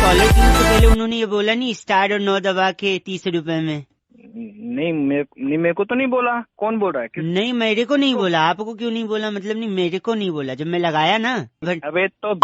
Caller tune से पहले उन्होंने ये बोला नहीं, स्टार और 9 दबा के 30 रुपए में? नहीं मेरे को तो नहीं बोला। कौन बोल रहा है? नहीं मेरे को नहीं बोला। आपको क्यों नहीं बोला? मतलब नहीं मेरे को नहीं बोला जब मैं लगाया ना। अबे तो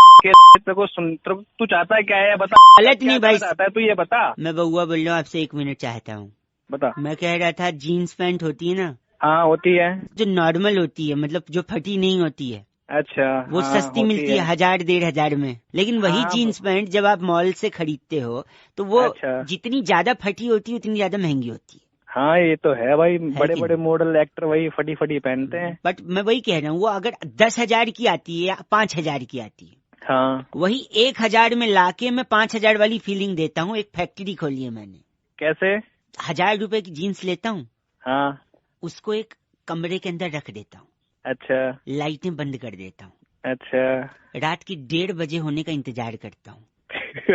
को सुन, तू चाहता है क्या है बता। गलत नहीं भाई, चाहता है तू ये बता। मैं बउआ बोल रहा हूँ आपसे, 1 मिनट चाहता हूँ। बता। मैं कह रहा था जीन्स पैंट होती है ना? हाँ होती है। जो नॉर्मल होती है, मतलब जो फटी नहीं होती है। अच्छा। वो सस्ती मिलती है 1000-1500 में। लेकिन वही जीन्स पैंट जब आप मॉल से खरीदते हो तो वो जितनी ज्यादा फटी होती है उतनी ज्यादा महंगी होती है। हाँ ये तो है भाई, बड़े बड़े मॉडल एक्टर वही फटी फटी पहनते हैं। बट मैं वही कह रहा हूँ, वो अगर 10,000 की आती है या 5,000 की आती है, हाँ वही 1,000 में लाके मैं 5,000 वाली फीलिंग देता हूँ। एक फैक्ट्री खोली है मैंने। कैसे? 1000 रुपए की जीन्स लेता हूँ, हाँ उसको एक कमरे के अंदर रख देता हूँ। अच्छा। लाइटें बंद कर देता हूँ। अच्छा। रात की 1:30 बजे होने का इंतजार करता हूँ।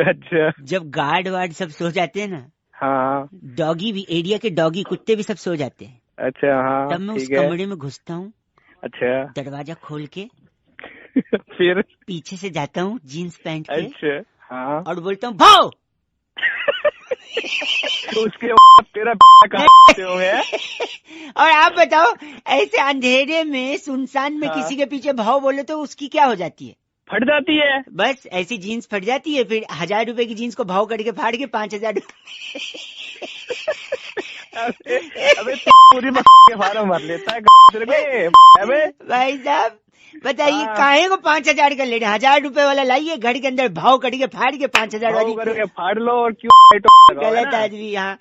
अच्छा। जब गार्ड वार्ड सब सो जाते हैं ना, हाँ डॉगी भी, एरिया के डॉगी कुत्ते भी सब सो जाते हैं। अच्छा हाँ तब मैं उस कमरे में घुसता हूँ। अच्छा। दरवाजा खोल के फिर पीछे से जाता हूँ जीन्स पैंट के। अच्छा हाँ। और बोलता हूँ भाओ। उसके बाद तेरा कहाँ हुए? और आप बताओ, ऐसे अंधेरे में सुनसान में किसी के पीछे भाव बोले तो उसकी क्या हो जाती है? फट जाती है। बस ऐसी जीन्स फट जाती है। फिर 1000 रुपए की जीन्स को भाव करके फाड़ के 5,000 अबे पूरी फार्म भर लेता है भाई साहब बताइए, काहे को 5,000 का ले रहे? 1000 रुपए वाला लाइए, घर के अंदर भाव करके फाड़ के 5,000 वाली करके फाड़ लो। और क्यों गलत आदमी यहाँ।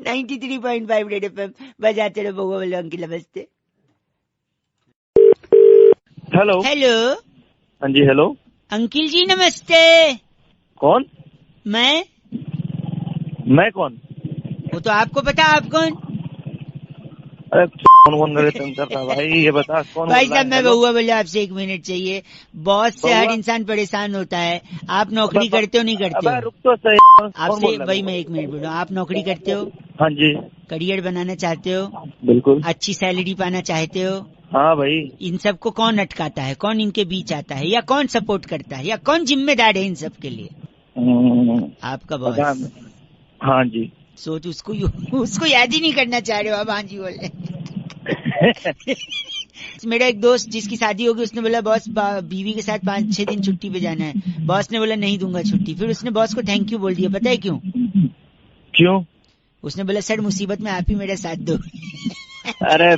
93.5 रेड एफएम बजाते रहो। बउआ बोलो अंकिल नमस्ते। हेलो। हेलो। हाँ जी हेलो। अंकिल जी नमस्ते। कौन? मैं कौन? वो तो आपको पता, आप कौन? अरे कौन करता भाई, ये बता कौन? भाई साहब मैं बउआ बोले आपसे 1 मिनट चाहिए। बॉस से हर इंसान परेशान होता है। आप नौकरी करते हो नहीं करते हो? रुक तो सही। आपसे वही मैं 1 मिनट बोल रहा हूँ। आप नौकरी करते हो? हाँ जी। करियर बनाना चाहते हो? बिल्कुल। अच्छी सैलरी पाना चाहते हो? हाँ भाई। इन सबको कौन अटकाता है? कौन इनके बीच आता है? या कौन सपोर्ट करता है? या कौन जिम्मेदार है इन सब के लिए? आपका बॉस। हाँ जी। सोच उसको याद ही नहीं करना चाह रहे हो अब। हाँ जी बोले। मेरा एक दोस्त जिसकी शादी होगी, उसने बोला बॉस बीवी के साथ 5-6 दिन छुट्टी पे जाना है। बॉस ने बोला नहीं दूंगा छुट्टी। फिर उसने बॉस को थैंक यू बोल दिया। पता है क्यों? क्यों? उसने बोला सर मुसीबत में आप ही मेरा साथ दो। अरे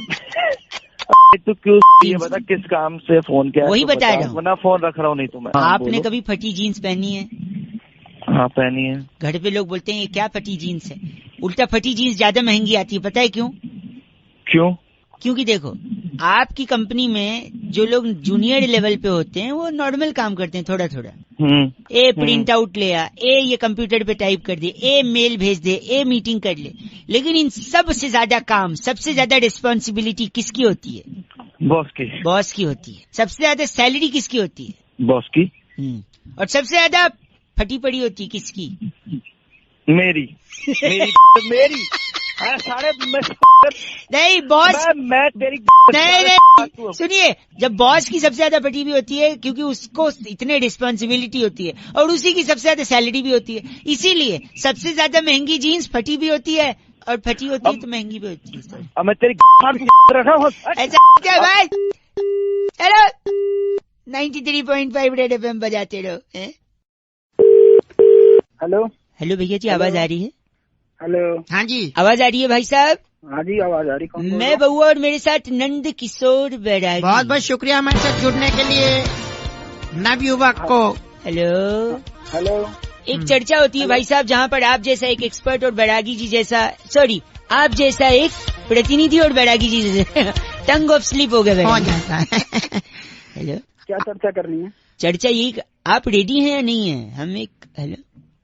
तू क्यों ये बता किस काम से फोन किया? वही बता रहा हूँ। फोन रख रहा हूँ नहीं तो मैं। आपने कभी फटी जीन्स पहनी है? हाँ पहनी है। घर पे लोग बोलते हैं ये क्या फटी जीन्स है। उल्टा फटी जीन्स ज्यादा महंगी आती है। पता है क्यों? क्यों? क्योंकि देखो आपकी कंपनी में जो लोग जूनियर लेवल पे होते हैं वो नॉर्मल काम करते हैं थोड़ा थोड़ा। ए प्रिंट आउट ले आ, ए ये कंप्यूटर पे टाइप कर दे, ए मेल भेज दे, ए मीटिंग कर ले। लेकिन इन सबसे ज्यादा काम, सबसे ज्यादा रिस्पॉन्सिबिलिटी किसकी होती है? बॉस की होती है। सबसे ज्यादा सैलरी किसकी होती है? बॉस की। और सबसे ज्यादा फटी पड़ी होती है किसकी? मेरी। नहीं बॉस, मैं तेरी नहीं सुनिए, जब बॉस की सबसे ज्यादा फटी भी होती है क्योंकि उसको इतने रिस्पॉन्सिबिलिटी होती है और उसी की सबसे ज्यादा सैलरी भी होती है। इसीलिए सबसे ज्यादा महंगी जीन्स फटी भी होती है और फटी होती है तो महंगी भी होती है। अब मैं तेरी ऐसा क्या भाई? चलो 93.5 रेड एफएम बजाते रहो। हेलो। हेलो भैया जी, आवाज आ रही है? हेलो। हाँ जी आवाज आ रही है भाई साहब? हाँ जी आवाज आ रही। कौन? मैं बउआ और मेरे साथ नंद किशोर बैरागी। बहुत बहुत शुक्रिया हमारे साथ जुड़ने के लिए नव युवक को। हेलो। एक चर्चा होती है भाई साहब जहाँ पर आप जैसा एक एक्सपर्ट और बैरागी जी जैसा, सॉरी आप जैसा एक प्रतिनिधि और बैरागी जी जैसे टंग ऑफ स्लिप हो गया जाता है। हेलो। क्या चर्चा करनी है? चर्चा यही, आप रेडी हैं या नहीं है? हम एक हेलो।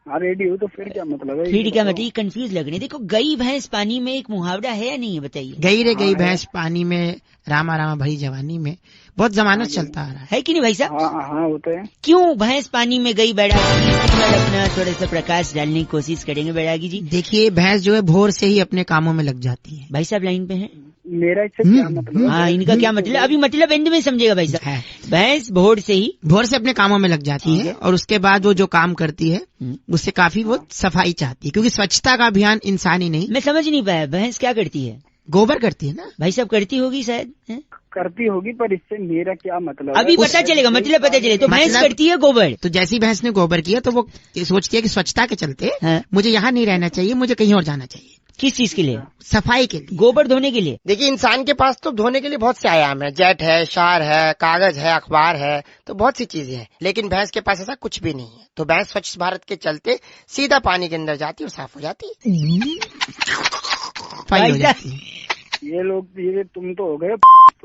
हाँ रेडी हो तो फिर क्या मतलब है? फिर क्या मतलब? कंफ्यूज लग रहे हैं। देखो गई भैंस पानी में एक मुहावरा है या नहीं है बताइए? गई रे गई भैंस पानी में, रामा रामा भई जवानी में। बहुत जमाना चलता आ रहा है कि नहीं भाई साहब? हाँ होते हैं। क्यों भैंस पानी में गई बैरागी? अपना थोड़ा सा प्रकाश डालने की कोशिश करेंगे बैरागी जी। देखिए भैंस जो है भोर से ही अपने कामों में लग जाती है। भाई साहब लाइन पे हैं? मेरा इससे क्या मतलब? हाँ, इनका क्या मतलब? अभी मतलब एंड में समझेगा भाई साहब। भैंस भोर से अपने कामों में लग जाती है और उसके बाद वो जो काम करती है उससे काफी वो सफाई चाहती है, क्योंकि स्वच्छता का अभियान इंसान ही नहीं। मैं समझ नहीं पाया, भैंस क्या करती है? गोबर करती है ना भाई साहब, करती होगी शायद। करती होगी, पर इससे मेरा क्या मतलब? अभी पता चलेगा, मतलब पता चले। तो भैंस करती है गोबर, तो जैसी भैंस ने गोबर किया तो वो सोचती है कि स्वच्छता के चलते मुझे यहाँ नहीं रहना चाहिए, मुझे कहीं और जाना चाहिए। किस चीज के लिए? सफाई के लिए, गोबर धोने के लिए। देखिए, इंसान के पास तो धोने के लिए बहुत से आयाम है, जेट है, शार है, कागज है, अखबार है, तो बहुत सी चीजें हैं, लेकिन भैंस के पास ऐसा कुछ भी नहीं है। तो भैंस स्वच्छ भारत के चलते सीधा पानी के अंदर जाती है और साफ हो जाती है, सफाई हो जाती है। ये लोग, ये तुम तो हो गए।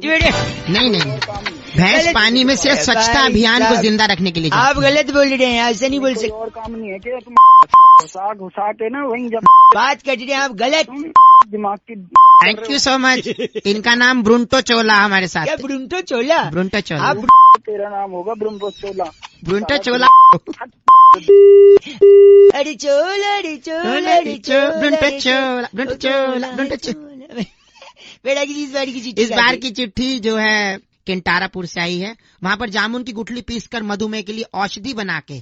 नहीं, भैंस पानी में सिर्फ स्वच्छता अभियान को जिंदा रखने के लिए। आप गलत बोल रहे हैं, ऐसा नहीं बोल सकते। और काम नहीं है क्या? तुम घुसा के ना वहीं जब बात कर रहे हैं आप गलत। दिमाग की। Thank you so much. इनका नाम ब्रुंटो चोला हमारे साथ। क्या ब्रुंटो चोला? ब्रुंटो चोला। तेरा नाम होगा ब्रुंटो चोला। ब्रुंटो चोला। अरे चोला, अरे चोला, अरे चोला, ब्रुंटो चोला, ब्रुंटो चोला, ब्रुंटो चोला। बेटा की इस बार की चिट्ठी जो है केंटारापुर से आई है। वहाँ पर जामुन की गुठली पीसकर मधुमेह के लिए औषधि बना के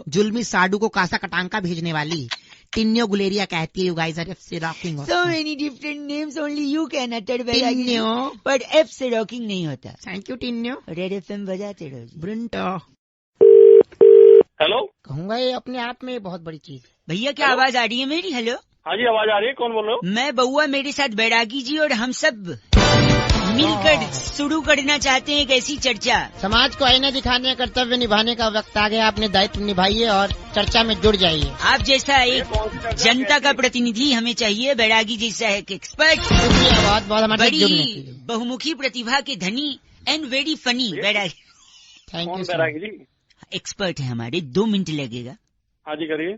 जुल्मी साडू को कासा कटांका भेजने वाली टिन्यो गुलेरिया कहती है, यू गाइस आर एफ से rocking. So many different names, only you can utter Tinyo, but F से रॉकिंग नहीं होता। Thank you Tinyo. Red FM बजाते रहो। ब्रुंटो। हेलो, कहूँगा ये अपने आप में बहुत बड़ी चीज है। भैया क्या आवाज आ रही है मेरी? हेलो, हाँ जी आवाज आ रही है। कौन बोल रहे हो? मैं बउआ, मेरे साथ बैरागी जी और हम सब मिलकर शुरू करना चाहते हैं एक ऐसी चर्चा। समाज को आईना दिखाने, कर्तव्य निभाने का वक्त आ गया। आपने दायित्व निभाइए और चर्चा में जुड़ जाइए। आप जैसा एक जनता का प्रतिनिधि हमें चाहिए, बैरागी जैसा एक एक्सपर्ट, बहुत बहुत हमारे बड़ी बहुमुखी प्रतिभा के धनी and very funny Bairagi. Thank you. Bairagi ji expert है हमारे, 2 मिनट लगेगा। हाँ जी करिए।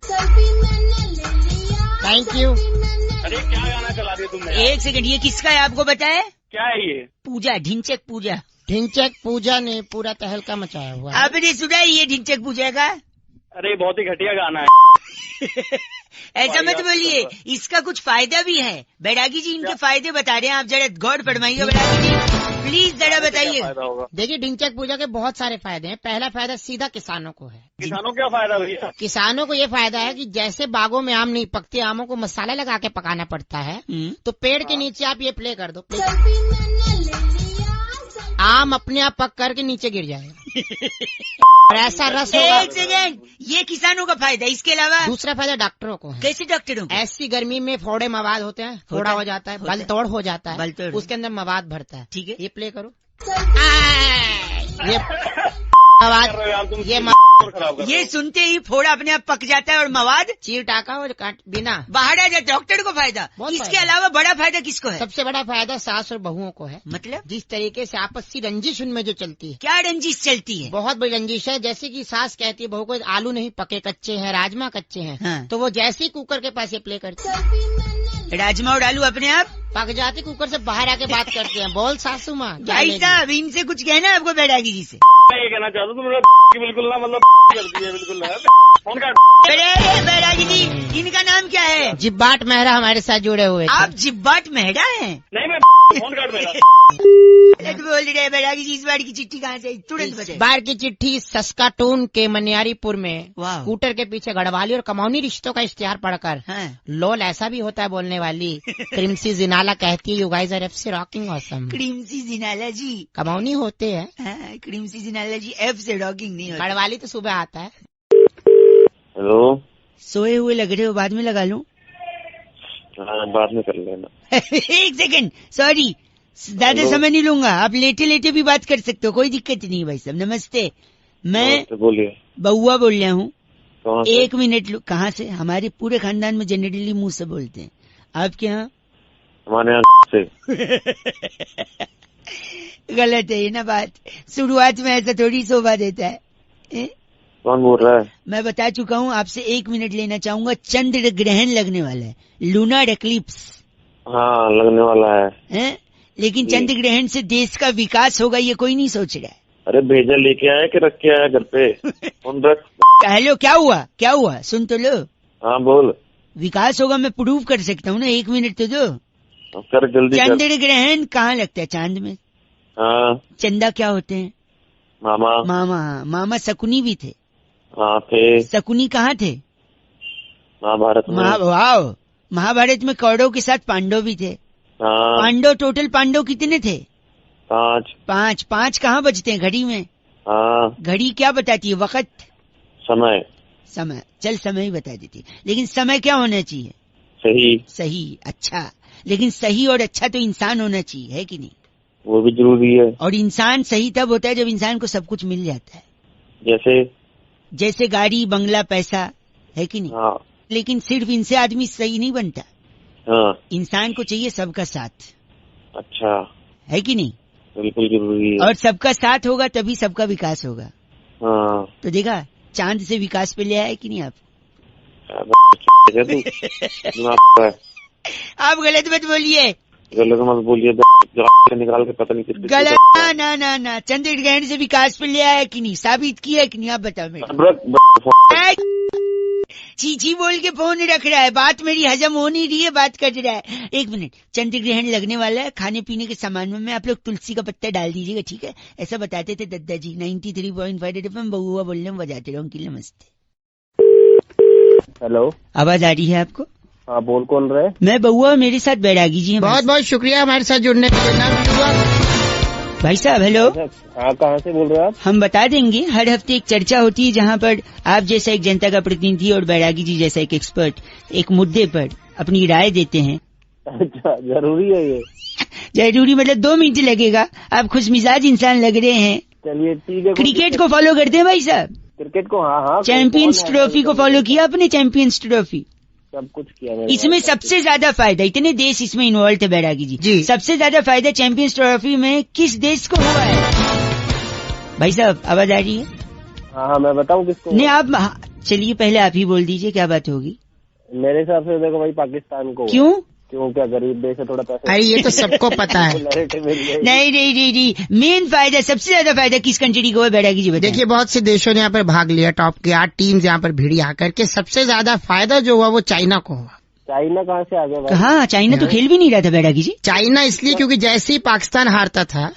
Thank you. अरे क्या गाना चला दिया तुमने? 1 सेकंड, ये किसका है आपको बताया? क्या है ये? पूजा, ढिंचक पूजा। ढिंचक पूजा ने पूरा तहलका मचाया हुआ है। आपने सुना है ये ढिंचक पूजा का? अरे बहुत ही घटिया गाना है। ऐसा मत बोलिए, इसका कुछ फायदा भी है। बैरागी जी इनके फायदे बता रहे हैं, आप जरा गौर फरमाइएगा। बैरागी जी प्लीज जरा बताइए। देखिए, ढिंचक पूजा के बहुत सारे फायदे हैं। पहला फायदा सीधा किसानों को है। किसानों क्या फायदा भैया? किसानों को ये फायदा है कि जैसे बागों में आम नहीं पकते, आमों को मसाला लगा के पकाना पड़ता है, तो पेड़ के नीचे आप ये प्ले कर दो, आम अपने आप पक करके नीचे गिर जाएगा और ऐसा रस होगा। 1 सेकंड, ये किसानों का फायदा। इसके अलावा दूसरा फायदा डॉक्टरों को है। कैसे डॉक्टरों को? ऐसी गर्मी में फोड़े मवाद होते हैं, फोड़ा हो जाता है, बल तोड़ हो जाता है, बलतोड़। उसके अंदर मवाद भरता है। ठीक है, ये प्ले करो। ये मवाद, ये सुनते ही फोड़ा अपने आप पक जाता है और मवाद चीर टाका और काट बिना बाहर आ जाता। डॉक्टर को फायदा। इसके अलावा बड़ा फायदा किसको है? सबसे बड़ा फायदा सास और बहुओं को है। मतलब जिस तरीके से आपसी रंजिश उनमें जो चलती है। क्या रंजिश चलती है? बहुत बड़ी रंजिश है। जैसे कि सास कहती है बहू को, आलू नहीं पके कच्चे हैं, राजमा कच्चे हैं, हाँ। तो वो जैसे ही कुकर के पास ये प्ले करती है, राजमा और आलू अपने आप पक जाती, कुकर से बाहर आके बात करते हैं, बोल सासू माँ। भाई साहब, इनसे कुछ कहना है आपको बैरागी जी से? मैं ये कहना चाहता हूँ तुम बिल्कुल ना, मतलब करती है बिल्कुल ना। फोन काट। अरे बैरागी जी, इनका नाम क्या है? जिब्बाट मेहरा हमारे साथ जुड़े हुए। आप जिब्बाट मेहरा हैं? नहीं, मैं फोन काट मेरा। बोल रहे बैरागी जी, इस बार की चिट्ठी कहाँ से? तुरंत बताइए। बार की चिट्ठी सस्काटून के मनियारीपुर में वाह। स्कूटर के पीछे गढ़वाली और कमौनी रिश्तों का इश्तिहार पढ़कर लोल ऐसा भी होता है बोलने वाली क्रिमसी जिनाला कहती है, यू गाइस आर एफ से रॉकिंग ऑसम। क्रिमसी जिनाला जी कमौनी होते हैं। क्रिमसी जिनाला जी एफ से रॉकिंग नहीं होता। गढ़वाली तो सुबह आता है। हेलो, सोए हुए लग रहे हो, बाद में लगा लूं? हाँ बाद में कर लेना। 1 सेकंड, सॉरी, ज्यादा समय नहीं लूंगा। आप लेटे लेटे भी बात कर सकते हो, कोई दिक्कत नहीं भाई साहब। नमस्ते, मैं बोलिए। बउआ बोल रहा हूँ। कहाँ से? 1 मिनट। कहाँ से? हमारे पूरे खानदान में जनरली मुंह से बोलते हैं। आपके यहाँ? हमारे यहाँ से। गलत है ये ना बात। शुरुआत में ऐसा थोड़ी शोभा देता है। कौन बोल रहा है? मैं बता चुका हूँ, आपसे 1 मिनट लेना चाहूंगा। चंद्र ग्रहण लगने वाला है, लूनर एक्लिप्स। हाँ लगने वाला है। लेकिन चंद्र ग्रहण से देश का विकास होगा ये कोई नहीं सोच रहा है। अरे भेजा लेके आया कि रख के आया घर पे? फोन रख। हेलो, क्या हुआ? क्या हुआ? सुन तो लो। हाँ बोल। विकास होगा, मैं प्रूव कर सकता हूँ ना। 1 मिनट तो दो। कर जल्दी कर। चंद्र ग्रहण कहाँ लगता है? चांद में। हाँ। चंदा क्या होते हैं? मामा। मामा। मामा शकुनी भी थे। हाँ थे। शकुनी कहाँ थे? महाभारत में। वाह, महाभारत में कौरवों के साथ पांडव भी थे। हाँ। पांडव, टोटल पांडव कितने थे? 5। पांच कहाँ बजते हैं? घड़ी में। हाँ। घड़ी क्या बताती है? वक्त, समय। चल समय ही बता देती है, लेकिन समय क्या होना चाहिए? सही। अच्छा, लेकिन सही और अच्छा तो इंसान होना चाहिए, है कि नहीं? वो भी जरूरी है। और इंसान सही तब होता है जब इंसान को सब कुछ मिल जाता है। जैसे गाड़ी, बंगला, पैसा, है कि नहीं? हाँ। लेकिन सिर्फ इनसे आदमी सही नहीं बनता। हाँ। इंसान को चाहिए सबका साथ। अच्छा। है कि नहीं? बिल्कुल जरूरी है। और सबका साथ होगा तभी सबका विकास होगा। हाँ। तो देखा, चांद से विकास पे ले आए कि नहीं आप? आप गलत मत बोलिए। गलत मत बोलिए, निकाल के पता नहीं किसके। गलत ना, चंद्र ग्रहण से विकास पे ले आया कि नहीं? साबित किया है कि नहीं? आप बताओ मेरे। चीची बोल के फोन रख रहा है, बात मेरी हजम हो नहीं रही है, बात कर रहा है। 1 मिनट, चंद्र ग्रहण लगने वाला है, खाने पीने के सामान में आप लोग तुलसी का पत्ता डाल दीजिएगा, ठीक है? ऐसा बताते थे दादाजी। 93.5 FM बहुआ बोलने में बजाते रहो। अंकिल नमस्ते। हेलो, आवाज आ रही है आपको? हाँ, बोल कौन रहे? मैं बहुआ, मेरे साथ बैरागी जी हैं। बहुत बहुत शुक्रिया हमारे साथ जुड़ने के लिए। भाई साहब हेलो। हाँ, कहाँ से बोल रहे हैं आप? हम बता देंगे, हर हफ्ते एक चर्चा होती है जहाँ पर आप जैसा एक जनता का प्रतिनिधि और बैरागी जी जैसा एक एक्सपर्ट एक मुद्दे पर अपनी राय देते हैं। अच्छा, जरूरी है ये? जरूरी मतलब 2 मिनट लगेगा। आप खुश मिजाज इंसान लग रहे हैं। चलिए ठीक है। क्रिकेट को फॉलो करते हैं भाई साहब? क्रिकेट को? हाँ। चैंपियंस ट्रॉफी को फॉलो किया आपने? चैंपियंस ट्रॉफी सब कुछ किया। इसमें सबसे ज्यादा फायदा, इतने देश इसमें इन्वॉल्व थे बैरागी जी, सबसे ज्यादा फायदा चैंपियंस ट्रॉफी में किस देश को हुआ है? भाई साहब आवाज आ रही है? हाँ, मैं बताऊँ किसको? नहीं आप चलिए पहले आप ही बोल दीजिए, क्या बात होगी? मेरे हिसाब से देखो भाई, पाकिस्तान को। क्यों? क्या गरीब देश है, थोड़ा पैसा। अरे ये तो सबको पता है। नहीं, मेन फायदा, सबसे ज्यादा फायदा किस कंट्री को है बैरागी जी बताइए? देखिए, बहुत से देशों ने यहाँ पर भाग लिया, टॉप की 8 टीम्स यहाँ पर भिड़ी आकर के। सबसे ज्यादा फायदा जो हुआ वो चाइना को हुआ। चाइना कहाँ से आ गया? हाँ, चाइना तो खेल भी नहीं रहा था बैरागी जी। चाइना इसलिए क्योंकि जैसे ही पाकिस्तान हारता था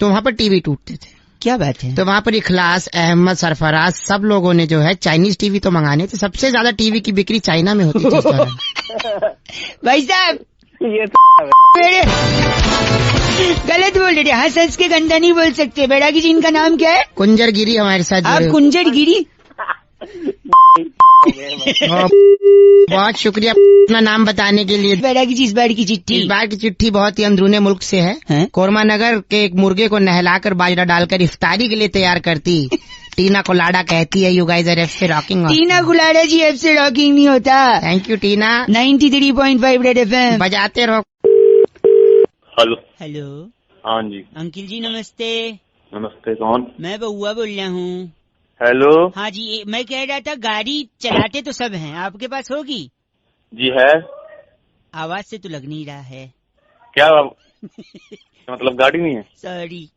तो वहाँ पर टीवी टूटते थे। क्या बात है? तो वहाँ पर इखलास, अहमद, सरफराज सब लोगों ने जो है चाइनीज टीवी तो मंगाने थे। सबसे ज्यादा टीवी की बिक्री चाइना में होती थी। भाई साहब ये गलत बोल रहे, हंस के गंदा नहीं बोल सकते। बैरागी जी इनका नाम क्या है? कुंजर गिरी हमारे साथ। आप कुंजर गिरी? बहुत शुक्रिया अपना नाम बताने के लिए। बैरागी जी इस बार की चिट्ठी बहुत ही अंदरूनी मुल्क से है। कोरमा नगर के एक मुर्गे को नहलाकर बाजरा डालकर इफ्तारी के लिए तैयार करती टीना कोलाडा कहती है, you guys are FC rocking. Tina Colada ji FC rocking नहीं होता। Thank you Tina. 93.5 Red FM बजाते रहो। हेलो। हाँ जी। अंकिल जी नमस्ते। नमस्ते, कौन? मैं बहुआ बोल रहा हूँ। हेलो। हाँ जी, मैं कह रहा था गाड़ी चलाते तो सब हैं, आपके पास होगी? जी है। आवाज से तो लग नहीं रहा है। क्या मतलब गाड़ी नहीं है? सॉरी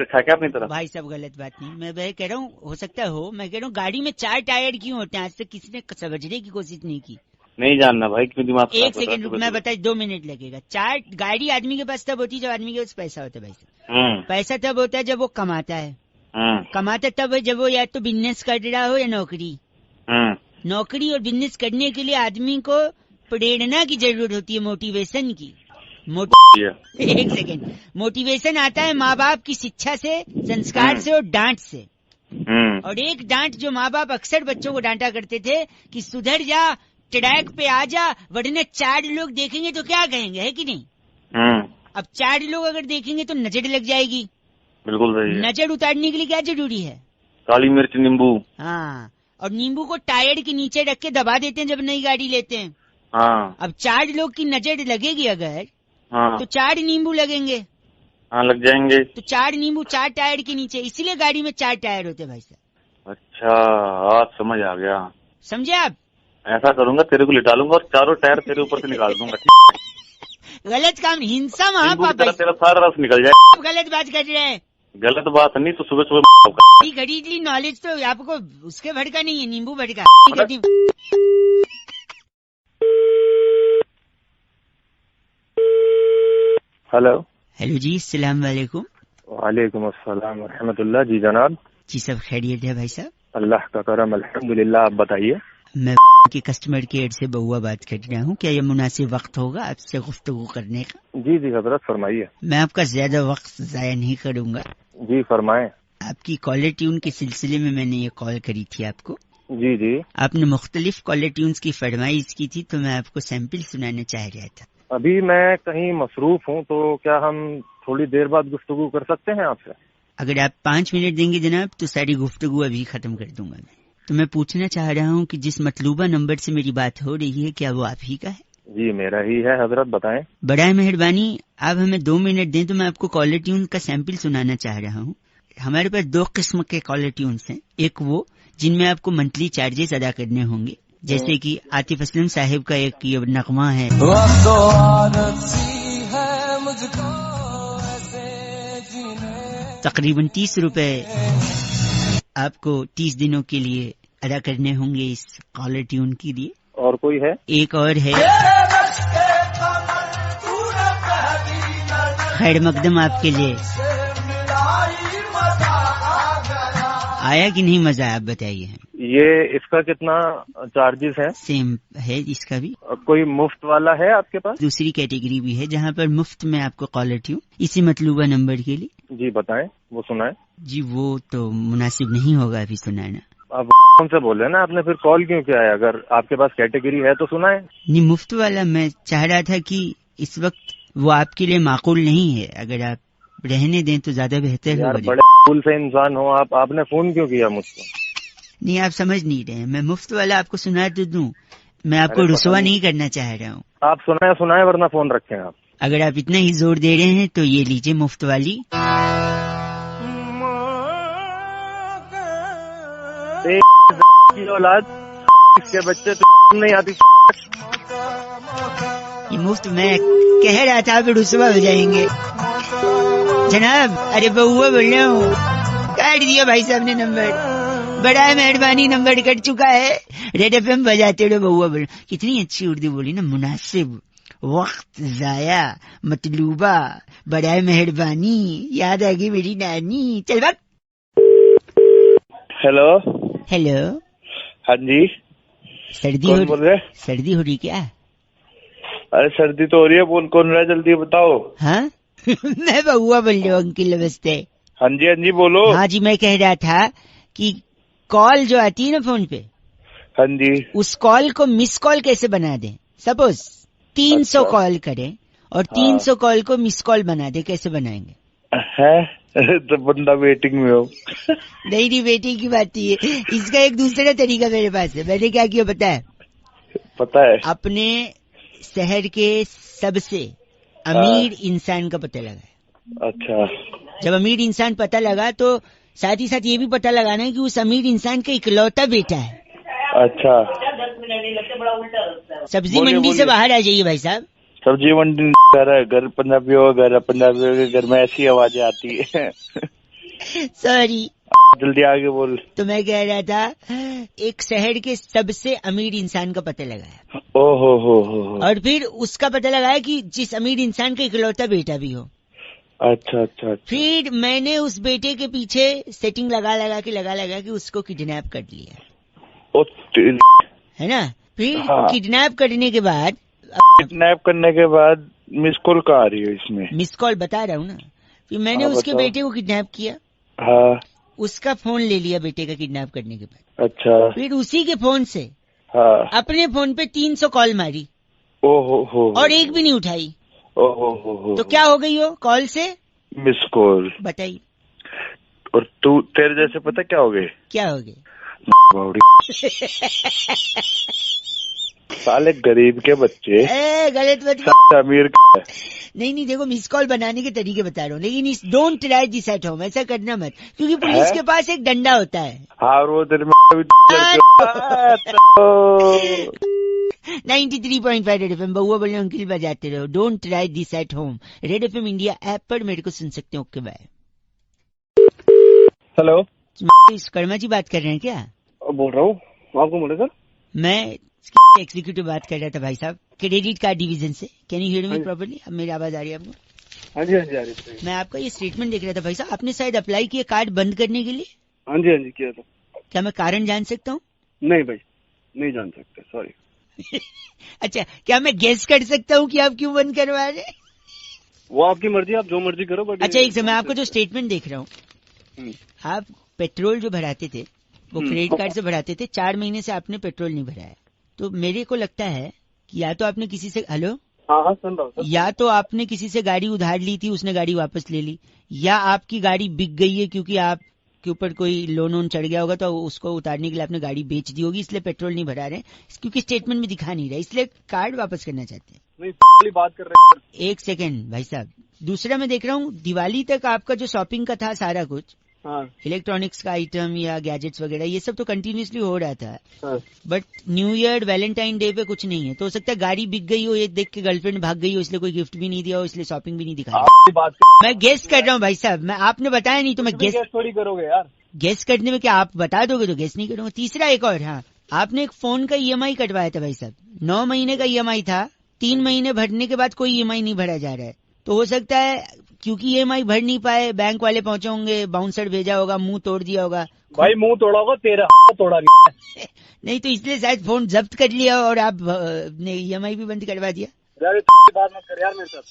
रखा क्या अपनी तरफ? भाई सब गलत बात नहीं, मैं कह रहा हूँ हो सकता हो, मैं कह रहा हूँ गाड़ी में 4 टायर क्यों होते हैं? आज तक किसी ने समझने की कोशिश नहीं की। नहीं जानना भाई, क्यों दिमाग? 1 सेकंड रुक, मैं बताई 2 मिनट लगेगा। 4 गाड़ी आदमी के पास तब होती है जब आदमी के पास पैसा होता है। भाई साहब पैसा तब होता है जब वो कमाता है। कमाता तब है जब वो या तो बिजनेस कर रहा हो या नौकरी। नौकरी और बिजनेस करने के लिए आदमी को प्रेरणा की जरूरत होती है, मोटिवेशन की। 1 सेकेंड, मोटिवेशन आता है माँ बाप की शिक्षा से, संस्कार से और डांट से। और एक डांट जो माँ बाप अक्सर बच्चों को डांटा करते थे कि सुधर जा, ट्रैक पे आ जा, वरना 4 लोग देखेंगे तो क्या कहेंगे, है कि नहीं? अब 4 लोग अगर देखेंगे तो नजर लग जाएगी। बिल्कुल सही है। नजर उतारने के लिए क्या जरूरी है? काली मिर्च, नींबू। हाँ, और नींबू को टायर के नीचे रख के दबा देते हैं जब नई गाड़ी लेते हैं। हाँ। अब 4 लोग की नजर लगेगी अगर, हाँ, तो 4 नींबू लगेंगे। हाँ, लग जाएंगे। तो 4 नींबू 4 टायर के नीचे, इसीलिए गाड़ी में 4 टायर होते भाई साहब। अच्छा, आज समझ आ गया। समझे आप? ऐसा करूंगा, तेरे को लिटा लूंगा और 4 टायर तेरे ऊपर से निकाल दूंगा। गलत काम, हिंसा महापाप। तेरा सारा रस निकल जाए। गलत बात कर रहे हैं। गलत बात नहीं तो सुबह खरीद ली नॉलेज, तो आपको उसके भड़का नहीं है, नींबू भड़का। हेलो। हेलो जी, अस्सलाम वालेकुम। वालेकुम अस्सलाम व रहमतुल्लाह। जी जनाब। जी सब खैरियत है भाई साहब? अल्लाह का करम, अल्हम्दुलिल्लाह। आप बताइए। मैं के कस्टमर केयर से बउआ बात कर रहा हूँ। क्या ये मुनासिब वक्त होगा आपसे गुफ्तगू करने का? जी जी हजरत, फरमाइए। मैं आपका ज्यादा वक्त जाया नहीं करूंगा। जी फरमाएं। आपकी कॉलर ट्यून के सिलसिले में मैंने ये कॉल करी थी आपको। जी जी। आपने मुख्तलिफ कॉलर ट्यून्स की फरमाइश की थी, तो मैं आपको सैंपल सुनाना चाह रहा था। अभी मैं कहीं मसरूफ हूँ, तो क्या हम थोड़ी देर बाद गुफ्तगू कर सकते हैं आपसे? अगर आप 5 मिनट देंगे जनाब, तो सारी गुफ्तगू अभी खत्म कर दूंगा मैं। तो मैं पूछना चाह रहा हूँ कि जिस मतलूबा नंबर से मेरी बात हो रही है, क्या वो आप ही का है? जी मेरा ही है हजरत, बताएं। बड़ा मेहरबानी, आप हमें 2 मिनट दें तो मैं आपको कॉलर ट्यून का सैंपल सुनाना चाह रहा हूँ। हमारे पास 2 किस्म के कॉलर ट्यून्स हैं। एक वो जिनमें आपको मंथली चार्जेस अदा करने होंगे, जैसे कि आतिफ असलम साहिब का एक ये नगमा है, तकरीबन 30 रुपए आपको 30 दिनों के लिए अदा करने होंगे इस कॉलर ट्यून के लिए। और कोई है? एक और है, खैर मकदम आपके लिए। आया कि नहीं मजा, आप बताइए। ये इसका कितना चार्जेस है? सेम है इसका भी। कोई मुफ्त वाला है आपके पास? दूसरी कैटेगरी भी है जहाँ पर मुफ्त में आपको कॉलर ट्यून इसी मतलूबा नंबर के लिए। जी बताएं, वो सुनाएं। जी वो तो मुनासिब नहीं होगा अभी सुनाना। आप कौन से बोल रहे हैं ना, आपने फिर कॉल क्यों किया है? अगर आपके पास कैटेगरी है तो सुनाएं। नहीं, मुफ्त वाला मैं चाह रहा था कि इस वक्त वो आपके लिए माकूल नहीं है, अगर आप रहने दें तो ज्यादा बेहतर यार होगा। बड़े फूल से इंसान हो आप, आपने फोन क्यों किया मुझको? नहीं, आप समझ नहीं रहे। मैं मुफ्त वाला आपको सुना तो दूं, मैं आपको रुसवा नहीं करना चाह रहा हूँ। आप सुनाए वरना फोन रखें आप। अगर आप इतना ही जोर दे रहे हैं तो ये लीजिए मुफ्त वाली। की औलाद इसके बच्चे तो नहीं आती। ये मुफ्त मैं कह रहा था, आप रुसवा हो जाएंगे जनाब। अरे बउआ बोल रहा हूँ, काट दिया भाई साहब ने नंबर। बड़ा मेहरबानी, नंबर कट चुका है। रेड एफएम बजाते रहो। बउआ बोल, कितनी अच्छी उर्दू बोली ना। मुनासिब, वक्त जाया, मतलूबा, बड़ा मेहरबानी, याद आ गई मेरी नानी। चल बात। Hello hello. हाँ जी, सर्दी कौन बोल रहे? सर्दी हो रही क्या? अरे सर्दी तो हो रही है, कौन रहा है, जल्दी बताओ। हाँ मैं बउआ बोल रहा हूँ अंकिल, नमस्ते। हाँ जी बोलो। हाँ जी, मैं कह रहा था कि कॉल जो आती है ना फोन पे, हाँ जी, उस कॉल को मिस कॉल कैसे बना दें? सपोज 300 कॉल करें और 300 कॉल को मिस कॉल बना दे, कैसे बनाएंगे? है तो बंदा वेटिंग में हो। नहीं वेटिंग की बात नहीं है, इसका एक दूसरा तरीका मेरे पास है। मैंने क्या किया पता है? पता है? अपने शहर के सबसे अमीर इंसान का पता लगाया। अच्छा। जब अमीर इंसान पता लगा तो साथ ही साथ ये भी पता लगाना है कि उस अमीर इंसान का इकलौता बेटा है। अच्छा। सब्जी मंडी से बाहर आ जाइए भाई साहब। सब्जी मंडी घर पंजाबी हो, घर पंजाबी घर में ऐसी आवाजें आती है। सॉरी, जल्दी आगे बोल। तो मैं कह रहा था, एक शहर के सबसे अमीर इंसान का पता लगाया। ओहो हो। और फिर उसका पता लगाया कि जिस अमीर इंसान का इकलौता बेटा भी हो। अच्छा। फिर मैंने उस बेटे के पीछे सेटिंग लगा के उसको किडनैप कर लिया, है ना। फिर किडनैप करने के बाद मिस कॉल कहाँ आ रही है इसमें? मिस कॉल बता रहा हूँ ना। फिर मैंने उसके बेटे को किडनैप किया। हाँ। उसका फोन ले लिया बेटे का किडनैप करने के बाद। अच्छा। फिर उसी के फोन से अपने फोन पे 300 कॉल मारी। ओहो। और एक भी नहीं उठाई। ओहो। तो क्या हो गई हो कॉल से? Miss call. बताइए। और तू तेरे जैसे पता क्या हो गए? क्या हो गए? साले गरीब के बच्चे। गलत मत अमीर। नहीं देखो, मिस कॉल बनाने के तरीके बता रहा हूँ, लेकिन don't try this at home. ऐसा करना मत, क्योंकि पुलिस के पास एक डंडा होता है। हाँ, वो तेरे में 93.5 रेड एफएम। बउआ बोले अंकिल बजाते रहो। Don't try this at home. Red FM India app पर मेरे को सुन सकते हो। Okay bye. Hello, Karma ji बात कर रहे हैं क्या? बोल रहा हूँ। आपको बोले सर? मैं एग्जीक्यूटिव बात कर रहा था भाई साहब, क्रेडिट कार्ड डिवीजन से। Can you hear me properly? अब मेरी आवाज आ रही है आपको? हाँ जी आ रही है। मैं आपका ये स्टेटमेंट देख रहा था भाई साहब, आपने शायद अप्लाई किया कार्ड बंद करने के लिए। हाँ जी किया था। क्या मैं कारण जान सकता हूँ? नहीं भाई, नहीं जान सकते, सॉरी। अच्छा, क्या मैं गेस कर सकता हूँ कि आप क्यों बंद करवा रहे हैं? वो आपकी मर्जी, आप जो मर्जी करो। बट अच्छा, एक समय आपको जो स्टेटमेंट देख रहा हूँ, आप पेट्रोल जो भराते थे वो क्रेडिट कार्ड से भराते थे, 4 महीने से आपने पेट्रोल नहीं भराया। तो मेरे को लगता है कि या तो आपने किसी से, हेलो, हाँ सुन रहा हूँ, या तो आपने किसी से गाड़ी उधार ली थी, उसने गाड़ी वापस ले ली, या आपकी गाड़ी बिक गई है क्योंकि आपके ऊपर कोई लोन वोन चढ़ गया होगा तो उसको उतारने के लिए आपने गाड़ी बेच दी होगी, इसलिए पेट्रोल नहीं भरा रहे, क्योंकि स्टेटमेंट में दिखा नहीं रहा, इसलिए कार्ड वापस करना चाहते हैं। नहीं बात कर रहे हैं। एक सेकेंड भाई साहब, दूसरा मैं देख रहा हूँ दिवाली तक आपका जो शॉपिंग का था सारा कुछ, इलेक्ट्रॉनिक्स का आइटम या गैजेट्स वगैरह, ये सब तो कंटिन्यूसली हो रहा था। But new year, Valentine day पे कुछ नहीं है। तो हो सकता है गाड़ी बिक गई हो, ये देख के गर्लफ्रेंड भाग गई हो, इसलिए कोई गिफ्ट भी नहीं दिया हो, इसलिए शॉपिंग भी नहीं दिखाई। मैं गेस कर रहा हूँ भाई साहब, मैं आपने बताया नहीं तो मैं गेस थोड़ी करोगे यार। गेस करने में क्या आप बता दोगे तो गेस नहीं करूंगा। तीसरा एक और, हाँ, आपने एक फोन का EMI कटवाया था भाई साहब, 9 महीने का EMI था, 3 महीने भरने के बाद कोई EMI नहीं भरा जा रहा है। तो हो सकता है क्योंकि EMI भर नहीं पाए, बैंक वाले पहुंचे होंगे, बाउंसर भेजा होगा, मुंह तोड़ दिया होगा। भाई मुंह तोड़ा होगा, तेरा तोड़ा नहीं तो इसलिए शायद फोन जब्त कर लिया और आप ने EMI भी बंद करवा दिया। बात मत कर यार मेरे साथ।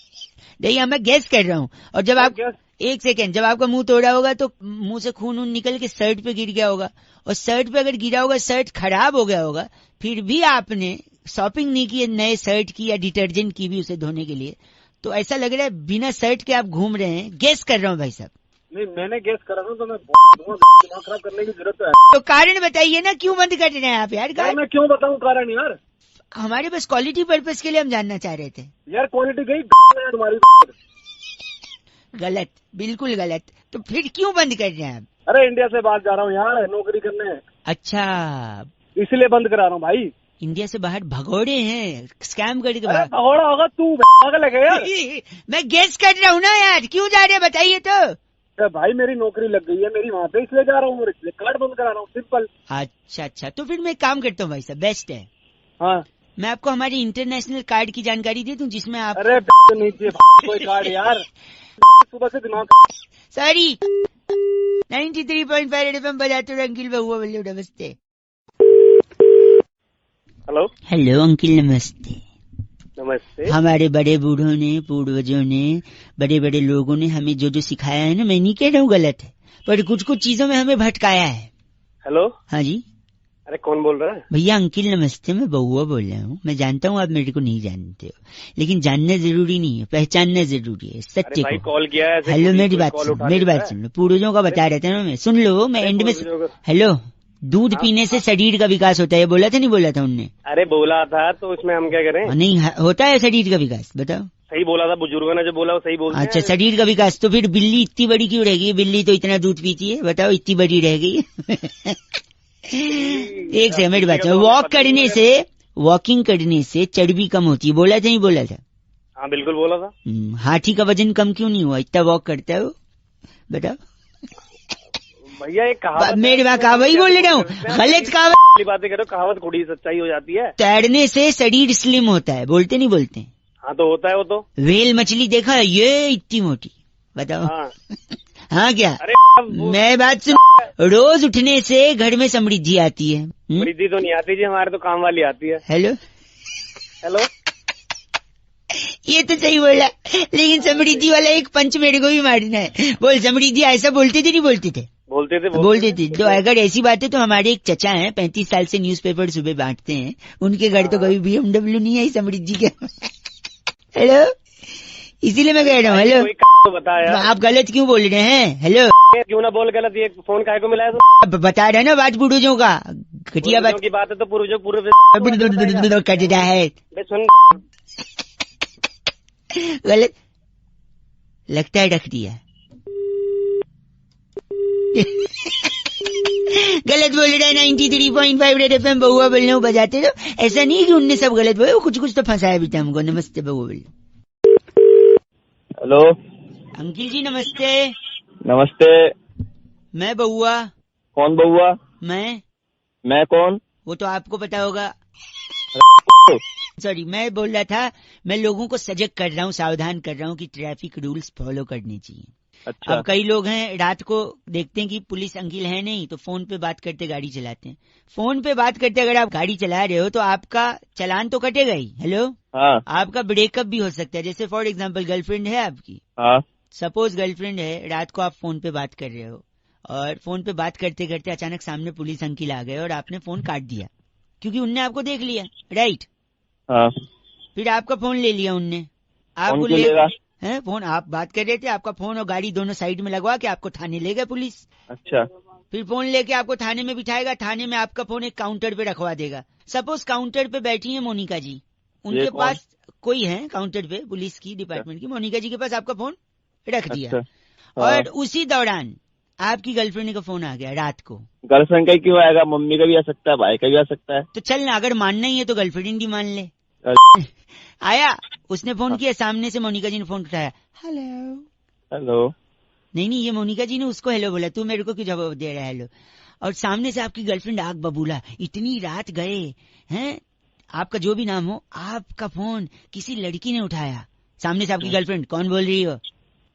नहीं, मैं गेस कर रहा हूँ। और जब आप एक सेकेंड, जब आपका मुंह तोड़ा होगा तो मुंह से खून निकल के शर्ट पे गिर गया होगा, और शर्ट पे अगर गिरा होगा, शर्ट खराब हो गया होगा, फिर भी आपने शॉपिंग नहीं की नए शर्ट की या डिटर्जेंट की भी उसे धोने के लिए, तो ऐसा लग रहा है बिना शर्ट के आप घूम रहे हैं। गेस कर रहा हूँ भाई साहब। नहीं, मैंने गेस करा था तो मैं दिमाग खराब करने की जरूरत है। तो कारण बताइए ना, क्यों बंद कर रहे हैं आप यार? मैं क्यों बताऊं कारण यार? हमारे पास क्वालिटी पर्पस के लिए हम जानना चाह रहे थे यार। क्वालिटी गई तुम्हारी। गलत, बिल्कुल गलत। तो फिर क्यों बंद कर रहे हैं आप? अरे इंडिया से बाहर जा रहा हूँ यार, नौकरी करने। अच्छा, इसलिए बंद करा रहा हूँ भाई। इंडिया से बाहर भगोड़े हैं, स्कैम करके बाहर। भगोड़ा होगा तू, पागल है यार। मैं गेस कर रहा हूँ ना यार, क्यों जा रहे हैं बताइए तो। भाई मेरी नौकरी लग गई है मेरी वहाँ पे, इसलिए जा रहा हूँ, इसलिए कार्ड बंद करा रहा हूँ, सिंपल। अच्छा, तो फिर मैं एक काम करता हूँ भाई साहब, बेस्ट है, हाँ, मैं आपको हमारी इंटरनेशनल कार्ड की जानकारी दे दूं जिसमें आप। अरे नहीं चाहिए कोई कार्ड यार, सुबह से दिमाग। सॉरी, 93.5 FM बजाते रहो अंकिल बहुआ बोले। नमस्ते। हेलो अंकिल, नमस्ते। नमस्ते। हमारे बड़े बूढ़ों ने, पूर्वजों ने, बड़े बड़े लोगों ने हमें जो जो सिखाया है ना, मैं नहीं कह रहा हूँ गलत है, पर कुछ कुछ चीजों में हमें भटकाया है। हेलो, हाँ जी। अरे कौन बोल रहा है? भैया अंकिल नमस्ते, मैं बहुआ बोल रहा हूँ। मैं जानता हूँ आप मेरे को नहीं जानते हो, लेकिन जानना जरूरी नहीं है, पहचानना जरूरी है सत्य को। कॉल किया है। हेलो, मेरी बात सुन लो, पूर्वजों का बता रहे थे ना मैं, सुन लो, मैं एंड में। हेलो, दूध पीने से शरीर का विकास होता है, बोला था नहीं बोला था उनने? अरे बोला था, तो उसमें हम क्या करें? नहीं होता है शरीर का विकास, बताओ। सही बोला था, बुजुर्गों ने जो बोला वो सही बोल। अच्छा, शरीर का विकास। तो फिर बिल्ली इतनी बड़ी क्यों रह गई? बिल्ली तो इतना दूध पीती है, बताओ, इतनी बड़ी रह गई। एक से मेरी बात, वॉकिंग करने से चर्बी कम होती है, बोला था नहीं बोला था? हाँ बिल्कुल बोला था। हाथी का वजन कम क्यों नहीं हुआ, इतना वॉक करता है वो, बताओ भैया। एक कहावत, मेरे वहाँ वही बोल रहा हूँ, गलत कहावत बातें करो, कहावत थोड़ी सच्चाई हो जाती है। तैरने से शरीर स्लिम होता है, बोलते नहीं बोलते? हाँ तो होता है वो तो। व्हेल मछली देखा है, ये इतनी मोटी, बताओ। हाँ क्या? अरे मैं बात सुन, रोज उठने से घर में समृद्धि आती है। समृद्धि तो नहीं आती जी, हमारे तो काम वाली आती है। हेलो, ये तो सही बोला, लेकिन समृद्धि वाला एक पंच मेरे को भी मारना है। बोल समृद्धि, ऐसा बोलते थे नहीं बोलते थे? बोलते थे। तो अगर ऐसी बात है तो हमारे एक चचा हैं, 35 साल से न्यूज़पेपर सुबह बांटते हैं, उनके घर तो कभी BMW नहीं आई समृद्धि के। हेलो, इसीलिए मैं कह रहा हूँ। हेलो, तो बताया आप गलत क्यों बोल रहे हैं? हेलो, क्यों ना बोल गलत, ये फोन काहे को मिला है? तो बता रहे ना बात पूर्वजों का, घटिया बात की बात है तो पूर्वजों पूर्व कट रहा है। सुन, गलत लगता है, रख दिया। गलत बोल रहा है। 93.5 रेड FM बहुआ बोल रहे हो, बजाते रहो। ऐसा नहीं है कि उनने सब गलत बोले, कुछ कुछ तो फंसाया भी था हमको। नमस्ते बहुआ बोल। हेलो अंकिल जी, नमस्ते। नमस्ते। मैं बहुआ। कौन बहुआ? मैं कौन? वो तो आपको पता होगा। सॉरी, मैं बोल रहा था, मैं लोगों को सजग कर रहा हूँ, सावधान कर रहा हूँ कि ट्रैफिक रूल्स फॉलो करने चाहिए। अच्छा। अब कई लोग हैं रात को देखते हैं कि पुलिस अंकिल है नहीं, तो फोन पे बात करते गाड़ी चलाते हैं। फोन पे बात करते अगर आप गाड़ी चला रहे हो तो आपका चालान तो कटेगा ही। हेलो, हाँ आपका ब्रेकअप भी हो सकता है। जैसे फॉर एग्जांपल गर्लफ्रेंड है आपकी, हाँ सपोज गर्लफ्रेंड है, रात को आप फोन पे बात कर रहे हो और फोन पे बात करते करते अचानक सामने पुलिस अंकिल आ गए और आपने फोन काट दिया क्योंकि उनने आपको देख लिया, राइट? हाँ। फिर आपका फोन ले लिया उनने, आपको फोन क्यों लेगा? है फोन, आप बात कर रहे थे, आपका फोन और गाड़ी दोनों साइड में लगवा के आपको थाने ले गए पुलिस। अच्छा। फिर फोन लेके आपको थाने में बिठाएगा, थाने में आपका फोन एक काउंटर पे रखवा देगा। सपोज काउंटर पे बैठी है मोनिका जी, उनके पास कोई है काउंटर पे, पुलिस की डिपार्टमेंट की, मोनिका जी के पास आपका फोन रख दिया। अच्छा। और उसी दौरान आपकी गर्लफ्रेंड का फोन आ गया रात को। गर्लफ्रेंड का क्यों आएगा? मम्मी का भी आ सकता है, भाई का भी आ सकता है। तो चल ना, अगर मानना ही है तो गर्लफ्रेंड ही मान ले। आया, उसने फोन किया, सामने से मोनिका जी ने फोन उठाया, हेलो हेलो। नहीं, ये मोनिका जी ने उसको हेलो बोला, तू मेरे को क्यों जवाब दे रहा है हेलो? और सामने से आपकी गर्लफ्रेंड आग बबूला, इतनी रात गए हैं, आपका जो भी नाम हो, आपका फोन किसी लड़की ने उठाया। सामने से आपकी गर्लफ्रेंड, कौन बोल रही हो?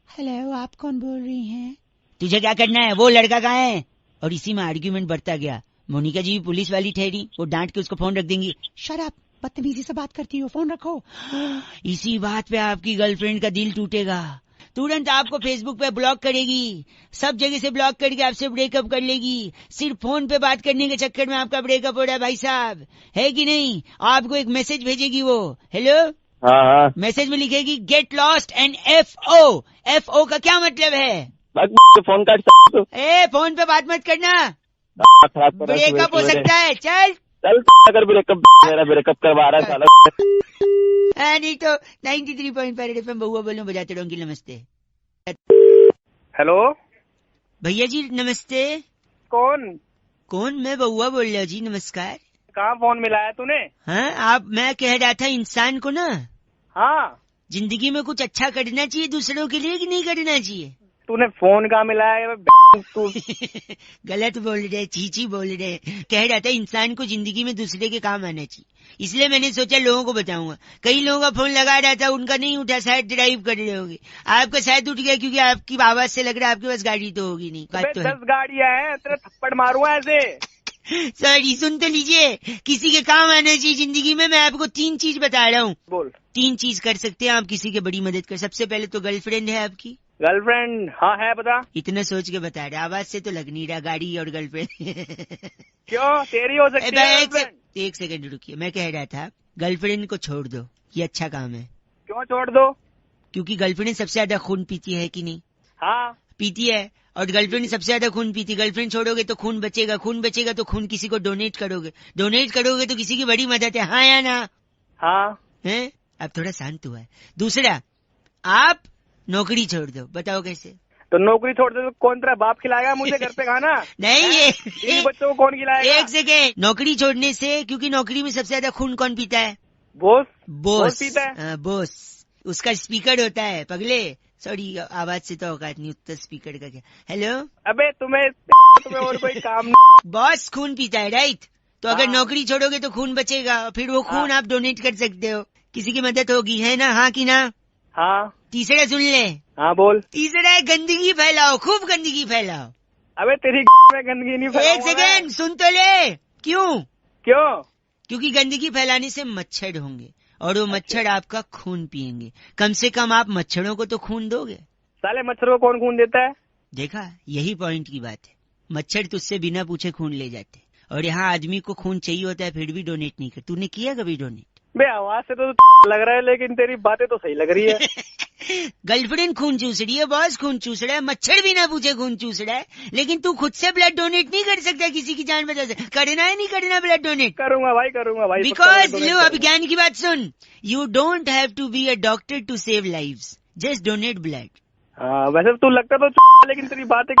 हेलो, आप कौन बोल रही हैं? तुझे क्या करना है? वो लड़का कहाँ है? और इसी में आर्ग्यूमेंट बढ़ता गया। मोनिका जी पुलिस वाली ठहरी, वो डांट के उसको फोन रख देंगी, शट अप, बदतमीजी से बात करती हो, फोन रखो। इसी बात पे आपकी गर्लफ्रेंड का दिल टूटेगा, तुरंत आपको फेसबुक पे ब्लॉक करेगी, सब जगह से ब्लॉक करके आपसे ब्रेकअप कर लेगी। सिर्फ फोन पे बात करने के चक्कर में आपका ब्रेकअप हो रहा है भाई साहब, है कि नहीं? आपको एक मैसेज भेजेगी वो, हेलो, हाँ। मैसेज में लिखेगी get lost and FO। FO का क्या मतलब है? फोन काट सकते हो? फोन पे बात मत करना, ब्रेकअप हो सकता है। चल अगर ब्रेकअप, मेरा ब्रेकअप करवा रहा है साला। नहीं तो 93.5 FM बहुआ बोलूं, बजाते रहो अंकिल। नमस्ते। हेलो भैया जी नमस्ते। कौन? मैं बहुआ बोल रहा हूँ जी, नमस्कार। कहाँ फोन मिलाया तूने? हाँ, आप, मैं कह रहा था इंसान को ना, हाँ, जिंदगी में कुछ अच्छा करना चाहिए दूसरों के लिए कि नहीं करना चाहिए? तूने फोन कहाँ मिलाया? तू गलत बोल रहे, चीची बोल रहे। कह रहा था इंसान को जिंदगी में दूसरे के काम आना चाहिए, इसलिए मैंने सोचा लोगों को बताऊंगा। कई लोगों का फोन लगा रहा था, उनका नहीं उठा, शायद ड्राइव कर रहे होंगे। आपका शायद उठ गया क्योंकि आपकी आवाज से लग रहा है आपके पास गाड़ी तो होगी नहीं। बात तो 10 गाड़ियां हैं, तेरे थप्पड़ मारूंगा ऐसे। सॉरी, सुन तो लीजिए, किसी के काम आना चाहिए जिंदगी में। मैं आपको 3 चीज बता रहा हूँ, बोल। 3 चीज कर सकते हैं आप किसी की बड़ी मदद कर। सबसे पहले तो गर्लफ्रेंड है आपकी? गर्लफ्रेंड हाँ है, बता। इतना सोच के बता रहे, आवाज से तो लग नहीं रहा, गाड़ी और गर्लफ्रेंड। क्यों, तेरी हो सकती है? एक सेकंड रुकिए, मैं कह रहा था गर्लफ्रेंड को छोड़ दो, ये अच्छा काम है। क्यों छोड़ दो? क्योंकि गर्लफ्रेंड सबसे ज्यादा खून पीती है कि नहीं? हाँ पीती है, और गर्लफ्रेंड सबसे ज्यादा खून पीती। गर्लफ्रेंड छोड़ोगे तो खून बचेगा, खून बचेगा तो खून किसी को डोनेट करोगे, डोनेट करोगे तो किसी की बड़ी मदद है, हाँ या ना? हाँ है। अब थोड़ा शांत हुआ है। दूसरा, आप नौकरी छोड़ दो, बताओ कैसे? तो नौकरी छोड़ दे तो कौन तेरा बाप खिलाएगा मुझे घर पे खाना? नहीं, ये बच्चों को कौन खिलाएगा? एक सेकेंड, नौकरी छोड़ने से, क्योंकि नौकरी में सबसे ज्यादा खून कौन पीता है? बॉस पीता है। बॉस, उसका स्पीकर होता है पगले। सॉरी, आवाज से तो औकात नहीं, उत्तर स्पीकर का क्या। हेलो, अबे तुम्हें और कोई काम नहीं। बॉस खून पीता है, राइट? तो अगर नौकरी छोड़ोगे तो खून बचेगा, फिर वो खून आप डोनेट कर सकते हो, किसी की मदद होगी, है ना? हाँ कि ना? हाँ। तीसरा सुन ले। हाँ बोल। तीसरा है गंदगी फैलाओ, खूब गंदगी फैलाओ। अबे तेरी में गंदगी नहीं फैलाऊंगा। एक सेकेंड, सुन तो ले। क्यों? क्योंकि गंदगी फैलाने से मच्छर होंगे और वो मच्छर आपका खून पिएंगे। कम से कम आप मच्छरों को तो खून दोगे। साले मच्छरों को कौन खून देता है? देखा, यही पॉइंट की बात है। मच्छर तुझसे बिना पूछे खून ले जाते, और यहाँ आदमी को खून चाहिए होता है फिर भी डोनेट नहीं कर। तूने किया कभी डोनेट? बे आवाज से तो लग रहा है, लेकिन तेरी बातें तो सही लग रही है। गर्लफ्रेंड खून चूस रही है, बॉस खून चूस रहा है, मच्छर भी ना पूछे खून चूस रहा है, लेकिन तू खुद से ब्लड डोनेट नहीं कर सकता किसी की जान बचा से। करना है नहीं करना ब्लड डोनेट? करूंगा भाई। बिकॉज लो, अब ज्ञान की बात सुन, you don't have to be a doctor to save lives, just donate blood. वैसे तू लगता तो लेकिन तेरी बातें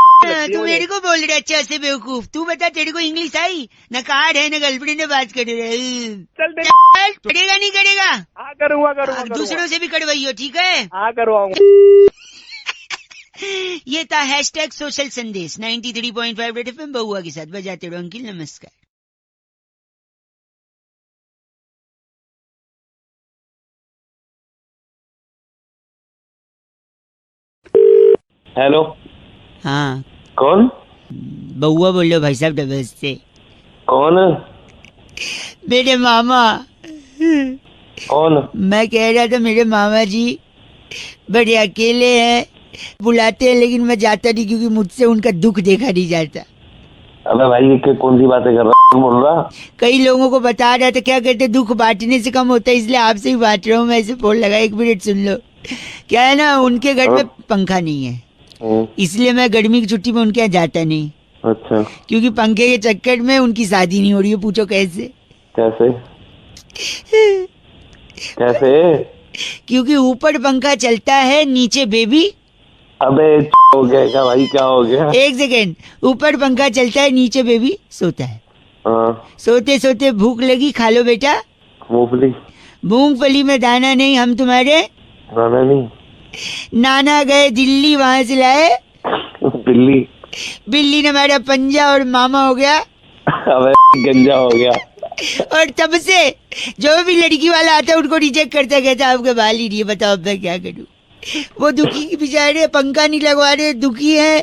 तू मेरे को बोल रहा अच्छा से बेवकूफ। तू बता, तेरे को इंग्लिश आई? न कार्ड है न गर्लफ्रेंड ने बात कर रहे। चल करेगा नहीं करेगा? हाँ करूंगा। दूसरों से भी करवाइयो, ठीक है? हाँ करवाऊंगा। ये था #सोशल संदेश 93.5 रेड FM बहुआ के साथ। बजाते रहो अंकिल। नमस्कार। हेलो। हाँ कौन? बउआ बोल रहे हो भाई साहब डबल से। कौन? मेरे मामा। कौन? मैं कह रहा था मेरे मामा जी बड़े अकेले हैं, बुलाते हैं लेकिन मैं जाता नहीं क्योंकि मुझसे उनका दुख देखा नहीं जाता। अबे भाई ये कौन सी बातें कर रहा है, बोल रहा? कई लोगों को बता रहा था, क्या कहते दुख बांटने से कम होता है, इसलिए आपसे ही बांट रहा हूँ मैं। ऐसे फोन लगा, 1 मिनट सुन लो। क्या है ना, उनके घर में पंखा नहीं है, इसलिए मैं गर्मी की छुट्टी में उनके यहाँ जाता नहीं। अच्छा। क्योंकि पंखे के चक्कर में उनकी शादी नहीं हो रही है। पूछो कैसे? कैसे? कैसे? क्योंकि ऊपर पंखा चलता है, नीचे बेबी। अबे हो गया क्या भाई, क्या हो गया? 1 सेकेंड। ऊपर पंखा चलता है, नीचे बेबी सोता है। हाँ। सोते सोते भूख लगी, खा लो बेटा मूंगफली। मूंगफली में दाना नहीं, हम तुम्हारे दाना नहीं। नाना गए दिल्ली, वहां से लाए बिल्ली। बिल्ली ने हमारा पंजा और मामा हो गया। अबे गंजा हो गया। और तब से जो भी लड़की वाला आता है उनको रिजेक्ट करता, कहता आपके बाल ही नहीं है, बताओ अब मैं क्या करूं। वो दुखी की बेचारे, पंखा नहीं लगवा रहे, दुखी है,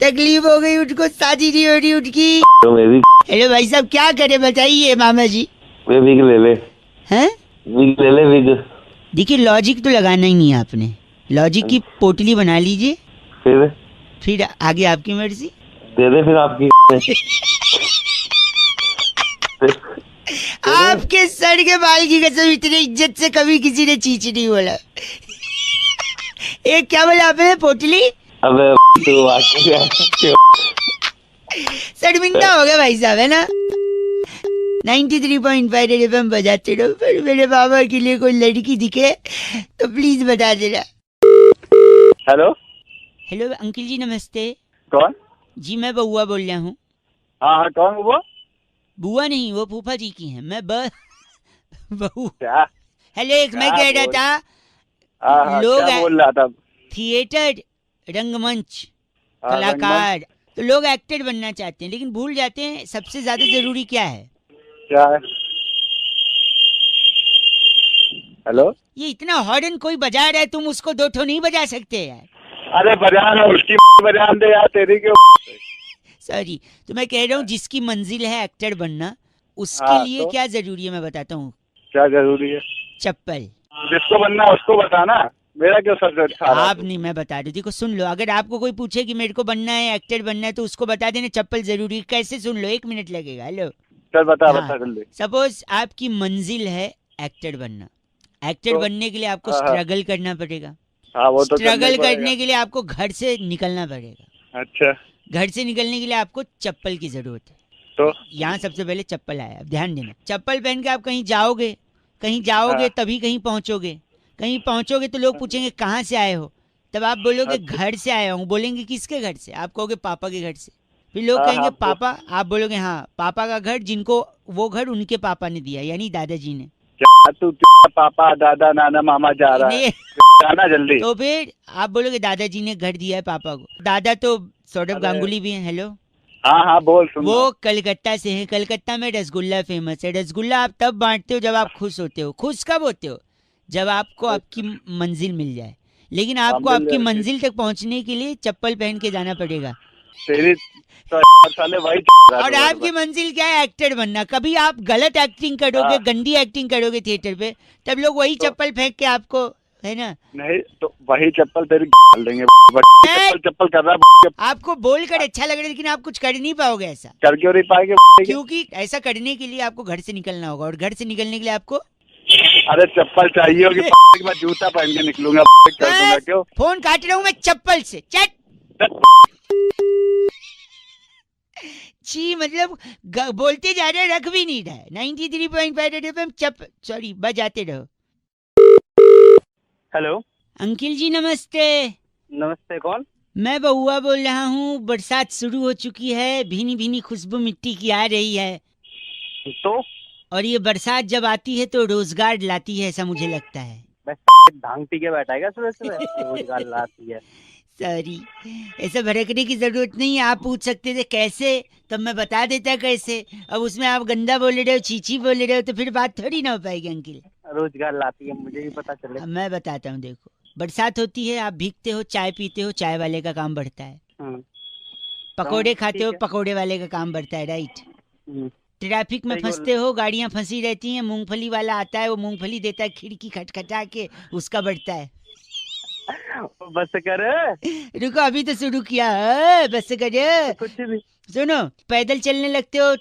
तकलीफ हो गई उनको, शादी नहीं हो रही उनकी। तो मैं भी। हेलो भाई साहब, क्या करे बताइए मामा जी। वे विग ले ले। हैं? विग ले ले, विग। देखिए लॉजिक तो लगाना ही नहीं है आपने, लॉजिक की पोटली बना लीजिए, फिर आगे आपकी मर्जी। दे दे फिर आपकी। आपके सर के बाल की कसम, इतनी इज्जत से कभी किसी ने चीच नहीं बोला। एक क्या बोला आपने, पोटली? अबे तू शर्मिंदा हो गया भाई साहब, है ना। 93.5 FM बजाते रहो। फिर मेरे बाबा के लिए कोई लड़की दिखे तो प्लीज बता देना। हेलो। हेलो अंकल जी नमस्ते। कौन? जी मैं बउआ बोल रहा हूँ। हाँ हाँ, कौन वो? बुआ नहीं, वो फूफा जी की हैं। मैं बहू। क्या? हेलो, एक मैं कह रहा था, हाँ, लोग क्या बोल रहा था? थिएटर, रंगमंच, कलाकार, तो लोग एक्टर बनना चाहते हैं लेकिन भूल जाते हैं सबसे ज्यादा जरूरी क्या है। क्या है? हेलो। ये इतना हॉर्न कोई बजा रहा है, तुम उसको 2 ठो नहीं बजा सकते यार। अरे बजा रहा, उसकी बजान दे यार, तेरी क्यों? सॉरी। तो मैं कह रहा हूँ जिसकी मंजिल है एक्टर बनना, उसके लिए तो? क्या जरूरी है मैं बताता हूँ। क्या जरूरी है? चप्पल। जिसको बनना उसको बताना, मेरा क्यों सर खा रहा? आप नहीं, मैं बता दूं। देखो सुन लो, अगर आपको कोई पूछे कि मेरे को बनना है, एक्टर बनना है, तो उसको बता देना चप्पल जरूरी। कैसे? सुन लो, 1 मिनट लगेगा। हेलो। चल बता हाँ, बता जल्दी। सपोज आपकी मंजिल है एक्टर बनना। एक्टर तो? बनने के लिए आपको हाँ, स्ट्रगल करना पड़ेगा। हाँ वो तो स्ट्रगल करने के लिए आपको घर से निकलना पड़ेगा। अच्छा। घर से निकलने के लिए आपको चप्पल की जरूरत है। तो यहाँ सबसे पहले चप्पल आया। अब ध्यान देना, चप्पल पहन के आप कहीं जाओगे हाँ। तभी कहीं पहुंचोगे तो लोग पूछेंगे कहाँ से आए हो, तब आप बोलोगे अच्छा। घर से आया हूँ। बोलेंगे किसके घर से? आप कहोगे पापा के घर से। फिर लोग हाँ, कहेंगे हाँ, पापा, आप बोलोगे हाँ पापा का घर, जिनको वो घर उनके पापा ने दिया, यानी दादाजी ने। क्या तू पापा दादा नाना मामा जा रहा है? जाना जल्दी। तो फिर आप बोलोगे दादाजी ने घर दिया है पापा को। दादा तो सौरभ गांगुली भी हैं। हेलो। हाँ हाँ बोल, सुन। वो कलकत्ता से हैं। कलकत्ता में रसगुल्ला फेमस है। रसगुल्ला आप तब बांटते हो जब आप खुश होते हो। खुश कब होते हो? जब आपको आपकी मंजिल मिल जाए। लेकिन आपको आपकी मंजिल तक पहुंचने के लिए चप्पल पहन के जाना पड़ेगा। तेरी तो साले वही और आपकी मंजिल क्या है? एक्टर बनना। कभी आप गलत एक्टिंग करोगे, गंदी एक्टिंग करोगे थिएटर पे, तब लोग वही चप्पल फेंक के आपको, है ना, नहीं तो वही चप्पल तेरी डाल देंगे। चप्पल कर रहा। आपको बोलकर अच्छा लग रहा है लेकिन आप कुछ कर नहीं पाओगे। ऐसा कर क्यों नहीं पाएंगे? क्योंकि ऐसा करने के लिए आपको घर से निकलना होगा, और घर से निकलने के लिए आपको अरे चप्पल चाहिए होगी। मैं जूता पहन के निकलूंगा। कर दूंगा क्यों? फोन काट रहा हूँ मैं चप्पल से। चट छी, मतलब बोलते जा रहे, रख भी नहीं रहा है। 93.5 FM सॉरी बजाते रहो। हेलो अंकिल जी नमस्ते। नमस्ते, कौन? मैं बउआ बोल रहा हूँ। बरसात शुरू हो चुकी है, भीनी भीनी खुशबू मिट्टी की आ रही है। तो और ये बरसात जब आती है तो रोजगार लाती है, ऐसा मुझे लगता है। भांग पी के बैठा है क्या सुबह सुबह? रोजगार लाती है। सॉरी, ऐसा भड़कने की जरूरत नहीं है। आप पूछ सकते थे कैसे, तब मैं बता देता कैसे। अब उसमें आप गंदा बोल रहे हो, चीची बोल रहे हो, तो फिर बात थोड़ी ना हो पाएगी अंकिल। रोजगार लाती है, मुझे भी पता चले। अब मैं बताता हूँ, देखो बरसात होती है, आप भीगते हो, चाय पीते हो, चाय वाले का काम बढ़ता है। हाँ। पकोड़े खाते हो, ठीक है। पकोड़े वाले का काम बढ़ता है, राइट। हम्म। ट्रैफिक में सही बोल फंसते हो, गाड़ियां फंसी रहती हैं, मूंगफली वाला आता है, वो मूंगफली देता है खिड़की खटखटा के, उसका बढ़ता है। बस कर रुको अभी तो शुरू किया है, बस कर। कुछ भी। सुनो, पैदल चलने लगते हो,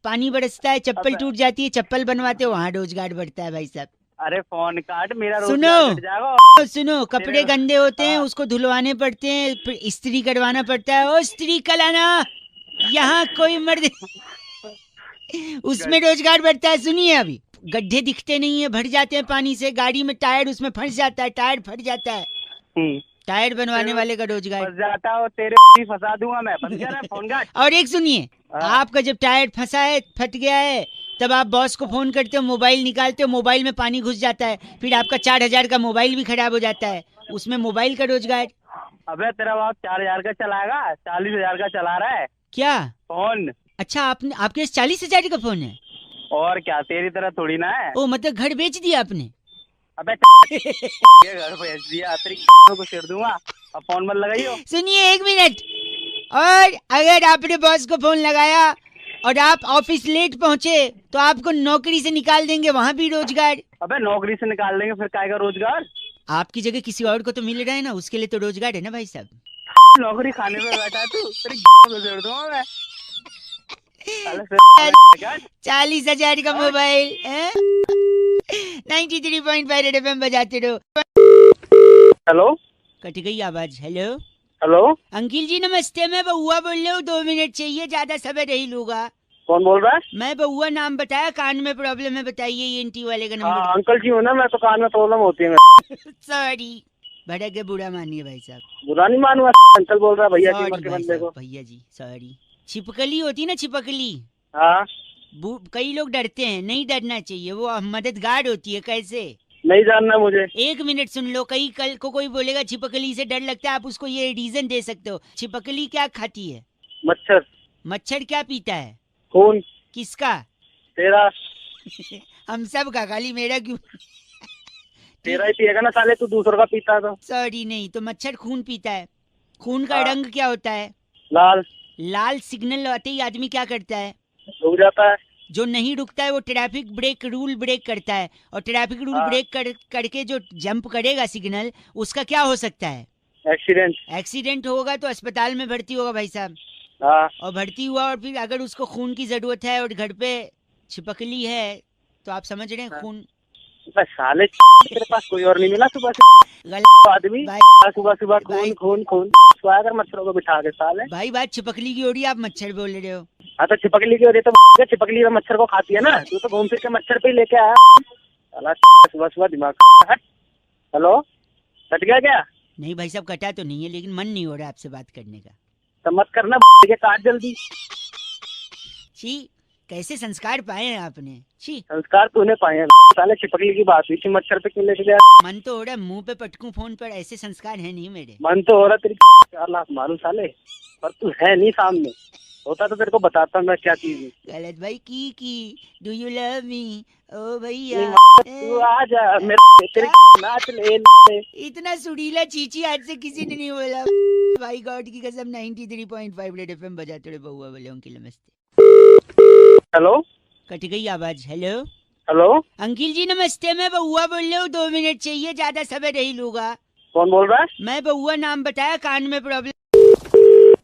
पानी बरसता है, चप्पल अबे। टूट जाती है, चप्पल बनवाते हो, वहाँ रोजगार बढ़ता है भाई साहब। अरे फोन काट, मेरा सुनो। रोजगार कट जाएगा। सुनो, कपड़े गंदे होते हैं, हाँ। उसको धुलवाने पड़ते हैं, फिर इस्त्री करवाना पड़ता है। ओ इस्त्री कलाना, यहाँ कोई मर्द उसमें रोजगार बढ़ता है। सुनिए, अभी गड्ढे दिखते नहीं है, भर जाते हैं पानी से, गाड़ी में टायर उसमें फंस जाता है, टायर फट जाता है, टायर बनवाने वाले का रोजगार फंस जाता हो, तेरे फंसा दूंगा मैं। बंद कर फोन काट। और एक सुनिए, आपका जब टायर फंसा है, फट गया है, तब आप बॉस को फोन करते हो, मोबाइल निकालते हो, मोबाइल में पानी घुस जाता है, फिर आपका 4000 का मोबाइल भी खराब हो जाता है, उसमें मोबाइल का रोजगार। अबे तेरा बाप 4000 का चलाएगा, 40,000 का चला रहा है क्या फोन। अच्छा, आपने आपके पास 40,000 का फोन है? और क्या, तेरी तरह थोड़ी ना है। ओ मतलब घर बेच दिया आपने? अबे ये घर बेच दिया, तेरी को सिर दूंगा। अब फोन मत लगाइयो। सुनिए 1 मिनट, और अगर आपने बॉस को फोन लगाया और आप ऑफिस लेट पहुंचे तो आपको नौकरी से निकाल देंगे, वहाँ भी रोजगार। अबे नौकरी से निकाल देंगे, फिर काहे का रोजगार? आपकी जगह किसी और को तो मिल रहा है ना, उसके लिए तो रोजगार है ना भाई साहब। नौकरी खाने में बैठा है तू, तेरी को सिर दूंगा मैं। 40,000 का मोबाइल, 93.5 रेड एफएम बजाते रहो। हेलो, कट गई आवाज। हेलो हेलो, अंकिल जी नमस्ते, मैं बउआ बोल रहा हूँ, 2 मिनट चाहिए, ज्यादा समय नहीं लूंगा। कौन बोल रहा है? मैं बउआ नाम बताया, कान में प्रॉब्लम है, बताइए ENT वाले का हाँ नंबर। अंकल जी हो ना, मैं तो कान में प्रॉब्लम होती है। सॉरी, भड़क के बुरा मानिए भाई साहब। बुरा नहीं मानूंगा, अंकल बोल रहा है भैया जी, सॉरी मर के भाई बंदे को। साहब, भैया जी सॉरी। छिपकली होती है ना, छिपकली, हाँ कई लोग डरते हैं, नहीं डरना चाहिए, वो मददगार होती है। कैसे? नहीं जानना मुझे। 1 मिनट सुन लो, कई कल को कोई बोलेगा छिपकली से डर लगता है, आप उसको ये रीजन दे सकते हो। छिपकली क्या खाती है? मच्छर। मच्छर क्या पीता है? खून। किसका? तेरा। हम सब का, खाली मेरा क्यों? तेरा ही पिएगा ना साले, तू दूसरों का पीता तो। सॉरी, नहीं तो मच्छर खून पीता है। खून का हाँ। रंग क्या होता है? लाल। लाल सिग्नल आते ही आदमी क्या करता है? रुक जाता है। जो नहीं रुकता है वो ट्रैफिक ब्रेक रूल ब्रेक करता है, और ट्रैफिक रूल हाँ। ब्रेक करके जो जंप करेगा सिग्नल, उसका क्या हो सकता है? एक्सीडेंट। एक्सीडेंट होगा तो अस्पताल में भर्ती होगा भाई साहब। हाँ। और भर्ती हुआ, और फिर अगर उसको खून की जरूरत है और घर पे छिपकली है, तो आप समझ रहे हैं हाँ। खून। बस साले तेरे पास कोई और नहीं मिला सुबह से गलत आदमी? भाई, सुबह सुबह भाई। खून खून खून सोया कर मच्छरों को बिठा के साले। भाई बात छिपकली की हो रही है, आप मच्छर बोल रहे हो। हाँ तो छिपकली की वजह तो छिपकली तो मच्छर को खाती है ना, तू तो घूम फिर के मच्छर पे ही लेके आया साला। सुबह सुबह दिमाग। हेलो, कट गया क्या? नहीं भाई साहब, कटा तो नहीं है, लेकिन मन नहीं हो रहा आपसे बात करने का। तो मत करना के काट जल्दी। छी, कैसे संस्कार पाए हैं आपने? छी, संस्कार तूने पाए हैं साले, छिपकली की बात हुई थी, मच्छर पे क्यों लेके गया? मन तो हो रहा है मुंह पे पटकूं फोन पर, ऐसे संस्कार है नहीं मेरे। मन तो हो रहा तेरी 4 लाख मारूं साले, पर तू है नहीं सामने, होता तो तेरे को बताता मैं क्या चीज हूँ। गलत भाई, की डू यू लव मी ओ भैया, तू आ जा मेरे तेरे नाच ले। इतना सुरीला चीची आज से किसी ने नहीं बोला भाई, गॉड की कसम। 93.5 रेड एफएम बजाते रहे बउआ बोले। अंकिल नमस्ते। हेलो, कट गई आवाज। हेलो हेलो, अंकिल जी नमस्ते, मैं बउआ बोल रहा हूँ, 2 मिनट चाहिए, ज्यादा समय नहीं लूंगा। कौन बोल रहा है? मैं बउआ नाम बताया, कान में प्रॉब्लम।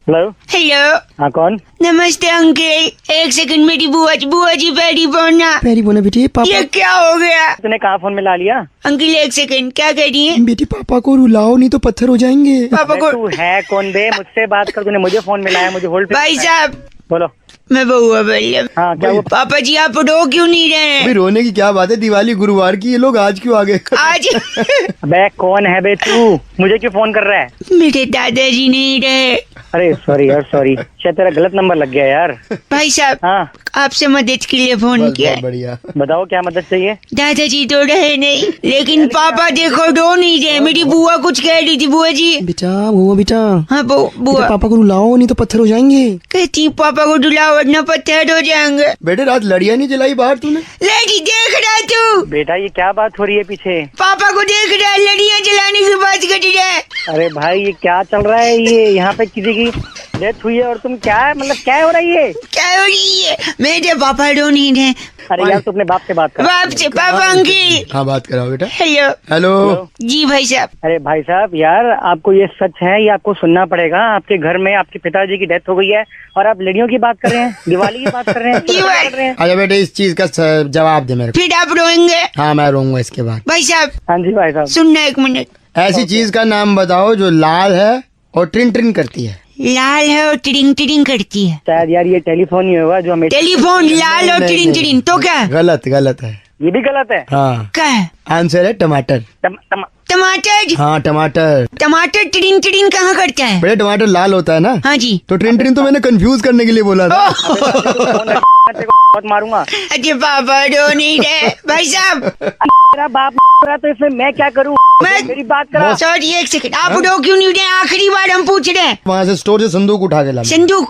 हेलो, हेलो, हाँ कौन? नमस्ते अंकल, 1 सेकंड, मेरी बुआ जी पैरी बोना। पैरी बोना बेटी, ये पापा क्या हो गया? तूने कहाँ फोन में ला लिया? अंकल 1 सेकंड, क्या कह रही है? बेटी पापा को रुलाओ नहीं तो पत्थर हो जाएंगे। पापा को। तू है कौन बे? मुझसे बात कर, तूने मुझे फोन मिलाया, मुझे होल्ड पे। भाई साहब, बोलो। मैं बउआ बोल रही हूँ। हाँ क्या हुआ? पापा जी आप रो क्यों नहीं रहे अभी हैं रोने की क्या बात है, दिवाली गुरुवार की, ये लोग आज क्यों आ गए? आज? बे कौन है बे तू? मुझे क्यों फोन कर रहा है? मेरे दादाजी नहीं रहे। अरे सॉरी यार, सॉरी, शायद तेरा गलत नंबर लग गया यार। भाई साहब, हाँ आपसे मदद के लिए फोन बस, किया। बहुत बढ़िया। बताओ क्या मदद चाहिए? दादाजी तो रहे नहीं, लेकिन पापा देखो रो नहीं रहे। मेरी बुआ कुछ कह रही थी। बुआ जी। बेटा, वो बेटा, हाँ बुआ, पापा को रुलाओ नहीं तो पत्थर हो जाएंगे। कहती पापा पापा को डुलाओ वरना पत्थर हो जाएंगे। बेटे रात लड़ियां नहीं जलाई बाहर तूने? लड़ी देख रहा तू? बेटा ये क्या बात हो रही है पीछे? पापा को देख रहा है, लड़ियां जलाने की बात कर रहा है। अरे भाई ये क्या चल रहा है? ये यहाँ पे किसी की डेथ हुई है और तुम क्या है, मतलब क्या हो रही है? क्या हो रही है? मेरे पापा डोनेट है। अरे यार तू अपने बाप से बात कर। बाप से? पापा अंकिल। हाँ बात कराओ बेटा। हेलो। हेलो जी भाई साहब। अरे भाई साहब यार आपको ये सच है, ये आपको सुनना पड़ेगा। आपके घर में आपके पिताजी की डेथ हो गई है और आप लड़ियों की बात कर रहे हैं, दिवाली की बात कर रहे हैं, दिवाली कर रहे हैं। अच्छा बेटे इस चीज का जवाब दे मेरे को। फिर आप रोएंगे? हाँ मैं रोऊंगा इसके बाद। भाई साहब। हाँ जी भाई साहब। सुनना एक मिनट। ऐसी चीज का नाम बताओ जो लाल है और ट्रिन ट्रिन करती है। लाल है और टिडिंग टिडिंग करती है। शायद यार ये टेलीफोन ही होगा जो हमें। टेलीफोन लाल और टिडिंग टिडिंग तो क्या? गलत गलत है। ये भी गलत है। हाँ क्या है? आंसर है टमाटर। टमाटर। हाँ टमाटर। टमाटर टिडिंग टिडिंग कहाँ करता है? बेटे टमाटर लाल होता है ना। हाँ जी। तो ट्रिन ट्रिन तो मैंने कंफ्यूज करने के लिए बोला था। बहुत मारूंगा। अरे पापा डोनेट है। भाई साहब मेरा बाप रहा तो इसमें मैं क्या करूँ? मेरी बात करा। सॉरी एक सेकंड, आप उठो क्यों नहीं उठे? आखिरी बार हम पूछ रहे हैं। वहाँ से स्टोर से संदूक उठा के ला। संदूक?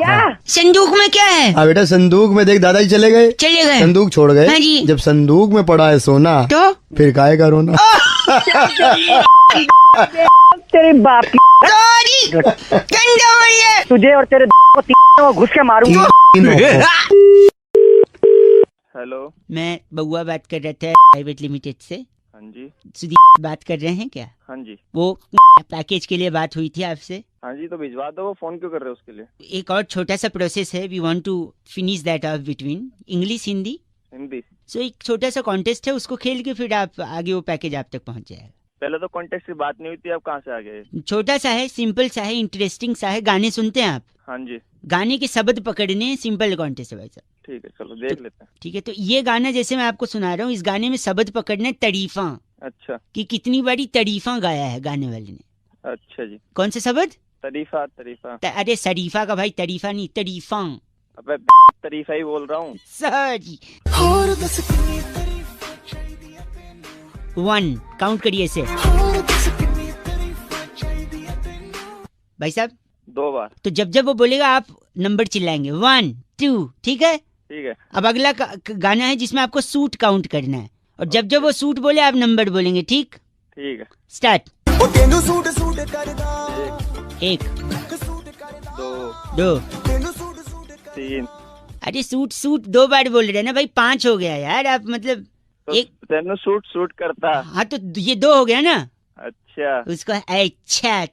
संदूक में क्या है? हाँ बेटा संदूक में देख दादाजी चले गए। चले गए। संदूक छोड़ गए। हाँ जी। जब संदूक में पड़ा है सोना तो फिर काहे का रोना। तेरे बाप की सॉरी गंदा बोल रहे। तुझे और तेरे को घुस के मारूंगा। हेलो मैं बउआ बात कर रहा था प्राइवेट लिमिटेड से। हाँ जी। सुधीर बात कर रहे हैं क्या? हाँ जी। वो पैकेज के लिए बात हुई थी आपसे। हाँ जी तो भिजवा दो। वो फोन क्यों कर रहे हो उसके लिए? एक और छोटा सा प्रोसेस है। We want to finish that of between English Hindi. Hindi. So एक छोटा सा कॉन्टेस्ट है, उसको खेल के फिर आप आगे वो पैकेज आप तक पहुंच जाएगा। पहले तो कॉन्टेस्ट की बात नहीं हुई थी, अब कहाँ से आ गए? छोटा सा है, सिंपल सा है, इंटरेस्टिंग सा है। गाने सुनते हैं आप? हाँ जी। गाने के शब्द पकड़ने, सिंपल कॉन्टेस्ट है भाई साहब। ठीक है चलो देख लेते हैं। ठीक है तो ये गाना जैसे मैं आपको सुना रहा हूँ, इस गाने में शब्द पकड़ने तरीफा। अच्छा। कि कितनी बड़ी तरीफा गाया है गाने वाले ने। अच्छा जी। कौन से शब्द? तरीफा। तरीफा। अरे शरीफा का भाई, तरीफा नहीं तरीफा। अबे तरीफा ही बोल रहा हूँ। सॉरी। 1 काउंट करिए इसे भाई साहब। 2 बार। तो जब जब वो बोलेगा आप नंबर चिल्लाएंगे 1 2, ठीक है? ठीक है। अब अगला गाना है जिसमें आपको सूट काउंट करना है, और जब जब वो सूट बोले आप नंबर बोलेंगे, ठीक? ठीक है। स्टार्ट। 1 2 3। अरे सूट सूट 2 बार बोल रहे हैं ना भाई, 5 हो गया यार। आप मतलब तो एक तेनू सूट सूट करता। हाँ तो ये 2 हो गया ना। अच्छा। उसको अच्छा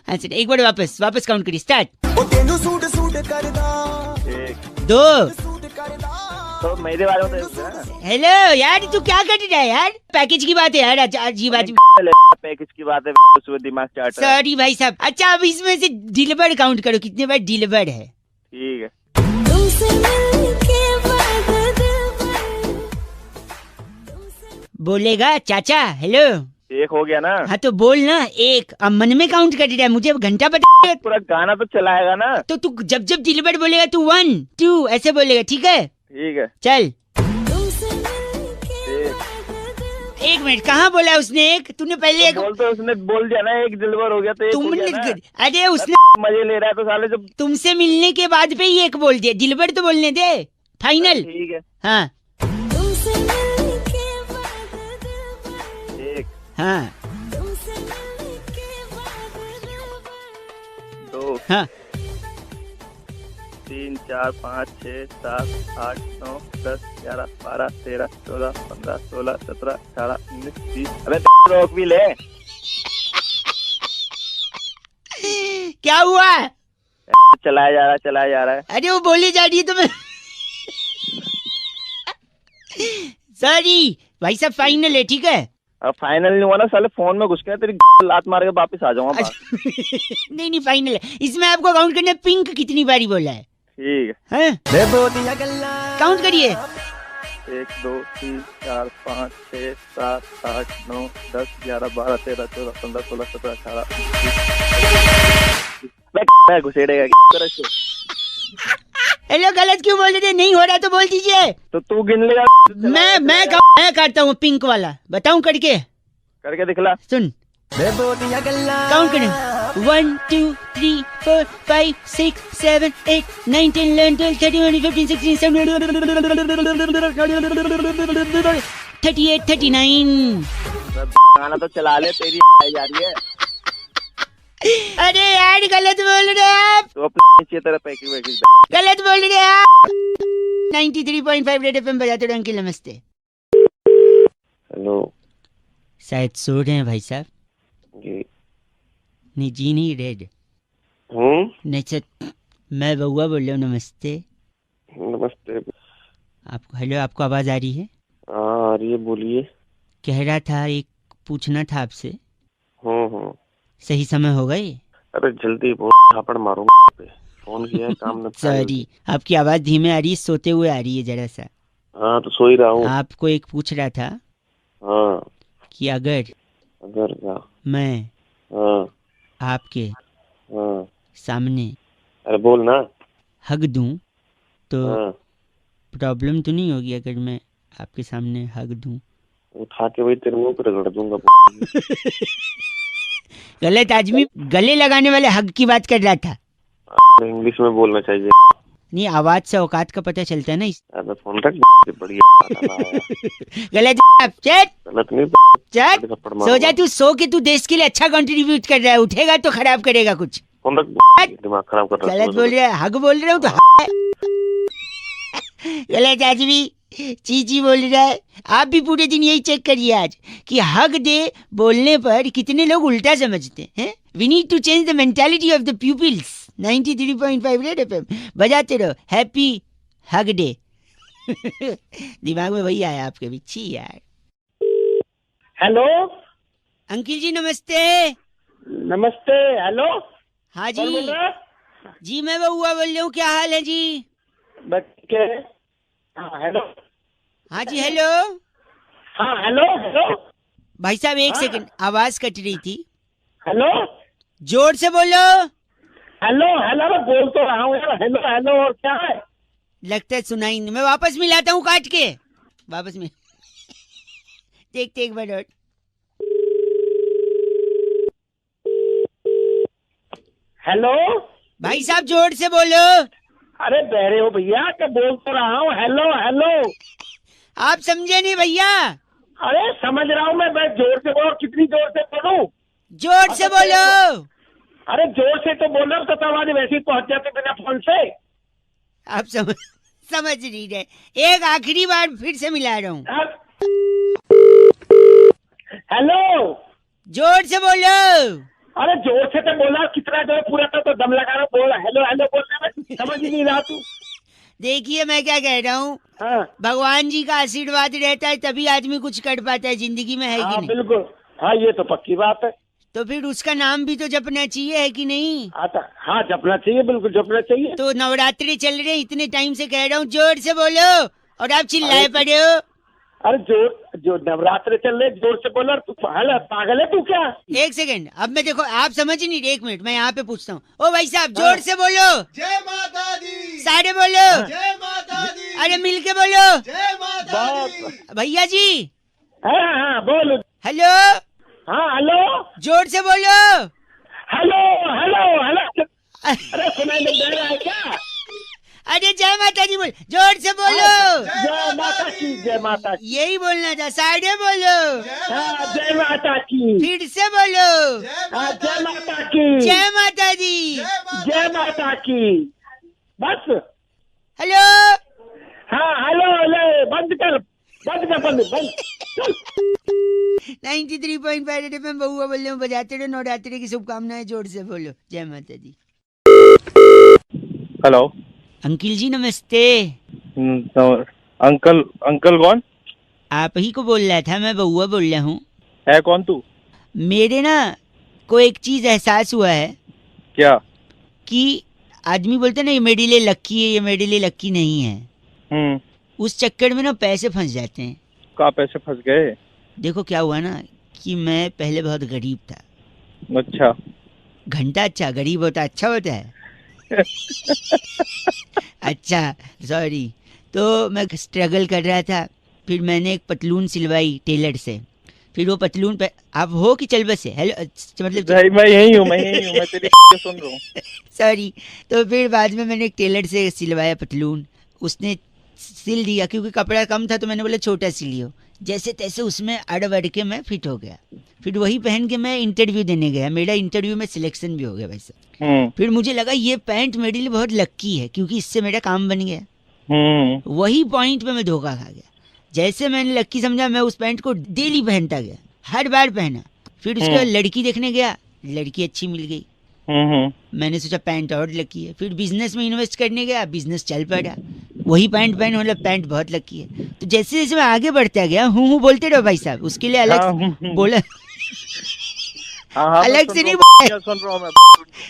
अच्छा एक बार वापस काउंट करिए। स्टार्ट। 1 2। तो मेरे बारे में तो हेलो यार, तू क्या कर रहा है यार? पैकेज की बात है यार। अजीब अजीब पैकेज की बात है, सुबह दिमाग चाट रहा है। सॉरी भाई साहब। अच्छा अब इसमें से डिलीवर्ड काउंट करो, कितने बार डिलीवर्ड है? ठीक है। बोलेगा चाचा हेलो। 1 हो गया ना। हाँ तो बोल ना 1। अब मन में काउंट कर रहा है, मुझे अब घंटा पता है। पूरा गाना तो चलाएगा ना। तो तू जब जब डिलीवर्ड बोलेगा तू 1 2 ऐसे बोलेगा, ठीक है? ठीक है। चल। 1 1 मिनट, कहाँ बोला उसने 1? तूने पहले एक बोल तो उसने बोल दिया ना, 1 डिलीवर हो गया तो 1 हो तुमने गया ना। अरे उसने मजे ले रहा है तो साले जब तुमसे मिलने के बाद पे ही 1 बोल दिया। डिलीवर्ड तो बोलने दे। फाइनल। ठीक है। हाँ 1 हाँ 2 हाँ 3 4 5 6 7 8 9 10 11 12 13 14 15 16 17 18 19 20। अबे रोक भी ले। क्या हुआ? चलाया जा रहा है। अरे वो बोली जा रही है तो मैं सॉरी भाई साहब। फाइनल है, ठीक है? अब फाइनल नहीं हुआ ना साले, फोन में घुस के तेरी लात मार के वापिस आ जाऊंगा। नहीं फाइनल है। इसमें आपको काउंट करना है पिंक कितनी बारी बोला है। ठीक है। काउंट करिए। 1 2 3 4 5 6 7 8 9 10 11 12 13 14 15 16 17 18 घुसेड़ेगा। हेलो गलत क्यों बोल रहे थे? नहीं हो रहा तो बोल दीजिए। तो तू गिन लेगा। मैं काटता हूँ पिंक वाला, बताऊं करके दिखला। सुन काउंट करें। 1 2 3 4 5 6 7 8 9 10 11 12 13 14 15 16 17 38 39। गाना तो चला ले, तेरी जा रही है। अरे यार गलत बोल रहे हैं आप, तो अपने तरह पैकिंग वैकिंग गलत बोल रहे हैं आप। 93.5 रेड एफएम बजाते रहो। अंकिल नमस्ते। हेलो शायद सो रहे हैं भाई साहब। जी। नहीं जी नहीं रेड। नहीं सर, मैं बउआ बोल रहा हूँ। नमस्ते। नमस्ते। आपको हेलो, आपको आवाज आ रही है? हाँ आ रही है, बोलिए। कह रहा था एक पूछना था आपसे। सही समय होगा ये? अरे जल्दी बहुत झापड़ मारो पे। फोन किया है, काम न। सॉरी, आपकी आवाज धीमे आ रही है, सोते हुए आ रही है जरा सा। हाँ तो सो ही रहा हूँ। आपको एक पूछ रहा था। हाँ कि अगर क्या? मैं आपके सामने अरे बोल ना। हग दूं तो प्रॉब्लम तो नहीं होगी? अगर मैं आपके सामने हग दूं, उठा के वही तेरे मुंह पर रगड़ दूंगा। गलत आदमी गले लगाने वाले हग की बात कर रहा था। इंग्लिश में बोलना चाहिए। नहीं, आवाज से औकात का पता चलता है ना। फोन रख, बढ़िया। गलत गलत नहीं। सो जा तू, सो के तू देश के लिए अच्छा कंट्रीब्यूट कर रहा है। उठेगा तो खराब करेगा कुछ। फोन रख, दिमाग खराब कर रहा है। गलत बोल रहा है, हग बोल रहा हूँ तो गलत आदमी चीची बोल रहा है। आप भी पूरे दिन यही चेक करिए आज कि हग दे बोलने पर कितने लोग उल्टा समझते हैं। We need to change the mentality of the peoples. 93.5 Red FM बजाते रहो। Happy hug day. दिमाग में वही आया आपके भी। छी यार। हेलो अंकिल जी नमस्ते। नमस्ते। हेलो हाँ कौन बोल जी। रहा है? जी मैं बउआ बोल रहा हूँ। क्या हाल है जी? बच्चे। हाँ हेलो। हाँ जी हेलो। हाँ हेलो हेलो। भाई साहब एक सेकंड, आवाज कट रही थी। हेलो जोर से बोलो। हेलो हेलो, मैं बोल तो रहा हूँ यार। हेलो हेलो, और क्या है? लगता है सुनाई नहीं। मैं वापस मिलाता हूँ काट के। वापस मिल। देखते एक बार और। हेलो भाई साहब जोर से बोलो। अरे बहरे हो भैया, क्या बोल तो रहा हूँ। Hello hello. आप समझे नहीं भैया? अरे समझ रहा हूँ मैं जोर से बोलो। कितनी जोर से बोलूं? जोर से बोलो। अरे जोर से तो बोल रहा हूँ, तो आवाज वैसे ही पहुंच जाती बिना फोन से। आप समझ नहीं रहे। एक आखिरी बार फिर से मिला रहा हूँ। हेलो जोर से बोलो। अरे जोर से तो बोला, कितना जोर पूरा तो दम लगा रहा बोल। हेलो हेलो बोलने में समझ ही नहीं रहा तू। देखिए मैं क्या कह रहा हूँ। हाँ भगवान जी का आशीर्वाद रहता है तभी आदमी कुछ कर पाता है जिंदगी में, है कि नहीं? बिल्कुल। हाँ ये तो पक्की बात है। तो फिर उसका नाम भी तो जपना चाहिए, है कि नहीं? हाँ जपना चाहिए, बिल्कुल जपना चाहिए। तो नवरात्रि चल रहे, इतने टाइम से कह रहा हूँ जोर से बोलो और आप चिल्लाए पड़े हो। अरे जो नवरात्र चल रहे, जोर से बोलो। तू पागल है तू क्या? एक सेकंड, अब मैं देखो आप समझ नहीं रहे। एक मिनट मैं यहाँ पे पूछता हूँ। ओ भाई साहब जोर से बोलो। जय माता दी। सारे बोलो। जय माता दी। अरे मिलके बोलो। जय माता दी। भैया जी। हाँ बोलो। हेलो। हाँ हेलो। जोर से बोलो। Hello hello hello. अरे सुनाई नहीं दे रहा है क्या? अरे जय माता दी बोल। जोर से बोलो। जय माता की, जय माता की। यही बोलना था। साढ़े बोलो। हाँ जय माता की। फिर से बोलो। हाँ जय माता की। जय माता दी। जय माता की। बस। हेलो। हाँ हेलो हेलो। बंद कर बंद। 93.5 एफएम बउआ बोल रहे हूँ। बजाते रहो। नवरात्रि की शुभकामनाएं। जोर से बोलो। जय माता दी। हेलो अंकिल जी नमस्ते। अंकल कौन? आप ही को बोल रहा था, मैं बउआ बोल रहा हूँ। है कौन तू? मेरे ना को एक चीज एहसास हुआ है। क्या? कि आदमी बोलते ना ये मेरे लिए लक्की है, ये मेरे लिए लक्की नहीं है। उस चक्कर में ना पैसे फंस जाते हैं। कहाँ पैसे फंस गए? देखो क्या हुआ ना कि मैं पहले बहुत गरीब था। अच्छा। घंटा अच्छा, गरीब होता अच्छा होता है। अच्छा सॉरी। तो मैं स्ट्रगल कर रहा था। फिर मैंने एक पतलून सिलवाई टेलर से। फिर वो पतलून पे आप हो कि चल बस है, हेलो मतलब भाई मैं यही हूँ मैं तेरी सुन रहा हूँ। सॉरी। तो फिर बाद में मैंने एक टेलर से सिलवाया पतलून, उसने सिल दिया, क्योंकि कपड़ा कम था तो मैंने बोला छोटा सिलियो, जैसे तैसे उसमें अड़ के मैं फिट हो गया। फिर वही पहन के मैं इंटरव्यू देने गया, मेरा इंटरव्यू में सिलेक्शन भी हो गया वैसे। फिर मुझे लगा ये पैंट मेरे लिए बहुत लक्की है, क्योंकि इससे मेरा काम बन गया। वही पॉइंट पे मैं धोखा खा गया। जैसे मैंने लक्की समझा, मैं उस पैंट को डेली पहनता गया, हर बार पहना। फिर उसके बाद लड़की देखने गया, लड़की अच्छी मिल गई, मैंने सोचा पैंट और लकी है। फिर बिजनेस में इन्वेस्ट करने गया, बिजनेस चल पड़ा, वही पैंट पहन, मतलब पैंट बहुत लकी है। तो जैसे जैसे मैं आगे बढ़ता गया, हूँ बोलते रहो भाई साहब, उसके लिए अलग बोला अलग से नहीं सुन रहा हूँ मैं।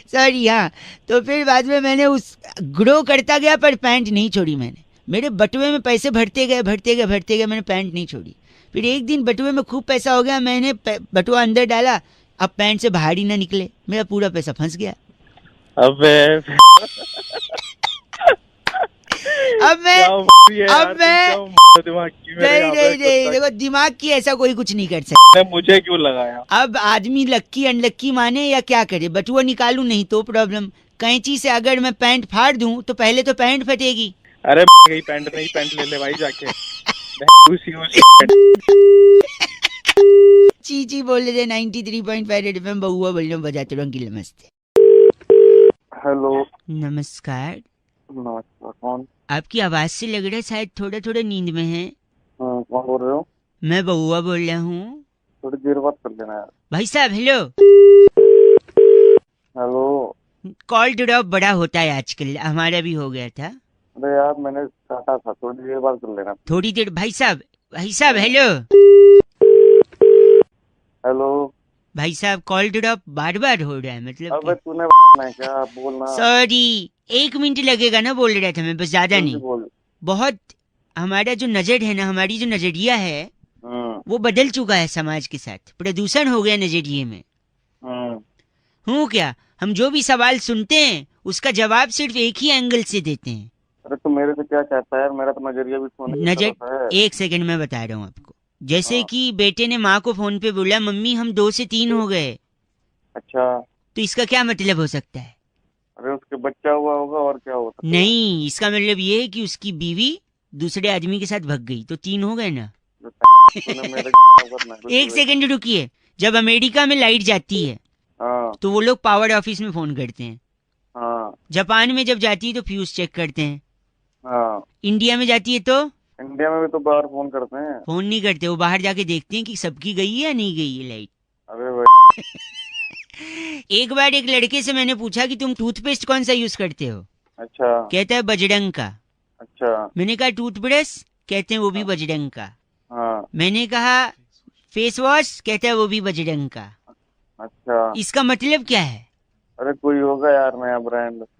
सॉरी। हाँ, तो फिर बाद में मैंने उस ग्रो करता गया, पर पैंट नहीं छोड़ी मैंने। मेरे बटुए में पैसे भरते गए, मैंने पैंट नहीं छोड़ी। फिर एक दिन बटुए में खूब पैसा हो गया, मैंने बटुआ अंदर डाला, अब पैंट से बाहर ही ना निकले, मेरा पूरा पैसा फंस गया। अब मैं नहीं, देखो दिमाग की ऐसा कोई कुछ नहीं कर सकता। मुझे क्यों लगाया? अब आदमी लक्की अनलक्की माने या क्या करे, बटुआ निकालू नहीं तो प्रॉब्लम, कैंची से अगर मैं पैंट फाड़ दूं तो पहले तो पैंट फटेगी। अरे पैंट नहीं, पैंट ले ले भाई जाके। चीची बोल रहे 93.5 एफएम बहुआ बोल रहा हूँ, बजाते रहो। नमस्ते। हेलो नमस्कार। नमस्कार, कौन? आपकी आवाज से लग रहा है शायद थोड़ा नींद में है। कौन बोल रहे हो? मैं बहुआ बोल रहा हूँ। थोड़ी देर बात कर लेना यार। भाई साहब हेलो। हेलो। कॉल ड्रॉप बड़ा होता है आजकल, हमारा भी हो गया था। अरे यार मैंने काटा था, थोड़ी देर बात कर लेना। थोड़ी देर भाई साहब हेलो। हेलो भाई साहब, कॉल ड्रॉप बार बार हो रहा है, मतलब अबे तूने क्या बोलना? सॉरी, 1 मिनट लगेगा ना, बोल रहा था मैं, बस ज्यादा नहीं। बोल। बहुत हमारा जो नजर है ना, हमारी जो नजरिया है वो बदल चुका है समाज के साथ, प्रदूषण हो गया नजरिए में। हूँ क्या, हम जो भी सवाल सुनते हैं उसका जवाब सिर्फ एक ही एंगल से देते हैं। अरे तो मेरे से क्या चाहता है? मेरा तो नजरिया भी सोने की तरफ है। 1 सेकंड में बता रहा हूँ आपको। जैसे कि बेटे ने माँ को फोन पे बोला, मम्मी हम 2 से 3 हो गए। अच्छा, तो इसका क्या मतलब हो सकता है? अरे उसके बच्चा हुआ होगा, और क्या हो सकता है? नहीं, इसका मतलब ये है कि उसकी बीवी दूसरे आदमी के साथ भाग गई, तो 3 हो गए ना। 1 सेकंड रुकिए। जब अमेरिका में लाइट जाती है तो वो लोग पावर ऑफिस में फोन करते हैं। जापान में जब जाती है तो फ्यूज चेक करते हैं। इंडिया में जाती है तो इंडिया में भी तो बाहर फोन करते हैं। फोन नहीं करते, वो बाहर जाके देखते हैं कि सबकी गई है या नहीं गई है लाइट। अरे भाई एक बार एक लड़के से मैंने पूछा कि तुम टूथपेस्ट कौन सा यूज करते हो? अच्छा। कहता है बजरंग का। अच्छा। मैंने कहा टूथब्रश? कहते हैं वो भी बजरंग का। हाँ। मैंने कहा फेस वॉश? कहता है वो भी बजरंग का। अच्छा, इसका मतलब क्या है? अरे कोई होगा यार नया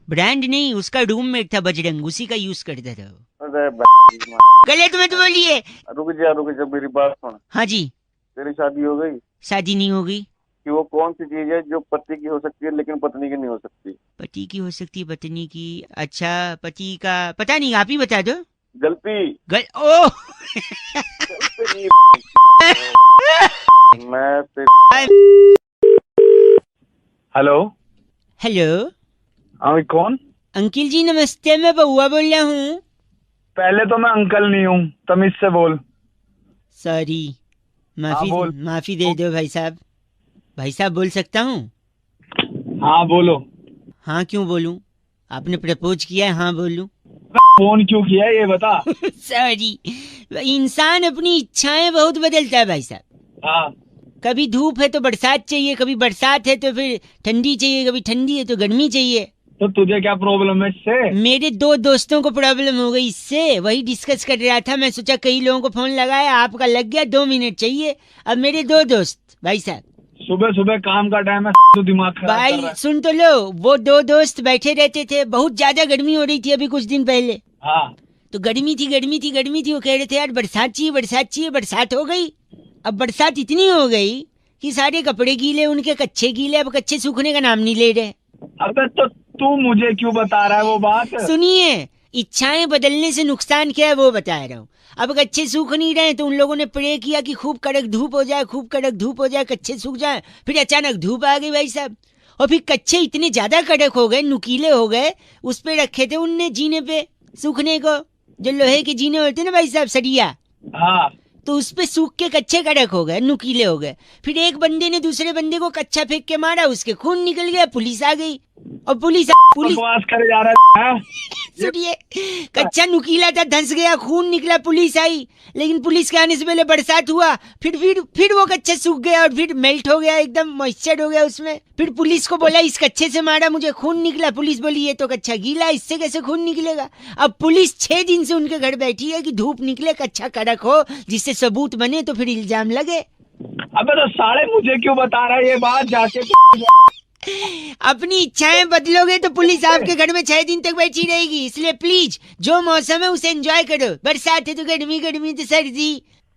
ब्रांड नहीं, उसका रूममेट था बजरंग, उसी का यूज करता था वो। अरे गलत मत बोलिए। रुक जा मेरी बात सुन। हाँ जी। तेरी शादी हो गई? शादी नहीं हो गई। कि वो कौन सी चीज है जो पति की हो सकती है लेकिन पत्नी की नहीं हो सकती? पति की हो सकती है, पत्नी की? अच्छा, पति का पता नहीं, आप ही बता दो। गलती। ओ मैं हेलो। हाँ, कौन? अंकिल जी नमस्ते, मैं बहुआ बोल रहा हूँ। पहले तो मैं अंकल नहीं हूँ, तमीज से बोल। सॉरी, माफी दे दो भाई साहब। भाई साहब बोल सकता हूँ? हाँ बोलो। हाँ क्यों बोलूं? आपने प्रपोज किया है, हाँ बोलूं? फोन क्यों किया ये बता। सॉरी, इंसान अपनी इच्छाएं बहुत बदलता है भाई साहब। हाँ। कभी धूप है तो बरसात चाहिए, कभी बरसात है तो फिर ठंडी चाहिए, कभी ठंडी है तो गर्मी चाहिए। तो तुझे क्या प्रॉब्लम है इससे? मेरे 2 दोस्तों को प्रॉब्लम हो गई इससे, वही डिस्कस कर रहा था। मैं सोचा कई लोगों को फोन लगाया, आपका लग गया, 2 मिनट चाहिए। अब मेरे 2 दोस्त भाई साहब, सुबह सुबह काम का टाइम है तो दिमाग खराब कर रहा है। भाई सुन तो लो, वो 2 दोस्त बैठे रहते थे, बहुत ज्यादा गर्मी हो रही थी अभी कुछ दिन पहले। हाँ। तो गर्मी थी, वो कह रहे थे यार बरसात चाहिए। बरसात हो गई। अब बरसात इतनी हो गई कि सारे कपड़े गीले, उनके कच्चे गीले, अब कच्चे सूखने का नाम नहीं ले रहे। अबे तो तू मुझे क्यों बता रहा है वो बात? सुनिए, इच्छाएं बदलने से नुकसान क्या है वो बता रहा हूँ। अब कच्चे सूख नहीं रहे तो उन लोगों ने प्रे किया कि खूब कड़क धूप हो जाए, खूब कड़क धूप हो जाए, कच्चे सूख जाए। फिर अचानक धूप आ गई भाई साहब, और फिर कच्चे इतने ज्यादा कड़क हो गए, नुकीले हो गए, उस पे रखे थे उनने जीने पे सूखने को, जो लोहे के जीने होते ना भाई साहब, सरिया। हाँ तो उस पे सूख के कच्चे कड़क हो गए, नुकीले हो गए। फिर एक बंदे ने दूसरे बंदे को कच्चा फेंक के मारा, उसके खून निकल गया, पुलिस आ गई। और पुलिस बकवास करे जा रहा है। सुनिए, कच्चा नुकीला था, धंस गया, खून निकला, पुलिस आई। लेकिन पुलिस के आने से पहले बरसात हुआ, फिर वो कच्चा सूख गया और फिर मेल्ट हो गया, एकदम मॉइस्चर हो गया उसमें। फिर पुलिस को बोला इस कच्चे से मारा, मुझे खून निकला। पुलिस बोली ये तो कच्चा गीला, इससे कैसे खून निकलेगा। अब पुलिस 6 दिन से उनके घर बैठी है कि धूप निकले, कच्चा कड़क हो, जिससे सबूत बने तो फिर इल्जाम लगे। अबे तो साले मुझे क्यों बता रहा है ये बात जाके? अपनी इच्छाएं बदलोगे तो पुलिस आपके घर में 6 दिन तक बैठी रहेगी। इसलिए प्लीज जो मौसम है उसे एंजॉय करो। बरसात है तो गर्मी, गर्मी तो सर्दी।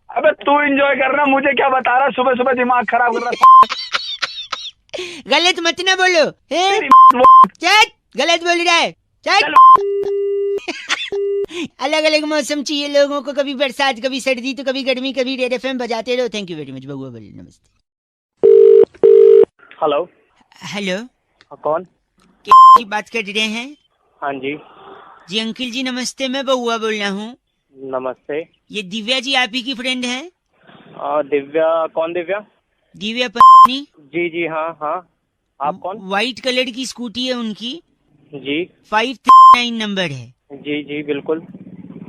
अबे तू एंजॉय करना, मुझे क्या बता रहा? सुबह सुबह दिमाग खराब कर रहा। गलत मत ना बोलो, चल गलत बोल रहा है, चल। अलग अलग मौसम चाहिए लोगों को, कभी बरसात, कभी सर्दी, तो कभी गर्मी, कभी रेड एफएम बजाते रहो। थैंक यू वेरी मच बबुआ बोली, नमस्ते। हेलो हेलो, कौन? की बात कर रहे हैं? हाँ जी। जी अंकिल जी नमस्ते, मैं बउआ बोल रहा हूँ। नमस्ते। ये दिव्या जी आप ही की फ्रेंड है? दिव्या? कौन दिव्या? दिव्या पत्नी। जी जी हाँ हाँ। आप कौन? व्हाइट कलर की स्कूटी है उनकी, जी 539 नंबर है। जी जी बिल्कुल।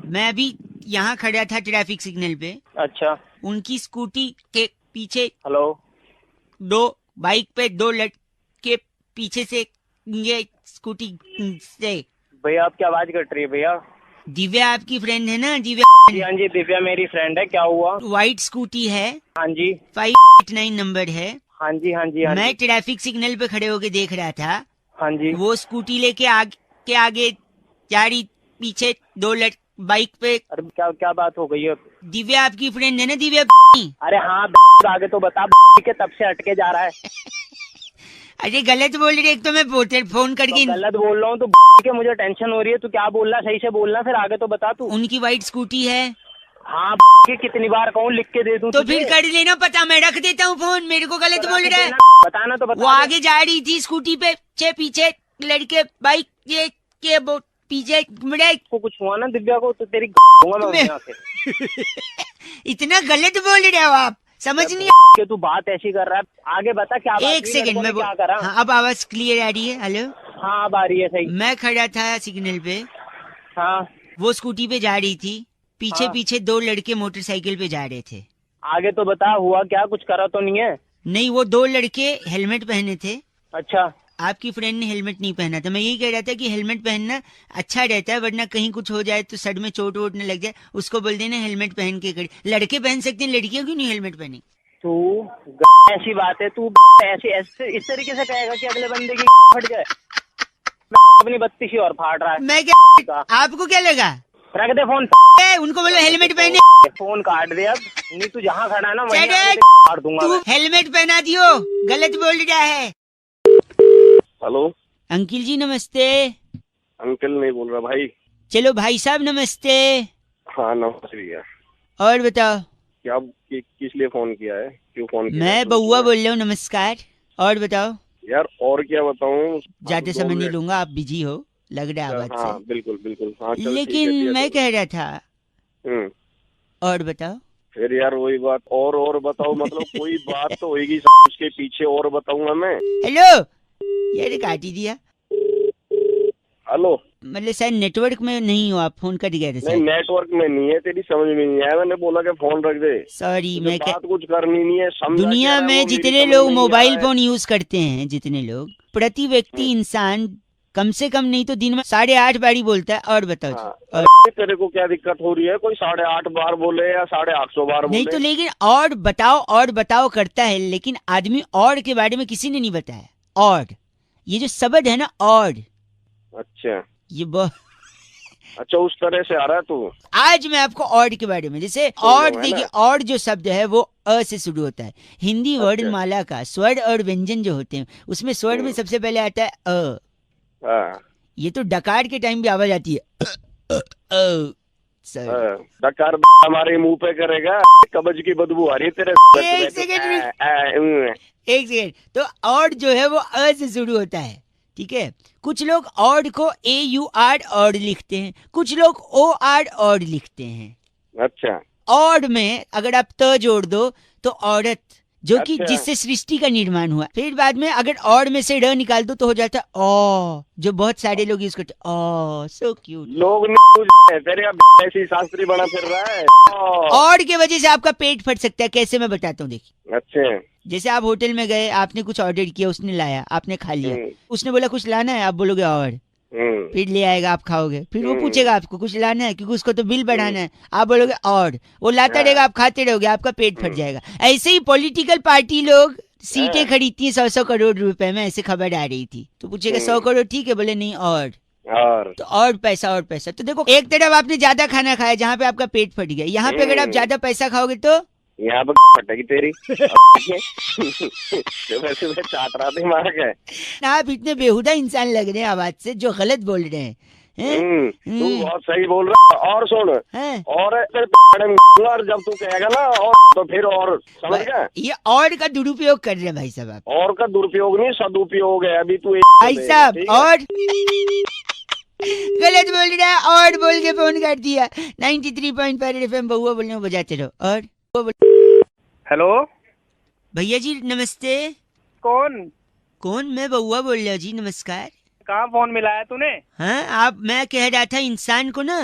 मैं अभी यहाँ खड़ा था ट्रैफिक सिग्नल पे। अच्छा। उनकी स्कूटी के पीछे हेलो। 2 बाइक पे 2 लड़के पीछे से ये स्कूटी से। भैया आपकी आवाज कट रही है भैया। दिव्या आपकी फ्रेंड है ना? दिव्या? जी हाँ जी, दिव्या मेरी फ्रेंड है। क्या हुआ? व्हाइट स्कूटी है, हाँ जी 589 नंबर है। हाँ जी हाँ जी हाँ मैं जी ट्रैफिक सिग्नल पे खड़े होके देख रहा था। हाँ जी। वो स्कूटी लेके आगे जा रही, पीछे 2 बाइक पे। अरे क्या क्या बात हो गई है? दिव्या आपकी फ्रेंड है ना? दिव्या? अरे हाँ आगे तो बता के तब से अटके जा रहा है। अरे गलत बोल रही है, एक तो मैं फोन करके तो गलत बोल रहा हूँ तो के मुझे टेंशन हो रही है। तू क्या बोल रहा? सही से बोलना, फिर आगे तो बता तू। उनकी व्हाइट स्कूटी है। हाँ के कितनी बार कहूँ लिख के दे दूँ तो फिर कर लेना पता, मैं रख देता हूँ फोन। मेरे को गलत बोल रहा है, बताना तो बता। वो आगे जा रही थी स्कूटी पे, पीछे लड़के बाइक ये के पीछे मुड़े। को कुछ हुआ ना दिव्या को तो तेरी दूंगा मैं यहाँ से। इतना गलत बोल रहे हो आप, समझ नहीं कि तू बात ऐसी कर रहा है। आगे बता क्या बात? एक सेकंड में क्या करा? हाँ, अब आवाज क्लियर आ रही है? हेलो हाँ अब आ रही है सही। मैं खड़ा था सिग्नल पे, हाँ वो स्कूटी पे जा रही थी, पीछे हाँ। पीछे 2 लड़के मोटरसाइकिल पे जा रहे थे। आगे तो बता हुआ क्या? कुछ करा तो नहीं है? नहीं, वो 2 लड़के हेलमेट पहने थे। अच्छा। आपकी फ्रेंड ने हेलमेट नहीं पहना था। मैं यही कह रहा था कि हेलमेट पहनना अच्छा रहता है, वरना कहीं कुछ हो जाए तो सर में चोट वोट न लग जाए। उसको बोल देना हेलमेट पहन के खड़ी। लड़के पहन सकते हैं, लड़कियों क्यों नहीं हेलमेट पहनी? तू ऐसी बात है, तू ऐसे इस तरीके से कहेगा कि अगले बंदे की फट जाए? अपनी 32 और फाड़ रहा है। मैं क्या, आपको क्या लगा? रख दे फोन। उनको बोलो हेलमेट पहने। फोन काट दे अब, नहीं तू जहाँ खड़ा है ना वहीं काट दूंगा। तू हेलमेट पहना दियो, गलत बोल रहा है। हेलो अंकिल जी नमस्ते। अंकल नहीं बोल रहा भाई। चलो भाई साहब नमस्ते। हाँ नमस्ते भैया। और बताओ क्या किस लिए फोन किया है? क्यों फोन किया? मैं बउआ बोल रहा हूँ, नमस्कार। और बताओ यार। और क्या बताऊँ? ज्यादा समय नहीं लूंगा, आप बिजी हो लग रहा है आवाज हाँ से। बिल्कुल बिल्कुल हाँ चल लेकिन ठीक है, मैं कह रहा था, और बताओ। फिर यार वही बात, और बताओ मतलब कोई बात तो होगी उसके पीछे, और बताऊंगा मैं। हेलो यार काट ही दिया। हेलो मतलब शायद नेटवर्क में नहीं हो आप, फोन कट गया था। नहीं नेटवर्क में नहीं है, तेरी समझ में नहीं आया। मैंने बोला कि फोन रख दे। सॉरी, मैं बात कुछ करनी नहीं है। दुनिया में जितने लोग मोबाइल फोन यूज करते हैं, जितने लोग, प्रति व्यक्ति इंसान कम से कम नहीं तो दिन में 8.5 बारी बोलता है। और बताओ हाँ। तेरे को क्या दिक्कत हो रही है? कोई 8.5 बार बोले या 850 बार बोले? नहीं तो लेकिन और बताओ करता है, लेकिन आदमी और के बारे में किसी ने नहीं बताया। और ये जो शब्द है ना, और अच्छा ये अच्छा उस तरह से आ रहा है तू। आज मैं आपको और के बारे में, जैसे और देखिए, और जो शब्द है वो अ से शुरू होता है। हिंदी वर्णमाला का स्वर और व्यंजन जो होते हैं, उसमें स्वर में सबसे पहले आता है अ। हाँ। ये तो डकार के टाइम भी आवाज आती है डकार हमारे मुंह पे करेगा, कब्ज की बदबू आ रही है तेरे। एक सेकेंड। तो ऑड जो है वो अ से शुरू होता है, ठीक है। कुछ लोग ऑड को AUR ऑड लिखते हैं, कुछ लोग OR ऑड लिखते हैं। अच्छा। ऑड में अगर आप त जोड़ दो तो औरत, जो कि अच्छा। जिससे सृष्टि का निर्माण हुआ। फिर बाद में अगर ऑड में से र निकाल दो तो हो जाता है ओ, जो बहुत सारे लोग यूज करते हैं। ओ सो क्यूट। लोग तेरे ऐसी शास्त्री बना फिर रहा है। ऑड के वजह से आपका पेट फट सकता है। कैसे, मैं बताता हूँ, देखिए। अच्छा। जैसे आप होटल में गए, आपने कुछ ऑर्डर किया, उसने लाया, आपने खा लिया, उसने बोला कुछ लाना है, आप बोलोगे और, फिर ले आएगा, आप खाओगे, फिर वो पूछेगा आपको कुछ लाना है, क्योंकि उसको तो बिल बढ़ाना है, आप बोलोगे और, वो लाता रहेगा, आप खाते रहोगे, आपका पेट फट जाएगा। ऐसे ही पॉलिटिकल पार्टी लोग सीटें खरीदती हैं 100-100 करोड़ रुपए में, ऐसे खबर आ रही थी। तो पूछेगा 100 करोड़ ठीक है, बोले नहीं और तो और पैसा। तो देखो, एक तरफ आपने ज्यादा खाना खाया जहाँ पे आपका पेट फट गया, यहाँ पे अगर आप ज्यादा पैसा खाओगे तो यहाँ पे फटेगी तेरी। वैसे मैं चाट रहा था मार के। आप इतने बेहुदा इंसान लग रहे हैं आवाज से, जो गलत बोल रहे हैं। तू बहुत सही बोल रहा है। और सुन, और जब तू कहेगा ना और, तो फिर और, समझ गया? ये और का दुरुपयोग कर रहे हैं भाई साहब आप। और का दुरुपयोग नहीं, सदुपयोग है। अभी तू भाई साहब और गलत बोल रहा है, और बोल के फोन कर दिया। 93.5 FM बहुआ बोलने को बजाते रहो। और हेलो भैया जी नमस्ते। कौन? मैं बहुआ बोल रहा हूँ जी, नमस्कार। कहाँ फोन मिलाया तूने? हाँ, मैं कह रहा था इंसान को ना,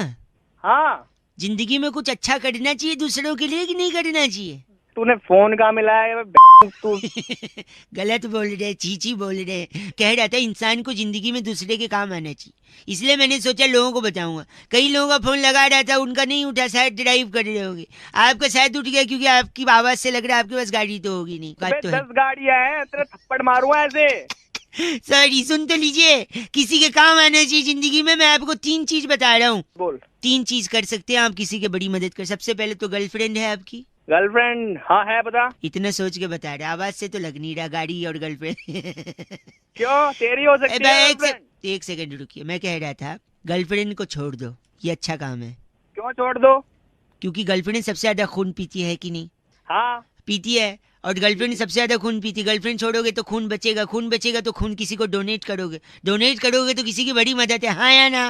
हाँ, जिंदगी में कुछ अच्छा करना चाहिए दूसरों के लिए कि नहीं करना चाहिए? तूने फोन कहाँ मिलाया? तू गलत बोल रहे, चीची बोल रहे। कह रहा था इंसान को जिंदगी में दूसरे के काम आना चाहिए, इसलिए मैंने सोचा लोगों को बताऊंगा। कई लोगों का फोन लगा रहा था, उनका नहीं उठा, शायद ड्राइव कर रहे होंगे। आपका शायद उठ गया, क्योंकि आपकी आवाज से लग रहा है आपके पास गाड़ी तो होगी नहीं। 10 गाड़ियां हैं, तेरा थप्पड़ मारूंगा ऐसे। सॉरी, सुन तो लीजिए, किसी के काम आना चाहिए जिंदगी में। मैं आपको 3 चीज बता रहा हूँ। बोल। 3 चीज कर सकते हैं आप किसी की बड़ी मदद कर। सबसे पहले तो गर्लफ्रेंड है आपकी? गर्लफ्रेंड? हाँ है, बता। इतना सोच के बता रहे, आवाज से तो लग नहीं रहा। गाड़ी और गर्लफ्रेंड क्यों, तेरी हो सकती है? एक सेकंड रुकिए, मैं कह रहा था गर्लफ्रेंड को छोड़ दो, ये अच्छा काम है। क्यों छोड़ दो? क्योंकि गर्लफ्रेंड सबसे ज्यादा खून पीती है कि नहीं? हाँ पीती है, और गर्लफ्रेंड सबसे ज्यादा खून पीती। गर्लफ्रेंड छोड़ोगे तो खून बचेगा, खून बचेगा तो खून किसी को डोनेट करोगे तो किसी की बड़ी मदद है। हाँ या ना?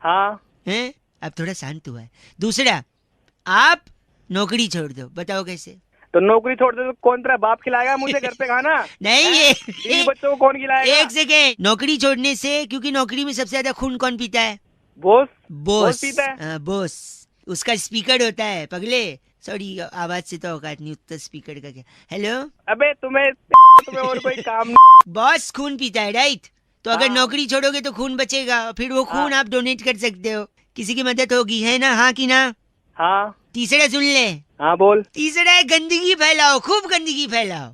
हाँ है। अब थोड़ा शांत हुआ है। दूसरा, आप नौकरी छोड़ दो, बताओ कैसे? तो नौकरी छोड़ दे तो कौन तेरा बाप खिलाएगा मुझे घर पे खाना? नहीं, ये बच्चों को कौन खिलाएगा? एक सेकेंड, नौकरी छोड़ने से, क्योंकि नौकरी में सबसे ज्यादा खून कौन पीता है? बॉस पीता है। बॉस, उसका स्पीकर होता है पगले। सॉरी, आवाज से तो औकात नहीं, उत्तर स्पीकर का क्या। हेलो, अबे तुम्हें और कोई काम नहीं। बॉस खून पीता है, राइट? तो अगर नौकरी छोड़ोगे तो खून बचेगा, फिर वो खून आप डोनेट कर सकते हो, किसी की मदद होगी, है ना? हाँ कि ना? हाँ। तीसरा सुन ले। हाँ बोल। तीसरा है गंदगी फैलाओ, खूब गंदगी फैलाओ।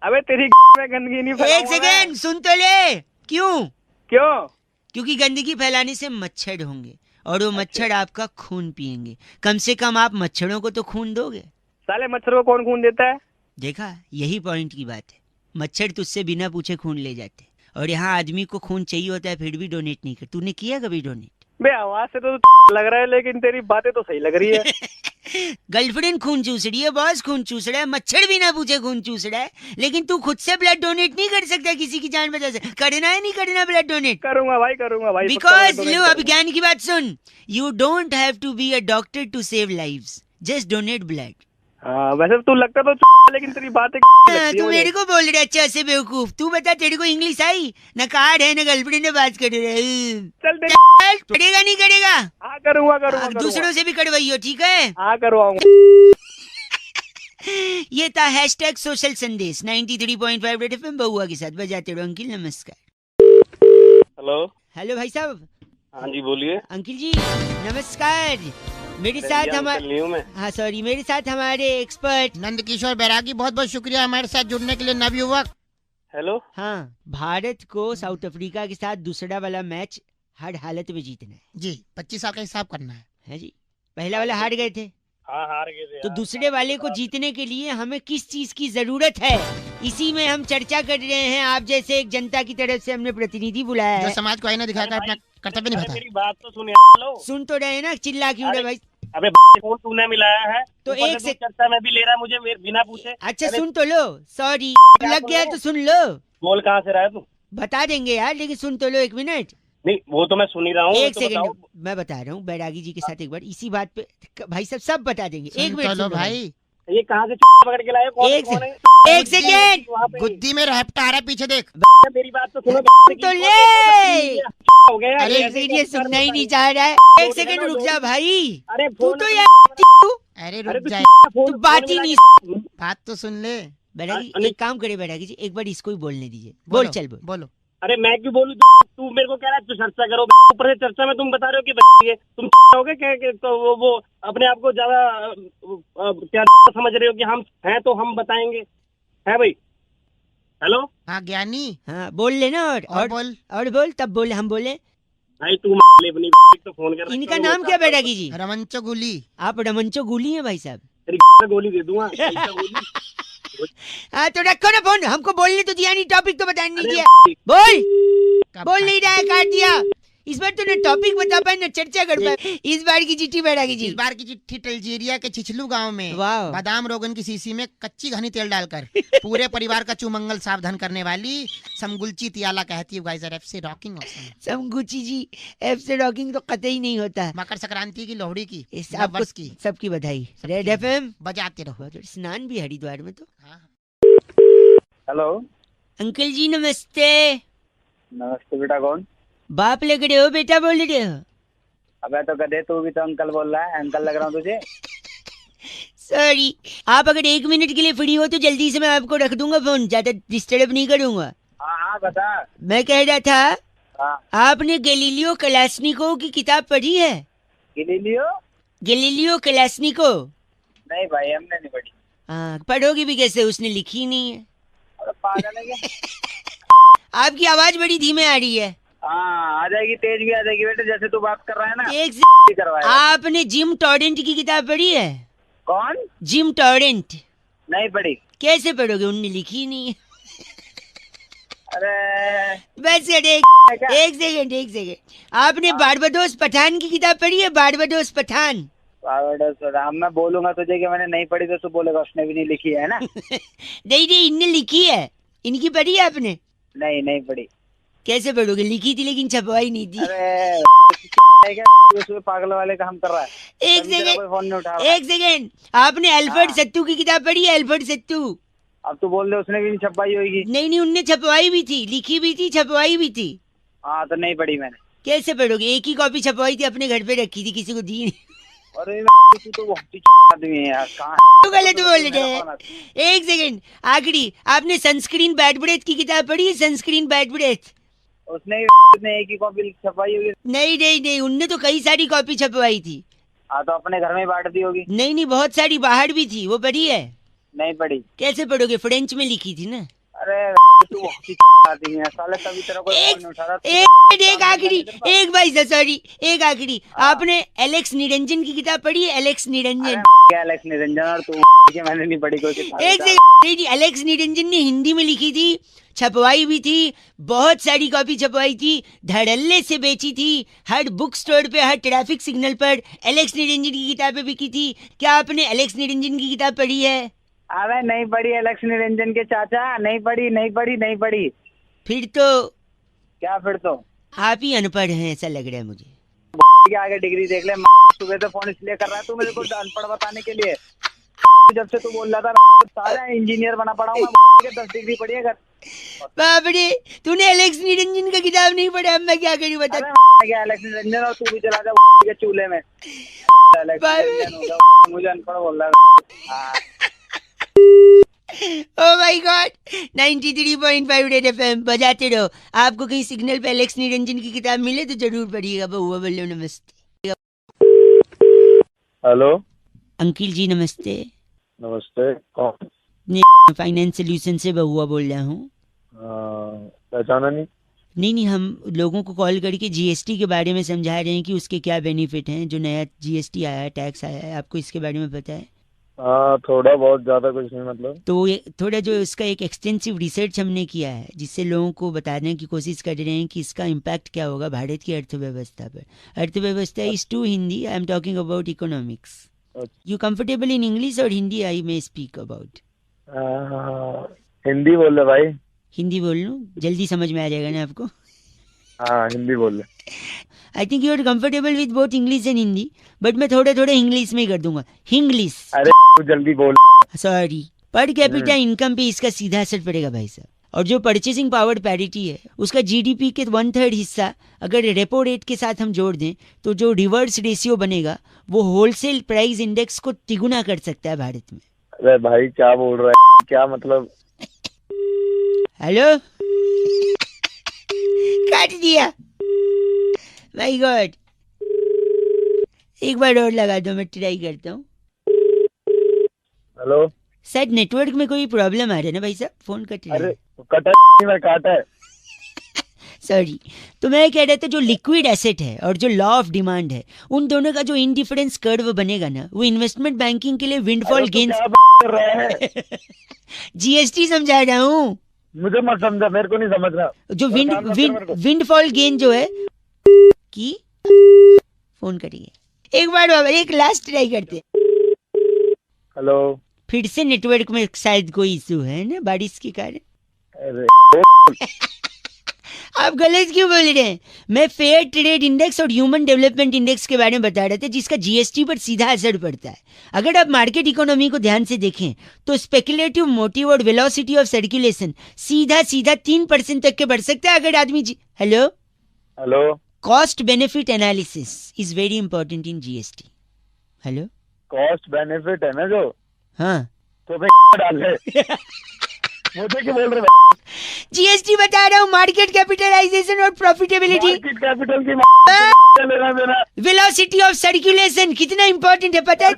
अबे तेरी में गंदगी नहीं फैलाऊंगा। एक सेकेंड, सुन तो ले। क्यों? क्योंकि गंदगी फैलाने से मच्छर होंगे, और वो मच्छर आपका खून पिएंगे। कम से कम आप मच्छरों को तो खून दोगे। साले मच्छर को कौन खून देता है? देखा, यही पॉइंट की बात है। मच्छर तुझसे बिना पूछे खून ले जाते, और यहाँ आदमी को खून चाहिए होता है, फिर भी डोनेट नहीं कर। तूने किया कभी डोनेट? बे आवाज से तो लग रहा है, लेकिन तेरी बातें तो सही लग रही है। गर्लफ्रेंड खून चूस रही है, बॉस खून चूस रहा है, मच्छर बिना पूछे खून चूस रहा है, लेकिन तू खुद से ब्लड डोनेट नहीं कर सकता किसी की जान बचा से। करना है नहीं करना ब्लड डोनेट? करूंगा भाई। बिकॉज लो, अब ज्ञान की बात सुन। You don't have to be a doctor to save lives, just donate blood. हाँ, वैसे तू लगता तो लेकिन तेरी बातें तू मेरे को बोल रहा है अच्छा से बेवकूफ। तू बता, तेरे को इंग्लिश आई? न कार्ड है न गर्लफ्रेंड ने बात कर रहे। चल करेगा नहीं करेगा? हाँ करूँगा। दूसरों से भी करवाइयो, ठीक है? हाँ करवाऊंगा। ये था हैशटैग सोशल संदेश 93.5 रेड एफएम बहुआ के साथ। बजाते रहो। अंकिल नमस्कार। हेलो भाई साहब। हाँ जी बोलिए। अंकिल जी नमस्कार। मेरे साथ मेरे साथ हमारे एक्सपर्ट नंद किशोर बैरागी, बहुत बहुत शुक्रिया हमारे साथ जुड़ने के लिए नवयुवक। हेलो। हाँ, भारत को साउथ अफ्रीका के साथ दूसरा वाला मैच हर हालत में जीतना है जी। 25 साल का हिसाब करना है जी। पहला वाला हार गए थे, हाँ हार गए थे। तो दूसरे वाले को जीतने के लिए हमें किस चीज की जरूरत है? इसी में हम चर्चा कर रहे हैं। आप जैसे एक जनता की तरफ से हमने प्रतिनिधि बुलाया जो है। समाज को आईना दिखाकर अपना कर्तव्य निभाता है। मेरी बात तो सुनिए। सुन तो रहे हैं ना, चिल्ला क्यों रहे भाई? अबे फोन तूने मिलाया है तो ऊपर एक से से तू चर्चा में भी ले रहा है मुझे बिना पूछे। अच्छा अरे सुन तो लो, सॉरी लग गया तो सुन लो। बोल कहाँ से रहा है तू? बता देंगे यार, लेकिन सुन तो लो 1 मिनट। नहीं वो तो मैं सुन ही रहा हूँ। एक तो सेकंड बताओ। मैं बता रहा हूँ बैरागी जी के साथ एक बार इसी बात पे भाई साहब सब बता देंगे। एक मिनट चलो सुनो भाई, ये कहाँ से पकड़ के लाए? कौन एक कौन है? एक सेकेंड वहाँ पे गुद्दी में रहपटा आ रहा है, पीछे देख। मेरी बात तो सुनो। तो ले। हो गया। अरे ऐसे ये कैसे सुनना ही कर नहीं बता चाह रहा है। रही? एक सेकंड रुक जा भाई। अरे तू फोन तो अपने- यार अरे अरे रुक जाए, तू बात ही नहीं। बात तो सुन ले। बैरागी अनिल- एक काम करे बैरागी जी, एक बार इसको ही बोलने दीजिए। बोल चल बोल। बोलो। अरे मैं क्यों बोलूं? तू मेरे को कह रहा है तू चर्चा करो, ऊपर से चर्चा में तुम बता रहे हो कि ये तुम हो गए क्या? तो वो अपने आप को ज्यादा क्या समझ रहे हो कि हम हैं तो हम बताएंगे, है भाई? हेलो हाँ ज्ञानी, हाँ बोल लेना और बोल। और बोल तब बोले हम बोले। भाई तू अपनी तो फोन कर। इनका नाम क्या बैरागी जी? रमंचो गुली। आप रमंचो गुली हैं भाई साहब? तेरी गोली दे दूंगा। ऐसा गोली। हाँ तो रखो ना फोन, हमको बोलने तो दिया नहीं, टॉपिक तो बताने नहीं अरे दिया। बोल कब बोल नहीं रहा है, काट दिया। इस बार तूने टॉपिक बता पाए ना चर्चा कर पाए। इस बार की चिट्ठी बैरागी जी। इस बार की चिट्ठी अल्जीरिया के छिछलू गांव में वाह। बादाम रोगन की शीशी में कच्ची घनी तेल डालकर पूरे परिवार का चुमंगल सावधान करने वाली समगुलची तियाला कहती है गाइस एफ से रॉकिंग ऑसम। समगुची जी एफ से रॉकिंग तो कतई नहीं होता। मकर संक्रांति की, लोहड़ी की, इस नव आपको वर्ष की सबकी बधाई। रेड एफएम बजाते रहो। स्नान भी हरिद्वार में तो। हाँ। हेलो अंकल जी नमस्ते। नमस्ते बेटा, कौन? बाप लग रहे हो बेटा बोल रहे हो? अबे तो गधे, तू भी तो अंकल बोल रहा है। अंकल लग रहा हूँ तुझे? सॉरी, आप अगर 1 मिनट के लिए फ्री हो तो जल्दी से मैं आपको रख दूंगा फोन, ज्यादा डिस्टर्ब नहीं करूंगा। हाँ हाँ बता। मैं कह रहा था, हाँ आपने गैलीलियो कलास्निको की किताब पढ़ी है? गिलीलियो? गैलीलियो कलास्निको? नहीं भाई, हमने नहीं पढ़ी। हाँ पढ़ोगी भी कैसे, उसने लिखी ही नहीं है। अरे पागल है क्या? आपकी आवाज बड़ी धीमे आ रही है। हाँ आ जाएगी, तेज भी आ जाएगी बेटे, जैसे तू बात कर रहा है ना। एक करवाया। आपने जिम टॉरेंट की किताब पढ़ी है? कौन? Gym torrent? नहीं पढ़ी। कैसे पढ़ोगे, उनने लिखी ही नहीं है। अरे बस एक सेकंड आपने बारबाडोस पठान की किताब पढ़ी है? बारबाडोस पठान। राम, मैं बोलूंगा तुझे कि मैंने नहीं पढ़ी तो तू बोलेगा उसने भी नहीं लिखी है ना। नहीं इनने लिखी है। इनकी पढ़ी है आपने? नहीं नहीं पढ़ी। कैसे पढ़ोगे, लिखी थी लेकिन छपवाई नहीं थी। अरे क्या उसमें पागल वाले काम कर रहा है? एक तभी तेरा कोई फोन नहीं उठा रहा। सेकंड आपने अल्फ्रेड सत्तू की किताब पढ़ी है? अल्फ्रेड सत्तू? अब तू बोल दे उसने भी नहीं छपाई होगी। नहीं उनने छपवाई भी थी, लिखी भी थी, छपवाई भी थी। हाँ तो नहीं पढ़ी मैंने। कैसे पढ़ोगे, एक ही कॉपी छपवाई थी, अपने घर पे रखी थी, किसी को दी नहीं। अरे तू तो बहुत ही आदमी है यार, कहाँ तो गलत बोल रहे हैं। एक सेकंड आखिरी, आपने सनस्क्रीन बैड ब्रेथ की किताब पढ़ी है? Sunscreen bad breath? उसने एक ही कॉपी छपाई होगी। नहीं उनने तो कई सारी कॉपी छपवाई थी। हाँ तो अपने घर में बांट दी होगी। नहीं बहुत सारी बाहर भी थी, वो पढ़ी है? नहीं पढ़ी। कैसे पढ़ोगे, फ्रेंच में लिखी थी ना। अरे तू बहुत ही आदमी है साले, तभी तेरा कोई फोन नहीं उठा रहा। एक आखिरी, एक भाई सॉरी, एक आखिरी, आपने एलेक्स निरंजन की किताब पढ़ी है? एलेक्स निरंजन? क्या एलेक्स निरंजन और तू के मैंने नहीं पढ़ी कोई किताब। एक सेकंड, एलेक्स निरंजन ने हिंदी में लिखी थी, छपवाई भी थी, बहुत सारी कॉपी छपवाई थी, धड़ल्ले से बेची थी, हर बुक स्टोर पे, हर ट्रैफिक सिग्नल पर एलेक्स निरंजन की किताबें बिकी थी। क्या आपने एलेक्स निरंजन की किताब पढ़ी है? अरे नहीं पढ़ी एलेक्स निरंजन के चाचा, नहीं पढ़ी। फिर तो क्या फिर तो आप ही अनपढ़ हैं ऐसा लग रहा है मुझे। के आगे डिग्री देख ले। सुबह से फोन इसलिए कर रहा है तू मेरे को अनपढ़ बताने के लिए। जब से तू बोल रहा था सारा इंजीनियर बना पड़ा हूँ मैं, 10 डिग्री पढ़ी है। बाप रे, तूने एलेक्स निरंजन का किताब नहीं पढ़ा, अब मैं क्या करूँ बता। क्या एलेक्स निरंजन, और तू भी चला जा के चूल्हे में। एलेक्स निरंजन होगा, मुझे अनपढ़ बोल रहा है। Oh my God, 93.5 Red FM बजाते रहो। आपको कहीं सिग्नल पे एलेक्स निरंजन की किताब मिले तो जरूर पढ़िएगा। बहुआ बोलो नमस्ते। हेलो अंकिल जी नमस्ते। नमस्ते, कौन? फाइनेंस सोल्यूशन से बहुआ बोल रहा हूँ। पहचाना नहीं। नहीं हम लोगों को कॉल करके जीएसटी के बारे में समझा रहे हैं कि उसके क्या बेनिफिट हैं। जो नया जीएसटी आया है, टैक्स आया है, आपको इसके बारे में पता है? हाँ थोड़ा बहुत, ज्यादा कुछ नहीं मतलब। तो ये थोड़ा जो इसका एक एक्सटेंसिव रिसर्च हमने किया है, जिससे लोगों को बताने की कोशिश कर रहे हैं कि इसका इम्पैक्ट क्या होगा भारत की अर्थव्यवस्था पर। Arthvyavastha is to Hindi, I am talking about economics. You comfortable in English और Hindi I may speak about? Hindi बोल रहे भाई। हिंदी बोल लूँ, जल्दी समझ में आ जाएगा ना आपको? हाँ हिंदी बोल रहे। I think you are comfortable with both English and Hindi, but मैं थोड़े थोड़े इंग्लिश में ही कर दूंगा। हिंग्लिश। अरे जल्दी बोल। सॉरी। पर कैपिटा इनकम पे इसका सीधा असर पड़ेगा भाई साहब। और जो परचेसिंग पावर पैरिटी है, उसका जीडीपी के 1/3 हिस्सा अगर रेपो रेट के साथ हम जोड़ दें, तो जो रिवर्स रेशियो बनेगा वो होलसेल प्राइस इंडेक्स को तिगुना कर सकता है भारत में। अरे भाई क्या बोल रहा है, क्या मतलब? हेलो, काट दिया। माय गॉड, एक बार और लगा दो, मैं ट्राई करता हूँ। हेलो, शायद नेटवर्क में कोई प्रॉब्लम आ रहा है ना भाई साहब, फोन कट रहा है। अरे कटा नहीं, काटा है। सॉरी। तो मैं कह रहा था जो लिक्विड एसेट है और जो लॉ ऑफ डिमांड है, उन दोनों का जो इंडिफरेंस कर्व बनेगा ना, वो इन्वेस्टमेंट बैंकिंग के लिए विंडफॉल गेन्स। कर रहा है? जीएसटी समझा रहा हूँ। मुझे मत समझा, मेरे को नहीं समझ रहा। जो विंडफॉल गेन जो है की फोन करिए एक बार बाबा, एक लास्ट ट्राई करते। हेलो, फिर से नेटवर्क में शायद कोई इशू है ना, बारिश के कारण। अरे आप गलत क्यों बोल रहे हैं? मैं फेयर ट्रेड इंडेक्स और ह्यूमन डेवलपमेंट इंडेक्स के बारे में बता रहे थे, जिसका जीएसटी पर सीधा असर पड़ता है। अगर आप मार्केट इकोनॉमी को ध्यान से देखें तो स्पेकुलेटिव मोटिव और वेलोसिटी ऑफ सर्कुलेशन सीधा 3% तक के बढ़ सकता है अगर आदमी hello hello, cost benefit analysis is very important in GST. Hello, cost benefit है ना जो? हाँ तो डाल है। मुझे क्या बोल रहे? जीएसटी बता रहा हूँ, मार्केट कैपिटलाइजेशन और प्रॉफिटेबिलिटी। कैपिटल की लेना देना, वेलोसिटी ऑफ सर्कुलेशन कितना इंपॉर्टेंट है पता है?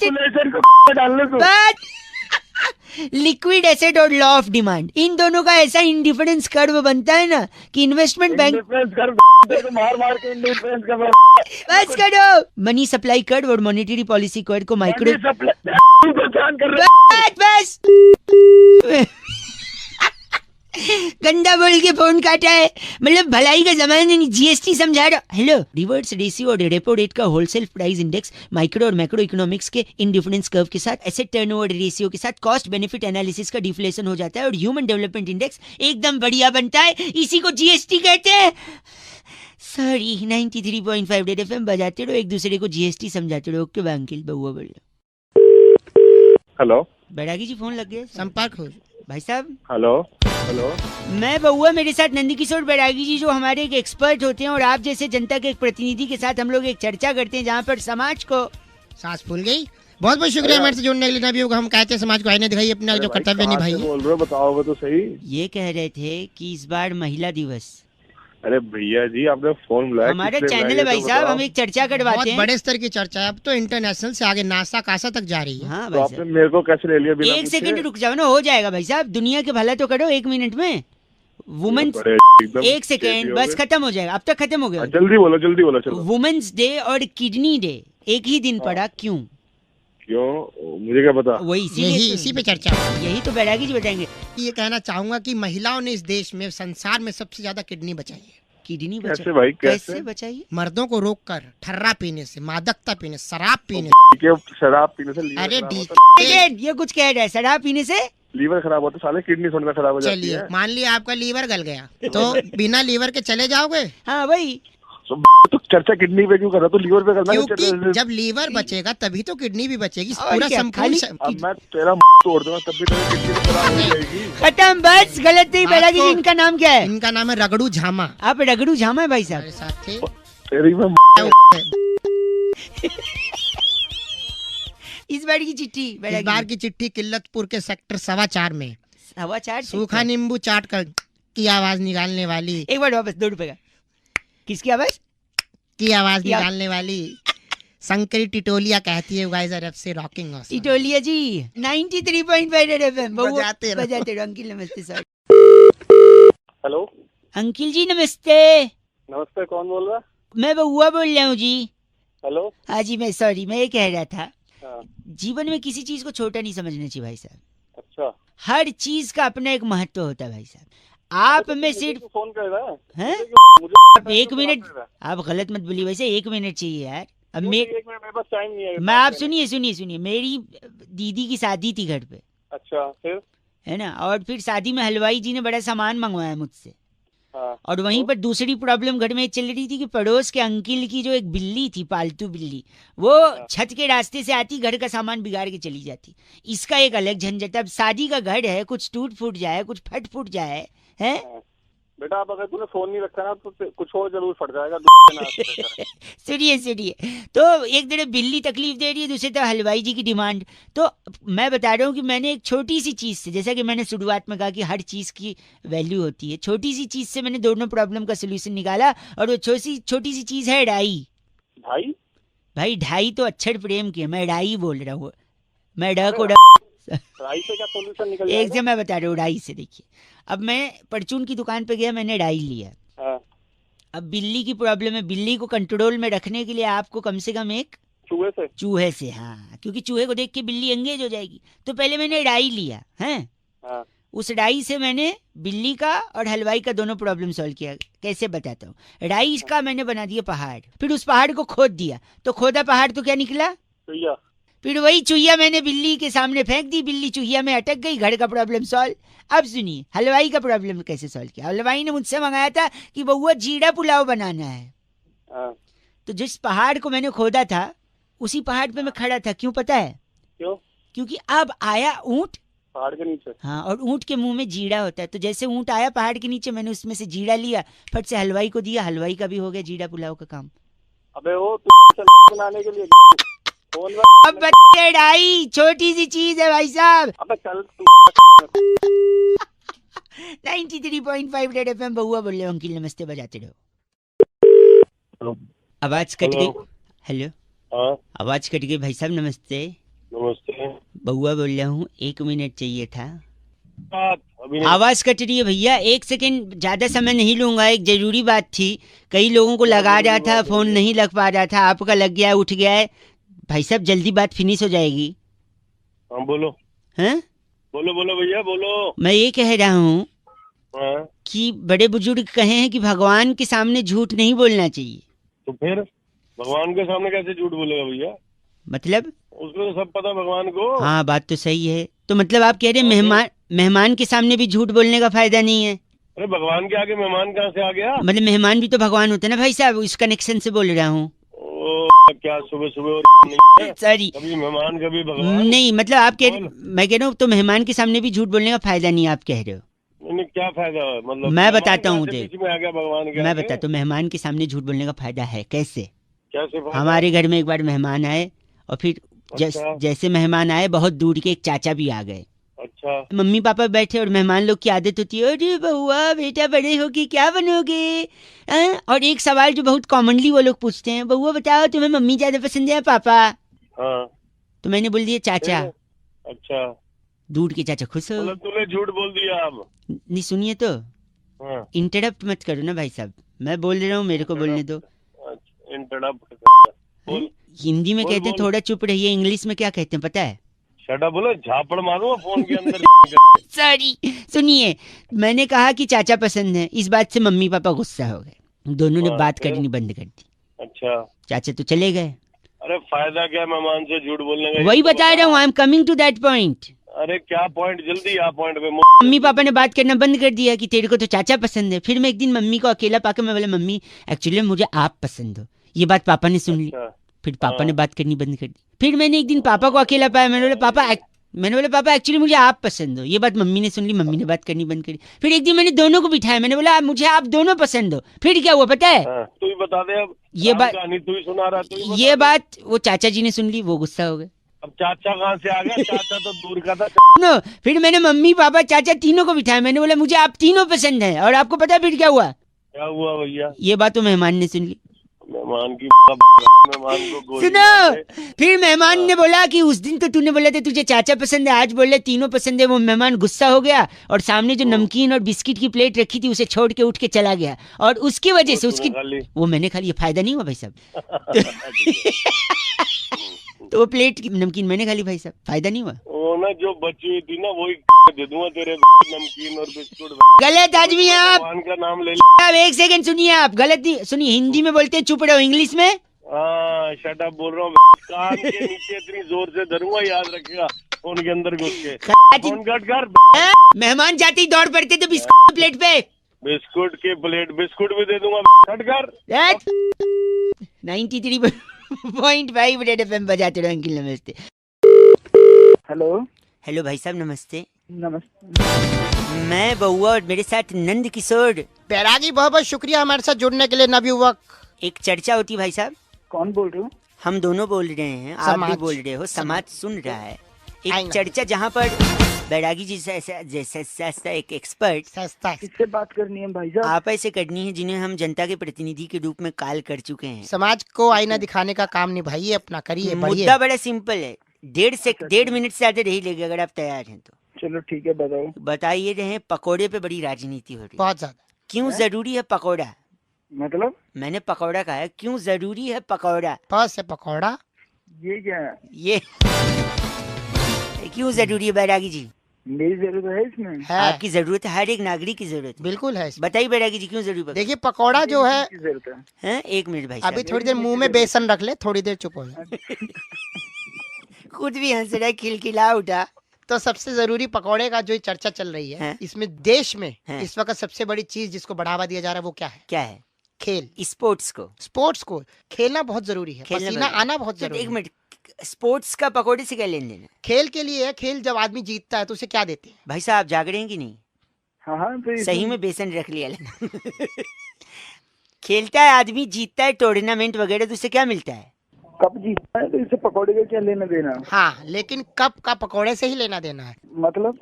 लिक्विड एसेट और लॉ ऑफ डिमांड, इन दोनों का ऐसा इंडिफरेंस कर्व बनता है ना कि इन्वेस्टमेंट बैंक मार मार के इंडिफरेंस कर्व। बस करो। मनी सप्लाई कर्व और मॉनेटरी पॉलिसी कर्व को माइक्रो बस गंदा बोल के फोन काटा है, मतलब भलाई का जमाना नहीं। जीएसटी समझा रहा। हेलो, रिवर्स रेशियो और रेपो रेट का होलसेल प्राइस इंडेक्स माइक्रो और मैक्रो इकोनॉमिक्स के इंडिफरेंस कर्व के साथ एसेट टर्नओवर रेशियो के साथ कॉस्ट बेनिफिट एनालिसिस का डिफ्लेशन हो जाता है और ह्यूमन डेवलपमेंट इंडेक्स एकदम बढ़िया बनता है। इसी को जीएसटी कहते हैं। सॉरी, 93.5 रेड एफएम बजाते रहो, एक दूसरे को जीएसटी समझाते रहो। ओके अंकिल, बउआ बोल रहे। हेलो, बैरागी जी फोन लग गया, संपर्क हो भाई साहब। हेलो हेलो, मैं बउआ, मेरे साथ नंदकिशोर बैरागी जी जो हमारे एक एक्सपर्ट होते हैं, और आप जैसे जनता के एक प्रतिनिधि के साथ हम लोग एक चर्चा करते हैं जहाँ पर समाज को। सांस फूल गई। बहुत बहुत शुक्रिया हमारे से जुड़ने के लिए। अभी हम कहते हैं समाज को आईने दिखाई अपना जो कर्तव्य निभाइए। बोल रहे हो, बताओगे तो सही। ये कह रहे थे कि इस बार महिला दिवस। अरे भैया जी, आपने फोन बुलाया, हमारा चैनल है भाई साहब, हम एक चर्चा करवाते हैं। बड़े स्तर की चर्चा है, अब तो इंटरनेशनल से आगे नासा कासा तक जा रही है। हाँ तो भाई आपने साहब, मेरे को कैसे ले लिया बिना एक सेकंड रुक जाओ ना, हो जाएगा भाई साहब। दुनिया के भला तो करो 1 मिनट में। वुमेन्स, एक सेकेंड बस, खत्म हो जाएगा, अब तक खत्म हो गया। जल्दी बोलो, जल्दी बोलो। चलो, वुमेन्स डे और किडनी डे एक ही दिन पड़ा, क्यों? क्यों, मुझे क्या पता। वही इसी पे चर्चा। यही तो बैरागी जी बताएंगे। ये कहना चाहूंगा कि महिलाओं ने इस देश में, संसार में सबसे ज्यादा किडनी बचाई है। किडनी कैसे भाई, कैसे बचाइए? मर्दों को रोककर ठर्रा पीने से, मादकता पीने, शराब पीने शराब पीने से। अरे ये कुछ कह रहा है, शराब पीने से लीवर खराब होता है साले, किडनी थोड़ी ना खराब हो जाती है। चलिए मान लिया आपका लीवर गल गया, तो बिना लीवर के चले जाओगे? हाँ वही तो चर्चा किडनी पे क्यों कर रहा, तो लीवर पे करना। क्योंकि जब लीवर बचेगा तभी तो किडनी भी बचेगी। पूरा अब मैं तेरा तोड़ दूंगा तब भी तेरी किडनी खराब हो जाएगी। खत्म, बस गलत नहीं। बैरागी जी, इनका नाम क्या है? इनका नाम है रगड़ू झामा। आप रगड़ू झामा है भाई साहब? साथ थे तेरी मैं इस बार की चिट्ठी, इस बार की चिट्ठी किल्लतपुर के सेक्टर 4.25 में 4.25 सूखा नींबू चाट कर की आवाज निकालने वाली। एक बार वापस, 2 रुपए का। किसकी आवाज? की आवाज निकालने वाली शंकरी टिटोलिया कहती है, गाइस आर से रॉकिंग ऑसम। टिटोलिया जी 93.5 रेड एफएम बजाते रहो। अंकिल नमस्ते सर। हेलो अंकिल जी नमस्ते। नमस्ते, कौन बोल रहा है? मैं बउआ बोल रहा हूँ जी। हेलो, हाँ जी, मैं ये कह रहा था हाँ। जीवन में किसी चीज को छोटा नहीं समझना चाहिए भाई साहब। अच्छा, हर चीज का अपना एक महत्व होता है भाई साहब। आप में सिर्फ फोन कर रहा है अब 1 मिनट, आप गलत मत बोलिए वैसे, 1 मिनट चाहिए यार। अब एक मिनट मेरे पास टाइम नहीं है। मैं आप सुनिए, मेरी दीदी की शादी थी घर पे, अच्छा, फिर है ना, और फिर शादी में हलवाई जी ने बड़ा सामान मंगवाया मुझसे। हाँ, और वहीं पर दूसरी प्रॉब्लम घर में चल रही थी कि पड़ोस के अंकिल की जो एक बिल्ली थी, पालतू बिल्ली, वो छत के रास्ते से आती, घर का सामान बिगाड़ के चली जाती। इसका एक अलग झंझट। अब शादी का घर है, कुछ टूट फूट जाए, कुछ फट फूट जाए, है बेटा अब अगर तूने फोन नहीं रखा ना तो कुछ और जरूर फट जाएगा। सुनिए, तो एक तरफ बिल्ली तकलीफ दे रही है, दूसरी तरफ हलवाई जी की डिमांड। तो मैं बता रहा हूँ कि मैंने एक छोटी सी चीज से, जैसा कि मैंने शुरुआत में कहा कि हर चीज की वैल्यू होती है, छोटी सी चीज से मैंने दोनों प्रॉब्लम का सोल्यूशन निकाला। और वो छोटी सी चीज है ढाई। भाई ढाई तो अक्षर प्रेम की है, मैं ढाई बोल रहा हूँ, मैं ढ को ढाई से क्या सोल्यूशन निकल एक से मैं बता रहा हूँ ढाई से। देखिए, अब मैं परचून की दुकान पे गया, मैंने ढाई लिया। हाँ। अब बिल्ली की प्रॉब्लम है, बिल्ली को कंट्रोल में रखने के लिए आपको कम से कम एक चूहे से, हाँ, क्योंकि चूहे को देख के बिल्ली एंगेज हो जाएगी। तो पहले मैंने ढाई लिया है। हाँ। उस ढाई से मैंने बिल्ली का और हलवाई का दोनों प्रॉब्लम सॉल्व किया। कैसे बताता हूँ। ढाई का मैंने बना दिया पहाड़, फिर उस पहाड़ को खोद दिया, तो खोदा पहाड़ तो क्या निकला, फिर वही चुहिया मैंने बिल्ली के सामने फेंक दी, बिल्ली चुहिया में अटक गई, घर का प्रॉब्लम सॉल्व। अब सुनिए हलवाई का प्रॉब्लम कैसे सॉल्व किया। हलवाई ने मुझसे मंगाया था कि बउआ जीरा पुलाव बनाना है। तो जिस पहाड़ को मैंने खोदा था उसी पहाड़ पे मैं खड़ा था। क्यों पता है? क्यों? क्योंकि अब आया ऊंट पहाड़ के नीचे। हाँ, और ऊंट के मुंह में जीरा होता है। तो जैसे ऊंट आया पहाड़ के नीचे, मैंने उसमें से जीरा लिया, फट से हलवाई को दिया, हलवाई का भी हो गया जीरा पुलाव का काम। अबे वो बनाने के लिए अब ढाई छोटी सी चीज है भाई साहब। अबे चल 93.5 रेड एफएम बउआ बोल रहे हो। अंकिल नमस्ते, बजाते रहो। आवाज कट गई। हेलो, आवाज कट गई भाई साहब। नमस्ते। नमस्ते, बउआ बोल रहा हूँ, 1 मिनट चाहिए था। आवाज कट रही है भैया, 1 सेकंड, ज्यादा समय नहीं लूंगा। एक जरूरी बात थी, कई लोगों को लगा रहा था, फोन नहीं लग पा रहा था, आपका लग गया, उठ गया है भाई साहब, जल्दी बात फिनिश हो जाएगी। हाँ बोलो। हैं? बोलो भैया बोलो। मैं ये कह रहा हूँ कि बड़े बुजुर्ग कहे हैं कि भगवान के सामने झूठ नहीं बोलना चाहिए। तो फिर भगवान के सामने कैसे झूठ बोलेगा भैया? मतलब उसको तो सब पता भगवान को। हाँ, बात तो सही है। तो मतलब आप कह रहे हैं मेहमान के सामने भी झूठ बोलने का फायदा नहीं है? अरे भगवान के आगे मेहमान कहाँ से आ गया? मतलब मेहमान भी तो भगवान होते हैं ना भाई साहब, इस कनेक्शन से बोल रहा हूँ। क्या सुबह सुबह सॉरी, कभी मेहमान कभी भगवान नहीं, मतलब आप मैं कह रहा हूँ तो मेहमान के सामने भी झूठ बोलने का फायदा नहीं है, आप कह रहे हो। क्या फायदा? मतलब मैं बताता हूँ, देख भगवान मैं बताता हूँ मेहमान के सामने झूठ बोलने का फायदा है। कैसे? हमारे घर में एक बार मेहमान आए, और फिर जैसे मेहमान आए, बहुत दूर के एक चाचा भी आ गए। अच्छा। मम्मी पापा बैठे, और मेहमान लोग की आदत होती है, अरे बउआ बेटा बड़े होके क्या बनोगे? और एक सवाल जो बहुत कॉमनली वो लोग पूछते हैं, बउआ बताओ तुम्हें मम्मी ज्यादा पसंद है या पापा? हाँ। तो मैंने बोल दिया चाचा। अच्छा। दूर के चाचा खुश हो। मतलब तूने झूठ बोल दिया अब? नहीं, सुनिए तो, इंटरप्ट मत करो ना भाई साहब, मैं बोल रहा हूँ, मेरे को बोलने दो। हिंदी में कहते हैं थोड़ा चुप रहिए, इंग्लिश में क्या कहते हैं पता है? शट अप बोलो, झापड़ मारूंगा फोन के अंदर। सॉरी, सुनिए, मैंने कहा कि चाचा पसंद है, इस बात से मम्मी पापा गुस्सा हो गए, दोनों ने बात करनी बंद कर दी। अच्छा। चाचा तो चले गए। अरे फायदा क्या मेहमान से झूठ बोलने का? वही बता रहा हूँ, I am coming to that point. अरे क्या पॉइंट? जल्दी आ पॉइंट पे। मम्मी पापा ने बात करना बंद कर दिया कि तेरे को तो चाचा पसंद है। फिर मैं एक दिन मम्मी को अकेला पाकर मैं बोला, मम्मी एक्चुअली मुझे आप पसंद हो। ये बात पापा ने सुन ली। फिर पापा ने बात करनी बंद कर दी। फिर मैंने एक दिन पापा को अकेला पाया, मैंने बोला पापा एक्चुअली मुझे आप पसंद हो। ये बात मम्मी ने सुन ली, मम्मी ने बात करनी बंद करी। फिर एक दिन मैंने दोनों को बिठाया, मैंने बोला मुझे आप दोनों पसंद हो। फिर क्या हुआ पता है? तू ही बता दे अब। ये बात तू ही सुना रहा। ये बात वो चाचा जी ने सुन ली, वो गुस्सा हो गए। अब चाचा कहाँ से आ गया? चाचा तो दूर का था। नो, फिर मैंने मम्मी पापा चाचा तीनों को बिठाया, मैंने बोला मुझे आप तीनों पसंद है। और आपको पता है फिर क्या हुआ? क्या हुआ भैया? ये बात तो मेहमान ने सुन ली। मेहमान की मेहमान को गोली सुनो, मार दे। फिर मेहमान ने बोला कि उस दिन तो तूने बोला था तुझे चाचा पसंद है, आज बोल रहे तीनों पसंद है। वो मेहमान गुस्सा हो गया और सामने जो नमकीन और बिस्किट की प्लेट रखी थी उसे छोड़ के उठ के चला गया, और उसकी वजह से उसकी वो मैंने खा लिया। फायदा नहीं हुआ भाई साहब। तो वो प्लेट की नमकीन मैंने खा ली भाई साहब, फायदा नहीं हुआ। वो ना जो बची हुई थी ना वही दे दूंगा तेरे नमकीन और बिस्कुट। गलत आदमी है आप। भगवान का नाम ले अब एक सेकंड सुनिए, आप गलत नहीं सुनिए। हिंदी में बोलते हैं चुप रहो, इंग्लिश में शट अप बोल रहा हूँ। कान के नीचे इतनी जोर से धरूंगा, याद रखेगा। फोन के अंदर घुस के फोन कट कर। मेहमान जाते ही दौड़ पड़ते थे बिस्कुट प्लेट पे। बिस्कुट की प्लेट बिस्कुट भी दे दूंगा, कट कर। 93.5 रेड एफएम बजाते रहो। अंकिल नमस्ते। हेलो हेलो भाई साहब नमस्ते। नमस्ते। मैं बउआ और मेरे साथ नंद किशोर। बैरागी, बहुत बहुत शुक्रिया हमारे साथ जुड़ने के लिए नवयुवक। एक चर्चा होती भाई साहब। कौन बोल रहे हो? हम दोनों बोल रहे हैं, आप भी बोल रहे हो, समाज सुन रहा है। एक चर्चा जहाँ पर बैरागी जी जैसा एक एक्सपर्ट किससे बात करनी है भाई साहब? आप ऐसे करनी है जिन्हें हम जनता के प्रतिनिधि के रूप में कॉल कर चुके हैं। समाज को आईना दिखाने का काम निभाइए अपना, करिए। मुद्दा बड़ा सिंपल है, 1.5 मिनट से ज्यादा नहीं लेगा अगर आप तैयार हैं तो। चलो ठीक है, बताओ। बताइए रहे, पकोड़े पे बड़ी राजनीति हो रही है, बहुत ज्यादा। क्यों जरूरी है पकोड़ा? मतलब मैंने पकौड़ा कहा है, क्यों जरूरी है पकौड़ा? पास है पकौड़ा। ये क्या है? ये क्यों जरूरी है बैरागी जी? मेरी जरूरत है इसमें? है, आपकी जरूरत है, हर एक नागरिक की जरूरत है। बिल्कुल है। बताइए बैरागी जी क्यों जरूरी है? देखिए पकौड़ा जो है, जरूरत है। एक मिनट भाई अभी थोड़ी देर मुंह में बेसन रख ले, थोड़ी देर चुप हो जाए। खुद भी हंस रहा है, खिलखिला उठा। तो सबसे जरूरी पकौड़े का जो चर्चा चल रही है, इसमें देश में इस वक्त सबसे बड़ी चीज जिसको बढ़ावा दिया जा रहा है वो क्या है? क्या है? खेल। स्पोर्ट्स को खेलना बहुत जरूरी है, पसीना आना बहुत जरूरी है। एक मिनट, स्पोर्ट्स का पकौड़े से क्या लेन देन है? खेल के लिए है। खेल जब आदमी जीतता है तो उसे क्या देते हैं? भाई साहब जाग रहे हैं कि नहीं? हाँ तो सही में बेसन रख लिया लेना। खेलता है आदमी, जीतता है टूर्नामेंट वगैरह, तो उसे क्या मिलता है? कप जीतना है तो इससे पकौड़े का क्या लेना देना? हाँ, लेकिन कप का पकौड़े से ही लेना देना है। मतलब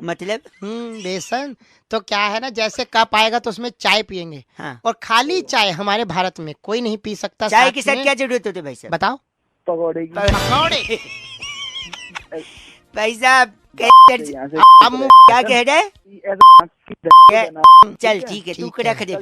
बेसन तो क्या है ना, जैसे कप आएगा तो उसमें चाय पियेंगे। हाँ। और खाली चाय हमारे भारत में कोई नहीं पी सकता। चाय के साथ क्या जरूरत होती है भाई साहब? बताओ। पकौड़े की। पकौड़े। भाई साहब अब क्या कह रहे हैं? चल ठीक है, तू रख दे।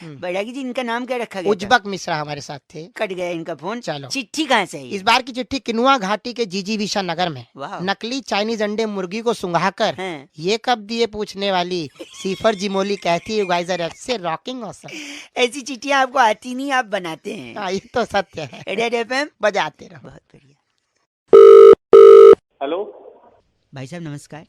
बैरागी जी इनका नाम क्या रखा गया? उज्बक मिश्रा हमारे साथ थे। कट गया इनका फोन। चलो, चिट्ठी कहाँ से है? इस बार की चिट्ठी किनुआ घाटी के जीजीविशा नगर में नकली चाइनीज अंडे मुर्गी को सुंघाकर ये कब दिए पूछने वाली सिफर जिमोली कहती है गाइस आर से रॉकिंग ऑसम। ऐसी चिट्ठियां आपको आती नहीं, आप बनाते हैं। ये तो सत्य है। रेड एफएम बजाते रहो। बहुत बढ़िया। हेलो भाई साहब नमस्कार।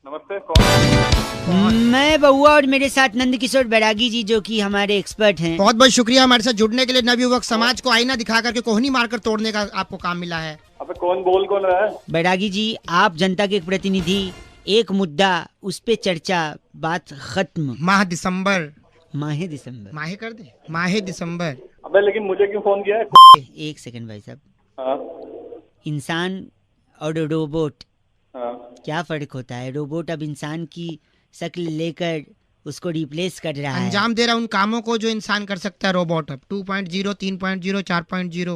नमस्ते, कौन? मैं बउआ और मेरे साथ नंद किशोर बैरागी जी जो कि हमारे एक्सपर्ट हैं। बहुत बहुत शुक्रिया हमारे साथ जुड़ने के लिए। नवयुवक, समाज को आईना दिखा करके कोहनी मारकर तोड़ने का आपको काम मिला है। अबे कौन रहा है? बैरागी जी, आप जनता के एक प्रतिनिधि, एक मुद्दा, उस पे चर्चा, बात खत्म। माह दिसंबर माह कर दे, माह दिसंबर। अबे लेकिन मुझे क्यों फोन किया है? एक सेकंड भाई साहब। हाँ? इंसान और रोबोट, हाँ? क्या फर्क होता है? रोबोट अब इंसान की शक्ल लेकर उसको रिप्लेस कर रहा है, अंजाम दे रहा है उन कामों को जो इंसान कर सकता है रोबोट अब 2.0, 3.0, 4.0।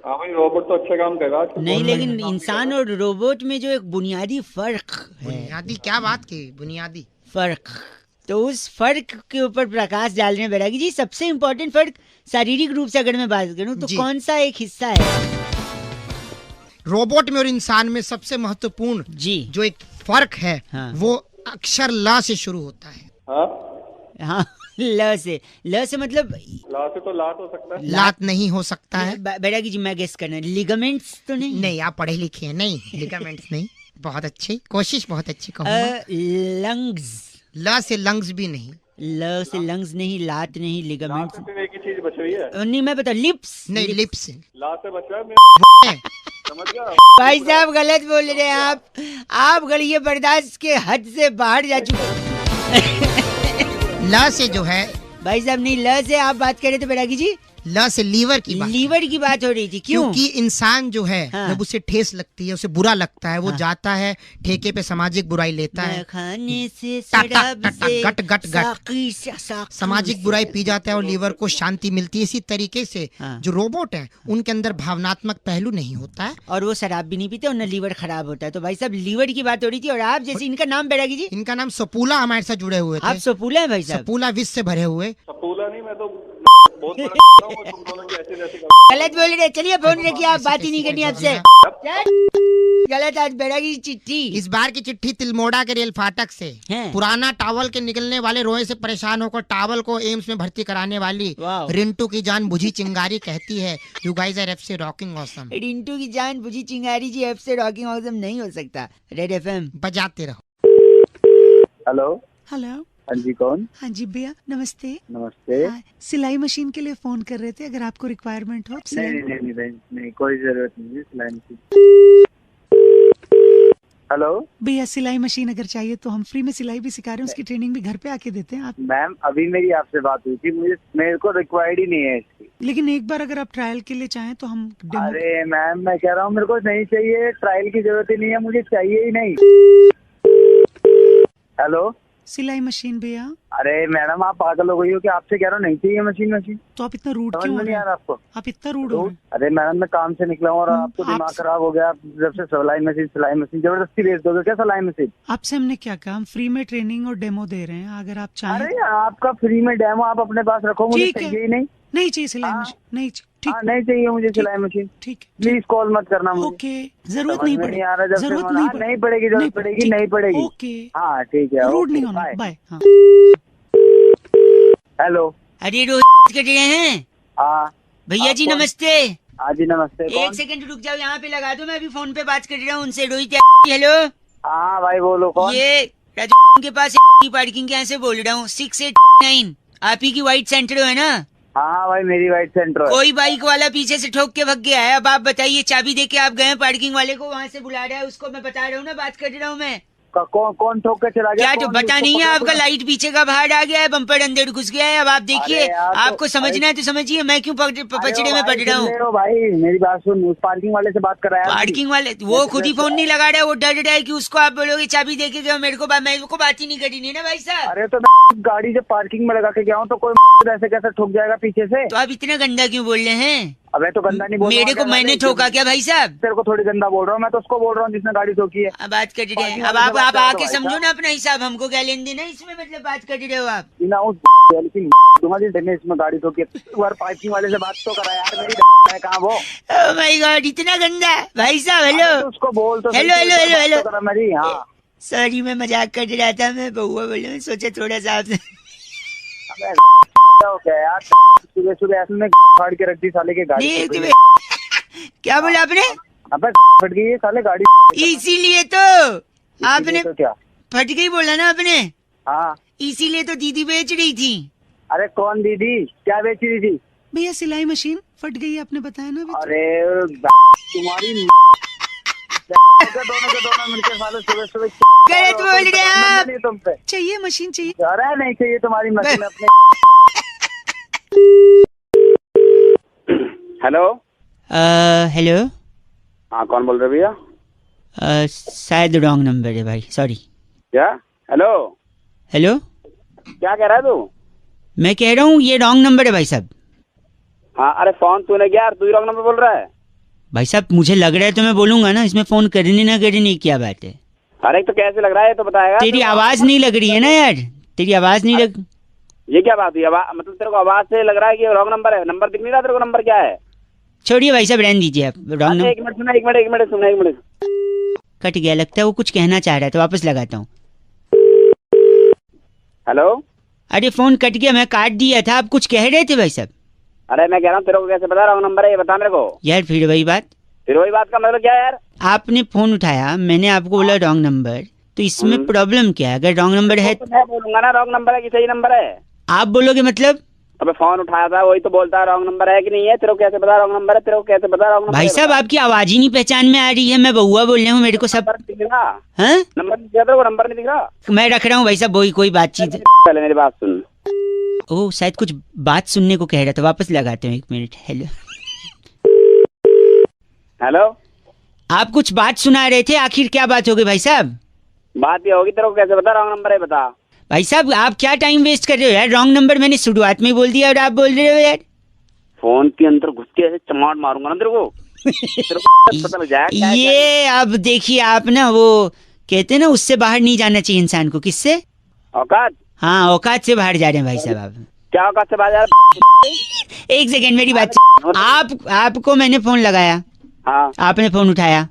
हाँ भाई, रोबोट तो अच्छा काम करेगा। नहीं, लेकिन इंसान और रोबोट में जो एक बुनियादी फर्क है। बुनियादी क्या बात की? बुनियादी फर्क, तो उस फर्क के ऊपर प्रकाश डाल रहे हैं बैरागी जी। सबसे इम्पोर्टेंट फर्क शारीरिक रूप से अगर मैं बात करूं तो कौन सा एक हिस्सा है रोबोट में और इंसान में? सबसे महत्वपूर्ण जो एक फर्क है, वो अक्षर ल से शुरू होता है। हाँ, ल से मतलब ला से तो लात हो सकता है। लात नहीं हो सकता है। बैरागी जी मैं गेस करना, लिगामेंट्स तो नहीं? आप पढ़े लिखे हैं। नहीं, लिगामेंट्स नहीं। बहुत अच्छी कोशिश, बहुत अच्छी। लंग्स, ल से लंग्स भी नहीं। ल से लंग्स नहीं, लात नहीं, लिगामेंट्स। एक ही चीज बच रही है। नहीं, मैं बता, लिप्स नहीं, लिप्स। ला से बच रहा है। समझ गया? भाई साहब गलत बोल रहे हैं आप गलिए बर्दाश्त के हद से बाहर जा चुके। ल से जो है भाई साहब नहीं, ल से आप बात कर रहे थे बैरागी जी, ल से लीवर की बात, लीवर की बात हो रही थी। क्यों? क्योंकि इंसान जो है जब उसे ठेस लगती है, उसे बुरा लगता है, वो जाता है ठेके पे सामाजिक बुराई लेता है, खाने से शराब से गट गट गट सामाजिक बुराई पी जाता है और लीवर को शांति मिलती है। इसी तरीके से जो रोबोट है उनके अंदर भावनात्मक पहलू नहीं होता है और वो शराब भी नहीं पीते, उन्हें लीवर खराब होता है। तो भाई साहब लीवर की बात हो रही थी और आप जैसे इनका नाम बैरागी जी, इनका नाम सपूला हमारे साथ जुड़े हुए थे। आप सपूला है भाई साहब? सपूला विष से भरे हुए। सपूला नहीं, मैं तो बहुत गलत बोल रहे। चलिए फोन रखिए, आप बात ही नहीं करनी आपसे। गलत। आज बैरागी चिट्ठी, इस बार की चिट्ठी तिलमोड़ा के रेल फाटक से। पुराना टावल के निकलने वाले रोए से परेशान होकर टावल को एम्स में भर्ती कराने वाली रिंटू की जान बुझी चिंगारी कहती है, you guys are FC rocking awesome. Rintu की जान बुझी चिंगारी जी एफसी रॉकिंग ऑसम नहीं हो सकता। रेड एफएम बजाते रहो। Hello hello. हाँ जी, कौन? हाँ जी भैया नमस्ते। नमस्ते। सिलाई मशीन के लिए फोन कर रहे थे, अगर आपको रिक्वायरमेंट हो। नहीं, कोई जरूरत नहीं है सिलाई मशीन। हेलो भैया, सिलाई मशीन अगर चाहिए तो हम फ्री में सिलाई भी सिखा रहे हैं, उसकी ट्रेनिंग भी घर पे आके देते हैं। आप मैम, अभी मेरी आपसे बात हुई थी, मेरे को रिक्वायर्ड ही नहीं है इसकी। लेकिन एक बार अगर आप ट्रायल के लिए चाहें तो हम अरे मैम, मैं कह रहा हूँ मेरे को नहीं चाहिए, ट्रायल की जरूरत ही नहीं है, मुझे चाहिए ही नहीं। हेलो सिलाई मशीन भैया। अरे मैडम, आप पागल हो गई हो कि आपसे कह रहा हूँ नहीं चाहिए मशीन। तो आप इतना रूड क्यों? नहीं आ रहा आपको? आप इतना रूड हो? अरे मैडम, मैं काम से निकला हूँ और आपको दिमाग खराब हो गया। जब से सिलाई मशीन जबरदस्ती भेज दोगे क्या? सिलाई मशीन आपसे हमने क्या कहा? हम फ्री में ट्रेनिंग और डेमो दे रहे हैं, अगर आप चाहें। अरे आपका फ्री में डेमो आप अपने पास रखो, मुझे चाहिए ही नहीं चाहिए सिलाई मशीन, नहीं नहीं चाहिए मुझे सिलाई मशीन। ठीक, प्लीज कॉल मत करना मुझे। ओके, जरूरत नहीं पड़ेगी। नहीं पड़ेगी, जरूरत पड़ेगी नहीं पड़ेगी। ओके, हाँ ठीक है, रूड नहीं होना। बाय। हेलो। अरे रोज कट रहे हैं। हाँ भैया जी नमस्ते। हाँ जी नमस्ते। एक सेकंड रुक जाओ, यहाँ पे लगा दो, मैं अभी फोन पे बात कर रहा हूँ उनसे। रोहित। हेलो। हाँ भाई बोलो, कौन? ये राजू के पास पार्किंग के यहाँ से बोल रहा हूँ, 689 आप ही की व्हाइट सेंटर है ना? हाँ भाई, मेरी व्हाइट सेंटर है। कोई बाइक वाला पीछे से ठोक के भग गया है। अब आप बताइए, चाबी दे के आप गए पार्किंग वाले को, वहाँ से बुला रहा है उसको, मैं बता रहा हूँ ना, बात कर रहा हूँ मैं। कौन ठोक के चला गया? क्या तो पता नहीं है आपका? लाइट पीछे का बाहर आ गया है, बम्पर अंदर घुस गया है। अब आप देखिए, आपको समझना है तो समझिए, मैं क्यों पचड़े में पड़ रहा हूँ? भाई मेरी बात सुन, उस पार्किंग वाले से बात कर रहा है। पार्किंग वाले वो खुद ही फोन नहीं लगा रहा है, वो डर रहा है कि उसको आप बोलोगे चाबी दे के गए, मेरे को बात ही नहीं करी नहीं ना भाई साहब। अरे तो गाड़ी जब पार्किंग में लगा के गया हूँ तो कोई ऐसे कैसे ठोक जाएगा पीछे से? तो आप इतना गंदा क्यों बोल रहे हैं? अबे तो गंदा नहीं बोल रहा, मेरे को मैंने ठोका क्या भाई साहब? तेरे को थोड़ी गंदा बोल रहा हूँ, मैं तो उसको बोल रहा हूँ जिसने गाड़ी ठोकी है। अब बात कर रहे हैं, अब आप आके समझो ना अपना हिसाब, हमको क्या लेन देना इसमें? मतलब बात कर रहे हो आप इसमें गाड़ी ठोकी, पार्किंग वाले से बात तो करा यार, मेरी कहाँ वो? ओह माय गॉड, इतना गंदा भाई साहब। हेलो उसको बोल तो। हेलो मेरी। हाँ सॉरी, मैं मजाक कर रहा था, मैं बउआ बोले, सोचा थोड़ा सा आपसे। यार सुबह सुबह ऐसे में फाड़ के रख दी साले के गाड़ी। क्या बोला आपने? अबे फट गई है साले गाड़ी, इसीलिए तो आपने तो क्या फट गई बोला ना आपने? हाँ, इसीलिए तो दीदी बेच रही थी। अरे कौन दीदी? क्या बेच रही थी? भैया सिलाई मशीन फट गई, आपने बताया ना। अरे तुम्हारी दोनों के दोनों मिलकर साले सुबह सुबह गलत बोल रहे हैं आप। तुम पे चाहिए मशीन चाहिए? अरे नहीं चाहिए तुम्हारी मशीन अपने। हेलो। हेलो। हाँ कौन बोल रहे भैया? शायद रॉन्ग नंबर है भाई, सॉरी। क्या? हेलो हेलो, क्या कह रहा है तू? मैं कह रहा हूँ ये रॉन्ग नंबर है भाई साहब। हाँ, अरे फोन तूने किया यार, तू ही रॉन्ग नंबर बोल रहा है भाई साहब। मुझे लग रहा है तो मैं बोलूंगा ना, इसमें फोन करने ना करने क्या बात है? अरे तो कैसे लग रहा है तो बताएगा। तेरी आवाज नहीं लग रही है ना यार, तेरी आवाज नहीं लग। ये क्या बात हुई? मतलब तेरे को आवाज से लग रहा है कि रॉन्ग नंबर है? नंबर दिख नहीं रहा तेरे को? नंबर क्या है? छोड़िए भाई साहब, रहने दीजिए आप। Wrong number. एक मिनट सुना, एक मिनट। कट गया लगता है, वो कुछ कहना चाह रहा है तो वापस लगाता हूँ। हेलो। अरे फोन कट गया, मैं काट दिया था, आप कुछ कह रहे थे भाई साहब। अरे मैं कह रहा हूँ तेरे को कैसे पता रॉन्ग नंबर है, ये बता मेरे को। यार फिर वही बात का मतलब क्या है यार? आपने फोन उठाया, मैंने आपको बोला रॉन्ग नंबर, तो इसमें प्रॉब्लम क्या है? अगर रॉन्ग नंबर है तो मैं बोलूंगा ना रॉन्ग नंबर है कि सही नंबर है। आप बोलोगे मतलब? अबे फोन उठाया था वही तो बोलता है रॉन्ग नंबर है कि नहीं है। तेरे को कैसे पता रॉन्ग नंबर है? तेरे को कैसे पता रॉन्ग नंबर? भाई साहब आपकी आवाज ही नहीं पहचान में आ रही है, मैं बउआ बोल रहा हूँ, मेरे को सब नंबर दिख रहा। हाँ? नंबर दिख रहा? तेरे को नंबर नहीं दिख रहा? मैं रख रहा हूँ भाई साहब, वही कोई बातचीत। पहले मेरी बात सुन, ओह शायद कुछ बात सुनने को कह रहा था, वापस लगाते हैं 1 मिनट। हेलो हेलो, आप कुछ बात सुना रहे थे, आखिर क्या बात हो गई भाई साहब? बात ये होगी तेरे को कैसे बता? रॉन्ग नंबर है बता। भाई साहब आप क्या टाइम वेस्ट कर रहे हो यार, रॉन्ग नंबर मैंने शुरुआत में ही बोल दिया और आप बोल रहे हो यार। फोन के अंदर घुस के ऐसे चमाट मारूंगा ना तेरे को, पता लग जाएगा। ये अब देखिए आप ना, वो कहते हैं ना उससे बाहर नहीं जाना चाहिए इंसान को। किससे? औकात। हाँ औकात से बाहर जा रहे हैं भाई साहब आप। क्या औकात से बाहर जा रहे? एक सेकेंड मेरी बात। आपको मैंने फोन लगाया, हाँ आपने फोन उठाया,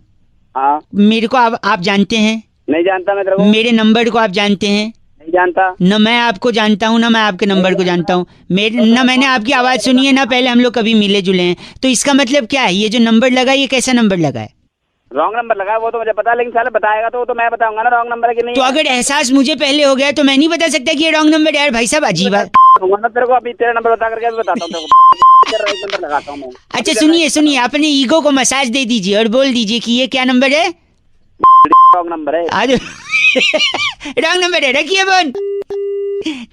हाँ। मेरे को आप जानते हैं? नहीं जानता मैं तेरे को। मेरे नंबर को आप जानते हैं? नहीं जानता। न मैं आपको जानता हूँ, ना मैं आपके नंबर को जानता हूँ। ना मैंने आपकी आवाज सुनी है, ना पहले हम लोग कभी मिले जुले हैं। तो इसका मतलब क्या है? ये जो नंबर लगा ये कैसा नंबर लगा है? रॉन्ग नंबर लगा है वो तो मुझे पता है, लेकिन साले बताएगा तो मैं बताऊंगा ना रॉन्ग नंबर है कि नहीं। तो अगर एहसास मुझे पहले हो गया तो मैं नहीं बता सकता कि ये रॉन्ग नंबर है? यार भाई साहब अजीब बात। तेरे को अभी तेरा नंबर बता करके अभी बताता हूँ तेरे को। नंबर लगाता हूँ मैं। अच्छा सुनिए, अपने ईगो को मसाज दे दीजिए और बोल दीजिए कि ये क्या नंबर है? रॉन्ग नंबर है। आज रॉन्ग नंबर है, रखिए फोन।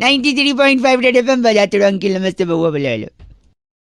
93.5 रेड एफएम बजाते रहो। अंकिल नमस्ते, बउआ बोले हेलो।